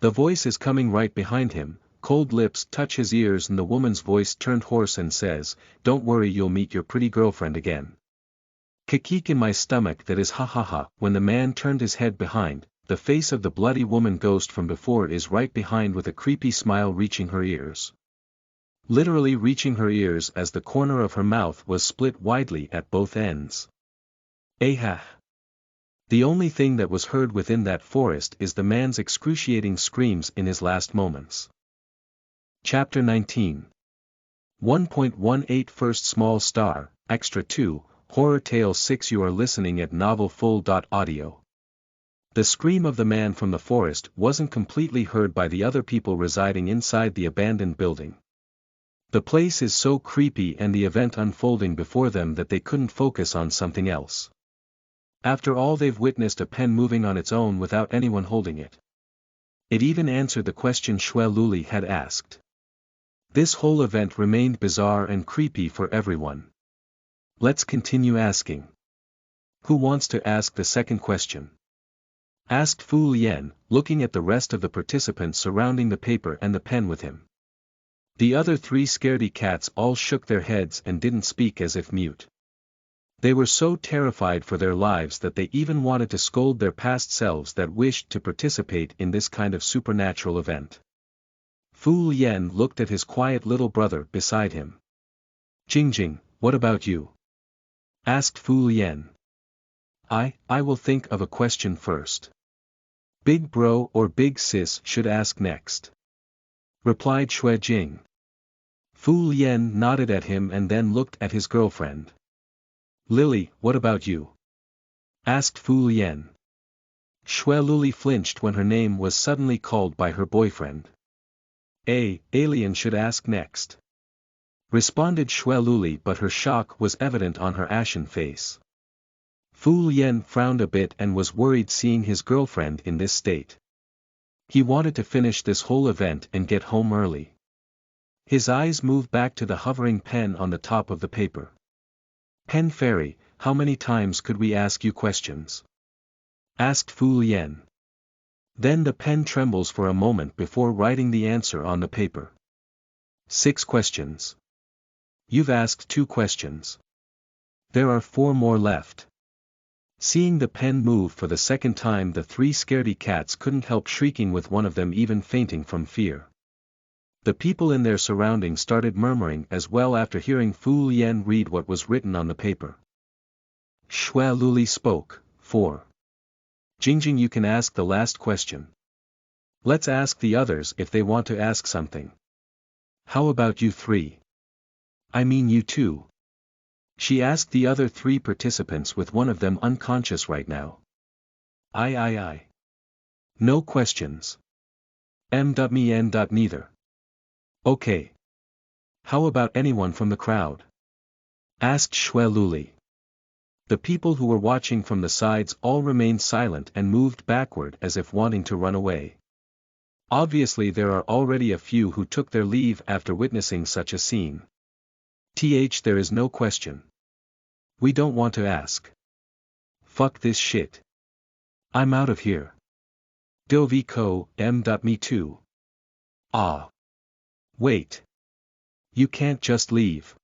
The voice is coming right behind him. Cold lips touch his ears, and the woman's voice turned hoarse and says, "Don't worry, you'll meet your pretty girlfriend again." Kick in my stomach, that is, ha. When the man turned his head behind, the face of the bloody woman ghost from before is right behind, with a creepy smile reaching her ears. Literally reaching her ears, as the corner of her mouth was split widely at both ends. The only thing that was heard within that forest is the man's excruciating screams in his last moments. Chapter 19. 1.18 First Small Star, Extra 2, Horror Tale 6. You are listening at novelfull.audio. The scream of the man from the forest wasn't completely heard by the other people residing inside the abandoned building. The place is so creepy and the event unfolding before them that they couldn't focus on something else. After all, they've witnessed a pen moving on its own without anyone holding it. It even answered the question Xue Luli had asked. This whole event remained bizarre and creepy for everyone. Let's continue asking. Who wants to ask the second question? Asked Fu Lien, looking at the rest of the participants surrounding the paper and the pen with him. The other three scaredy cats all shook their heads and didn't speak, as if mute. They were so terrified for their lives that they even wanted to scold their past selves that wished to participate in this kind of supernatural event. Fu Lien looked at his quiet little brother beside him. Jingjing, what about you? Asked Fu Lien. I will think of a question first. Big bro or big sis should ask next. Replied Xue Jing. Fu Lien nodded at him and then looked at his girlfriend. Lily, what about you? Asked Fu Lien. Xue Luli flinched when her name was suddenly called by her boyfriend. Alien should ask next. Responded Xue Luli, but her shock was evident on her ashen face. Fu Lien frowned a bit and was worried seeing his girlfriend in this state. He wanted to finish this whole event and get home early. His eyes moved back to the hovering pen on the top of the paper. Pen Fairy, how many times could we ask you questions? Asked Fu Lien. Then the pen trembles for a moment before writing the answer on the paper. 6 questions. You've asked 2 questions. There are 4 more left. Seeing the pen move for the second time, the 3 scaredy cats couldn't help shrieking, with one of them even fainting from fear. The people in their surroundings started murmuring as well after hearing Fu Lien read what was written on the paper. Xue Luli spoke. 4. Jingjing, you can ask the last question. Let's ask the others if they want to ask something. How about you 3? I mean you 2. She asked the other 3 participants, with one of them unconscious right now. I. No questions. Me and neither. Okay. How about anyone from the crowd? Asked Xue Luli. The people who were watching from the sides all remained silent and moved backward as if wanting to run away. Obviously there are already a few who took their leave after witnessing such a scene. There is no question. We don't want to ask. Fuck this shit. I'm out of here. Dovico, me too. Ah. Wait. You can't just leave.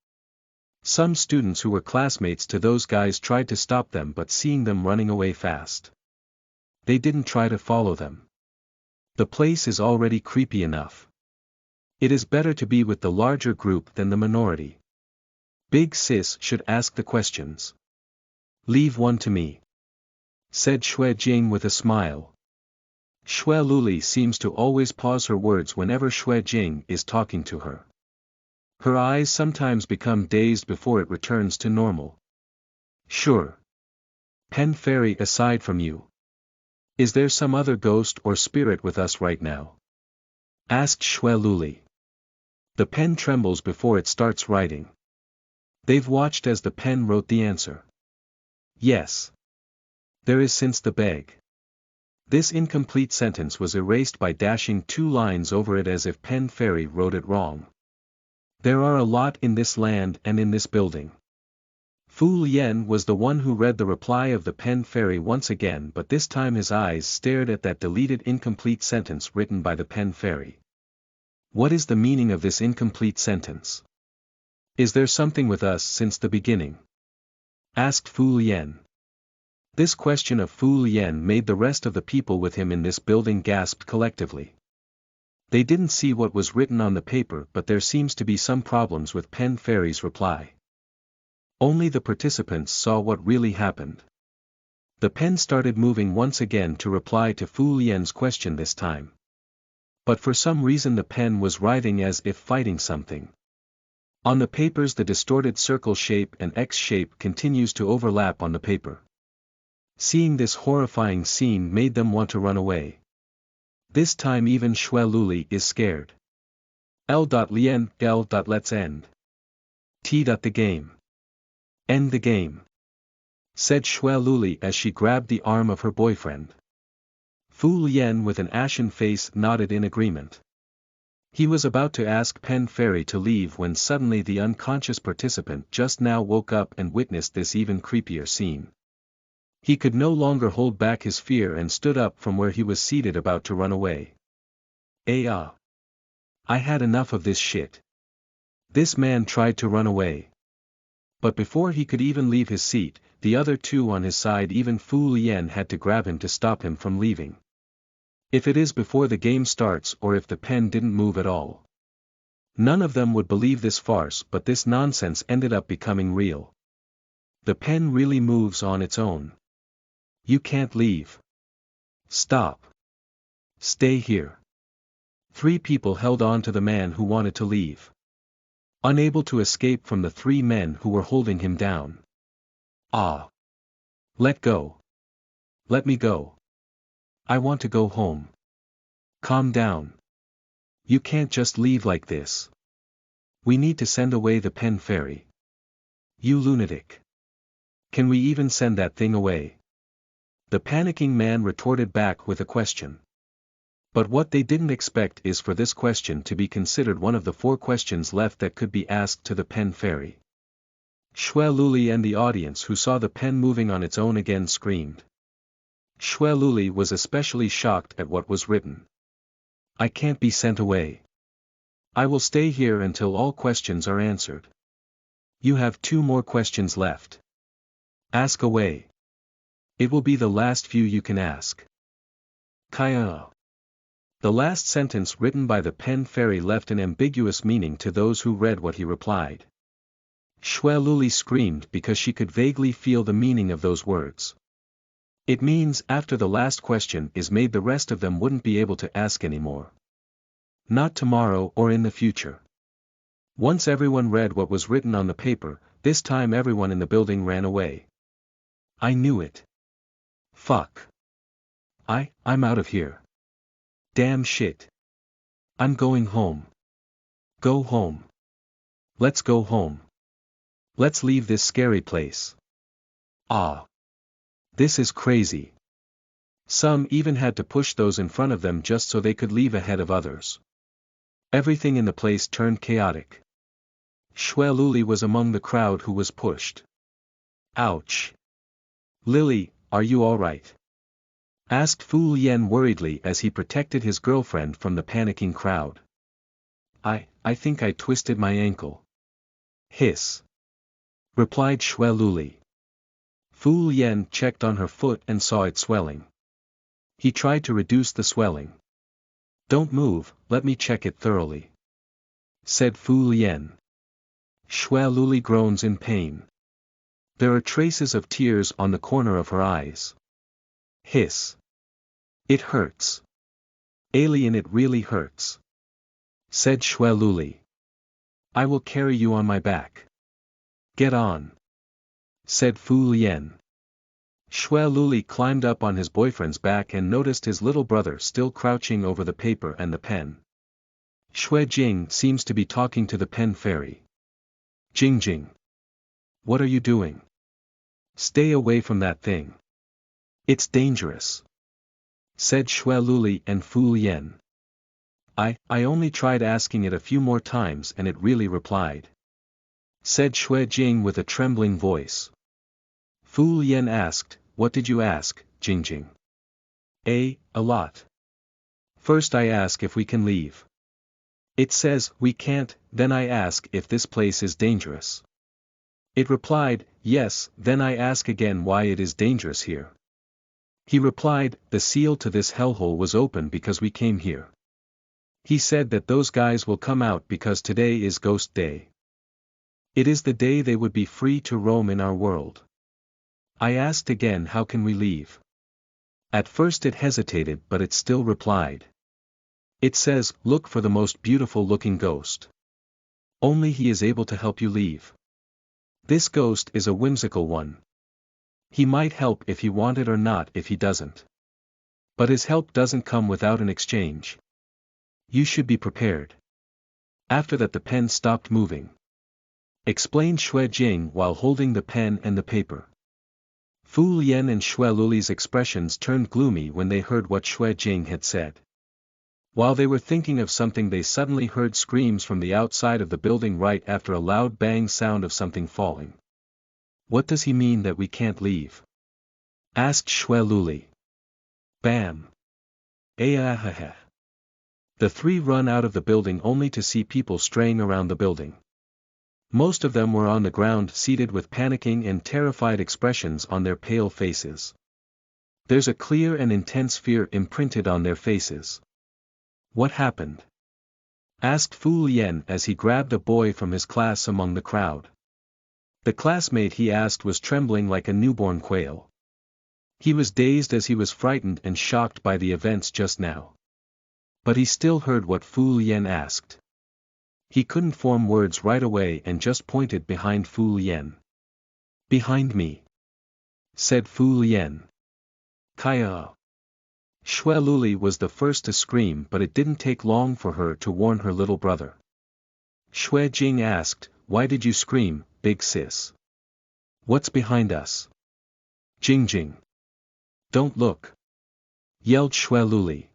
Some students who were classmates to those guys tried to stop them, but seeing them running away fast, they didn't try to follow them. The place is already creepy enough. It is better to be with the larger group than the minority. Big sis should ask the questions. Leave one to me. Said Xue Jing with a smile. Xue Luli seems to always pause her words whenever Xue Jing is talking to her. Her eyes sometimes become dazed before it returns to normal. Sure. Pen Fairy, aside from you, is there some other ghost or spirit with us right now? Asked Xue Luli. The pen trembles before it starts writing. They've watched as the pen wrote the answer. Yes. There is, since the beg. This incomplete sentence was erased by dashing 2 lines over it as if Pen Fairy wrote it wrong. There are a lot in this land and in this building. Fu Lien was the one who read the reply of the Pen Fairy once again, but this time his eyes stared at that deleted incomplete sentence written by the Pen Fairy. What is the meaning of this incomplete sentence? Is there something with us since the beginning? Asked Fu Lien. This question of Fu Lien made the rest of the people with him in this building gasp collectively. They didn't see what was written on the paper, but there seems to be some problems with Pen Fairy's reply. Only the participants saw what really happened. The pen started moving once again to reply to Fu Lien's question this time. But for some reason the pen was writhing as if fighting something. On the papers the distorted circle shape and X shape continues to overlap on the paper. Seeing this horrifying scene made them want to run away. This time even Xue Luli is scared. Lien, let's end. The game. End the game. Said Xue Luli as she grabbed the arm of her boyfriend. Fu Lien with an ashen face nodded in agreement. He was about to ask Pen Fairy to leave when suddenly the unconscious participant just now woke up and witnessed this even creepier scene. He could no longer hold back his fear and stood up from where he was seated about to run away. I had enough of this shit. This man tried to run away. But before he could even leave his seat, the other two on his side, even Fu Lien, had to grab him to stop him from leaving. If it is before the game starts or if the pen didn't move at all. None of them would believe this farce, but this nonsense ended up becoming real. The pen really moves on its own. You can't leave. Stop. Stay here. 3 people held on to the man who wanted to leave. Unable to escape from the 3 men who were holding him down. Let go. Let me go. I want to go home. Calm down. You can't just leave like this. We need to send away the pen fairy. You lunatic. Can we even send that thing away? The panicking man retorted back with a question. But what they didn't expect is for this question to be considered one of the 4 questions left that could be asked to the pen fairy. Xue Luli and the audience who saw the pen moving on its own again screamed. Xue Luli was especially shocked at what was written. I can't be sent away. I will stay here until all questions are answered. You have 2 more questions left. Ask away. It will be the last few you can ask. Kaya. The last sentence written by the pen fairy left an ambiguous meaning to those who read what he replied. Xue Luli screamed because she could vaguely feel the meaning of those words. It means after the last question is made the rest of them wouldn't be able to ask anymore. Not tomorrow or in the future. Once everyone read what was written on the paper, this time everyone in the building ran away. I knew it. Fuck. I'm out of here. Damn shit. I'm going home. Go home. Let's go home. Let's leave this scary place. This is crazy. Some even had to push those in front of them just so they could leave ahead of others. Everything in the place turned chaotic. Xue Luli was among the crowd who was pushed. Ouch. Lily, are you alright? Asked Fu Lien worriedly as he protected his girlfriend from the panicking crowd. I think I twisted my ankle. Hiss. Replied Xue Luli. Fu Lien checked on her foot and saw it swelling. He tried to reduce the swelling. Don't move, let me check it thoroughly. Said Fu Lien. Xue Luli groans in pain. There are traces of tears on the corner of her eyes. Hiss. It hurts. Alien, it really hurts. Said Xue Luli. I will carry you on my back. Get on. Said Fu Lien. Xue Luli climbed up on his boyfriend's back and noticed his little brother still crouching over the paper and the pen. Xue Jing seems to be talking to the pen fairy. Jing. What are you doing? Stay away from that thing. It's dangerous. Said Xue Luli and Fu Lien. I only tried asking it a few more times and it really replied. Said Xue Jing with a trembling voice. Fu Lien asked, what did you ask, Jing? A lot. First I ask if we can leave. It says, we can't, then I ask if this place is dangerous. It replied, yes, then I ask again why it is dangerous here. He replied, the seal to this hellhole was open because we came here. He said that those guys will come out because today is Ghost Day. It is the day they would be free to roam in our world. I asked again, how can we leave? At first it hesitated, but it still replied. It says, look for the most beautiful looking ghost. Only he is able to help you leave. This ghost is a whimsical one. He might help if he wanted or not if he doesn't. But his help doesn't come without an exchange. You should be prepared. After that the pen stopped moving. Explained Xue Jing while holding the pen and the paper. Fu Lien and Xue Luli's expressions turned gloomy when they heard what Xue Jing had said. While they were thinking of something they suddenly heard screams from the outside of the building right after a loud bang sound of something falling. What does he mean that we can't leave? asked Xue Luli. Bam! Aahaha. The three run out of the building only to see people straying around the building. Most of them were on the ground seated with panicking and terrified expressions on their pale faces. There's a clear and intense fear imprinted on their faces. What happened? Asked Fu Lien as he grabbed a boy from his class among the crowd. The classmate he asked was trembling like a newborn quail. He was dazed as he was frightened and shocked by the events just now. But he still heard what Fu Lien asked. He couldn't form words right away and just pointed behind Fu Lien. Behind me, said Fu Lien. Kaya. Xue Luli was the first to scream, but it didn't take long for her to warn her little brother. Xue Jing asked, "Why did you scream, big sis? What's behind us?" Jing. Don't look, yelled Xue Luli.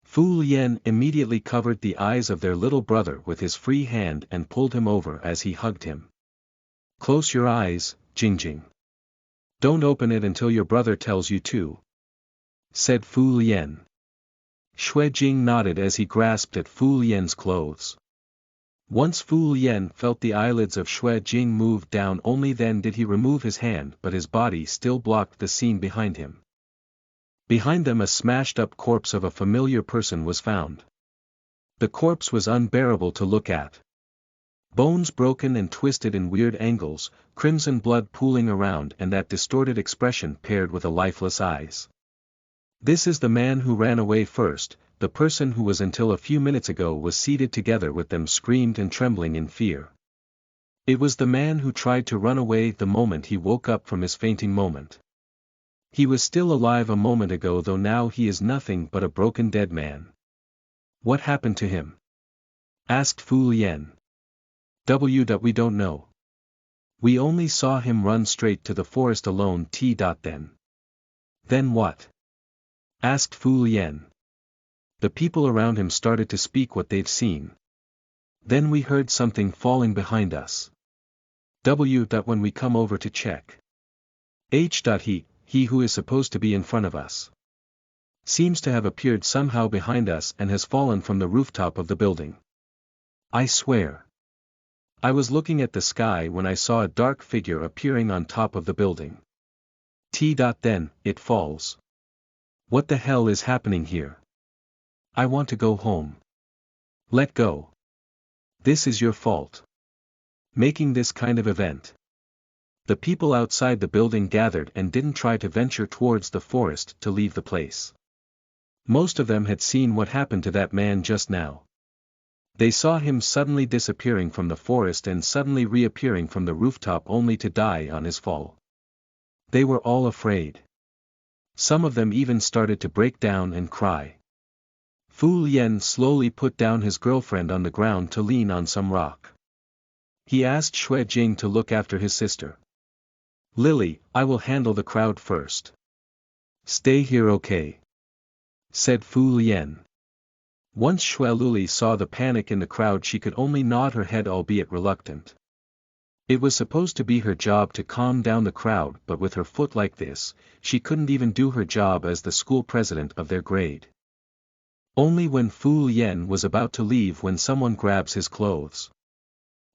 Fu Lien immediately covered the eyes of their little brother with his free hand and pulled him over as he hugged him. Close your eyes, Jing. Don't open it until your brother tells you to, said Fu Lien. Xue Jing nodded as he grasped at Fu Lien's clothes. Once Fu Lien felt the eyelids of Xue Jing move down, only then did he remove his hand, but his body still blocked the scene behind him. Behind them a smashed-up corpse of a familiar person was found. The corpse was unbearable to look at. Bones broken and twisted in weird angles, crimson blood pooling around, and that distorted expression paired with a lifeless eyes. This is the man who ran away first. The person who was until a few minutes ago was seated together with them screamed and trembling in fear. It was the man who tried to run away the moment he woke up from his fainting moment. He was still alive a moment ago, though now he is nothing but a broken dead man. What happened to him? Asked Fu Lien. We don't know. We only saw him run straight to the forest alone. Then what? Asked Fu Lien. The people around him started to speak what they've seen. Then we heard something falling behind us. When we come over to check. He who is supposed to be in front of us seems to have appeared somehow behind us and has fallen from the rooftop of the building. I swear. I was looking at the sky when I saw a dark figure appearing on top of the building. Then it falls. What the hell is happening here? I want to go home. Let go. This is your fault. Making this kind of event. The people outside the building gathered and didn't try to venture towards the forest to leave the place. Most of them had seen what happened to that man just now. They saw him suddenly disappearing from the forest and suddenly reappearing from the rooftop only to die on his fall. They were all afraid. Some of them even started to break down and cry. Fu Lien slowly put down his girlfriend on the ground to lean on some rock. He asked Xue Jing to look after his sister. Lily, I will handle the crowd first. Stay here, okay? Said Fu Lien. Once Xue Luli saw the panic in the crowd, she could only nod her head, albeit reluctant. It was supposed to be her job to calm down the crowd, but with her foot like this, she couldn't even do her job as the school president of their grade. Only when Fu Lien was about to leave when someone grabs his clothes.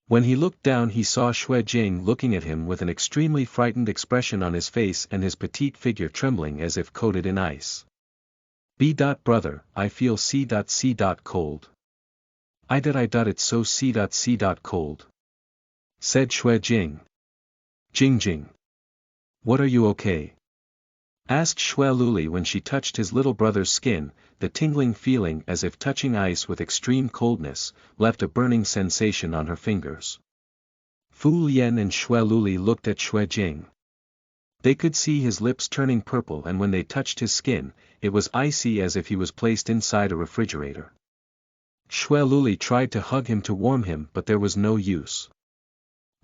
When he looked down he saw Xue Jing looking at him with an extremely frightened expression on his face and his petite figure trembling as if coated in ice. Brother, I feel c. cold. It's so c. cold. Said Xue Jing. Jing. What, are you okay? Asked Xue Luli when she touched his little brother's skin. The tingling feeling, as if touching ice with extreme coldness, left a burning sensation on her fingers. Fu Lien and Xue Luli looked at Xue Jing. They could see his lips turning purple, and when they touched his skin, it was icy as if he was placed inside a refrigerator. Xue Luli tried to hug him to warm him, but there was no use.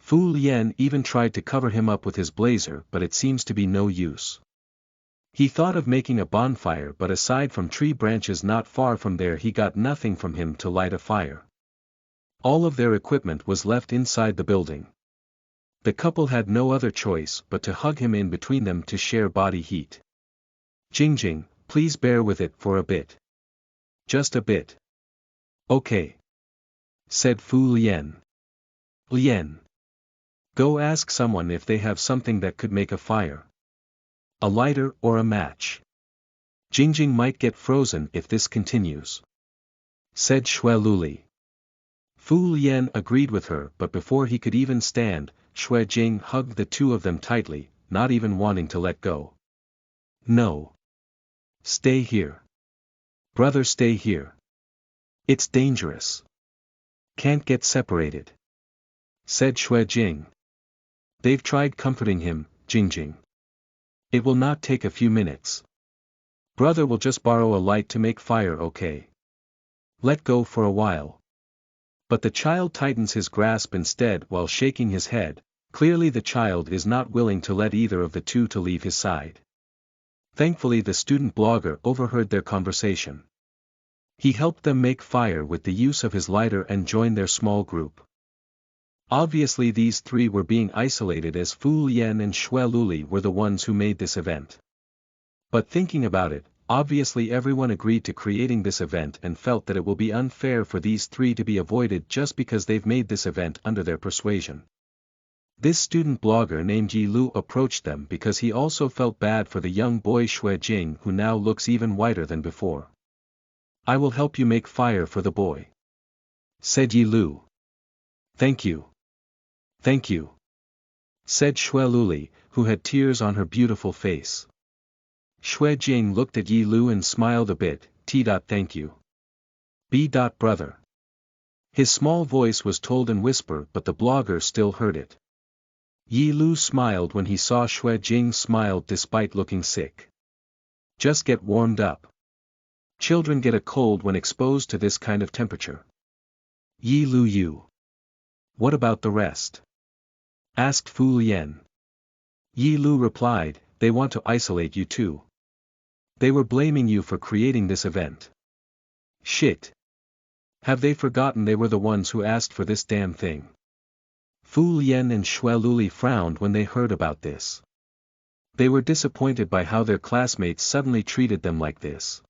Fu Lien even tried to cover him up with his blazer, but it seems to be no use. He thought of making a bonfire, but aside from tree branches not far from there he got nothing from him to light a fire. All of their equipment was left inside the building. The couple had no other choice but to hug him in between them to share body heat. Jingjing, please bear with it for a bit. Just a bit. Okay. Said Fu Lien. Lien. Go ask someone if they have something that could make a fire. A lighter or a match. Jingjing might get frozen if this continues. Said Xue Luli. Fu Lien agreed with her, but before he could even stand, Xue Jing hugged the two of them tightly, not even wanting to let go. No. Stay here. Brother, stay here. It's dangerous. Can't get separated. Said Xue Jing. They've tried comforting him, Jingjing. It will not take a few minutes. Brother will just borrow a light to make fire, okay? Let go for a while. But the child tightens his grasp instead while shaking his head. Clearly the child is not willing to let either of the two to leave his side. Thankfully the student blogger overheard their conversation. He helped them make fire with the use of his lighter and joined their small group. Obviously these three were being isolated as Fu Lien and Xue Luli were the ones who made this event. But thinking about it, obviously everyone agreed to creating this event and felt that it will be unfair for these three to be avoided just because they've made this event under their persuasion. This student blogger named Yi Lu approached them because he also felt bad for the young boy Xue Jing who now looks even whiter than before. I will help you make fire for the boy. Said Yi Lu. Thank you. Thank you. Said Xue Luli, who had tears on her beautiful face. Xue Jing looked at Yi Lu and smiled a bit. Thank you. Brother. His small voice was told in whisper, but the blogger still heard it. Yi Lu smiled when he saw Xue Jing smiled despite looking sick. Just get warmed up. Children get a cold when exposed to this kind of temperature. Yi Lu you. What about the rest? Asked Fu Lien. Yi Lu replied, they want to isolate you too. They were blaming you for creating this event. Shit. Have they forgotten they were the ones who asked for this damn thing? Fu Lien and Xue Luli frowned when they heard about this. They were disappointed by how their classmates suddenly treated them like this.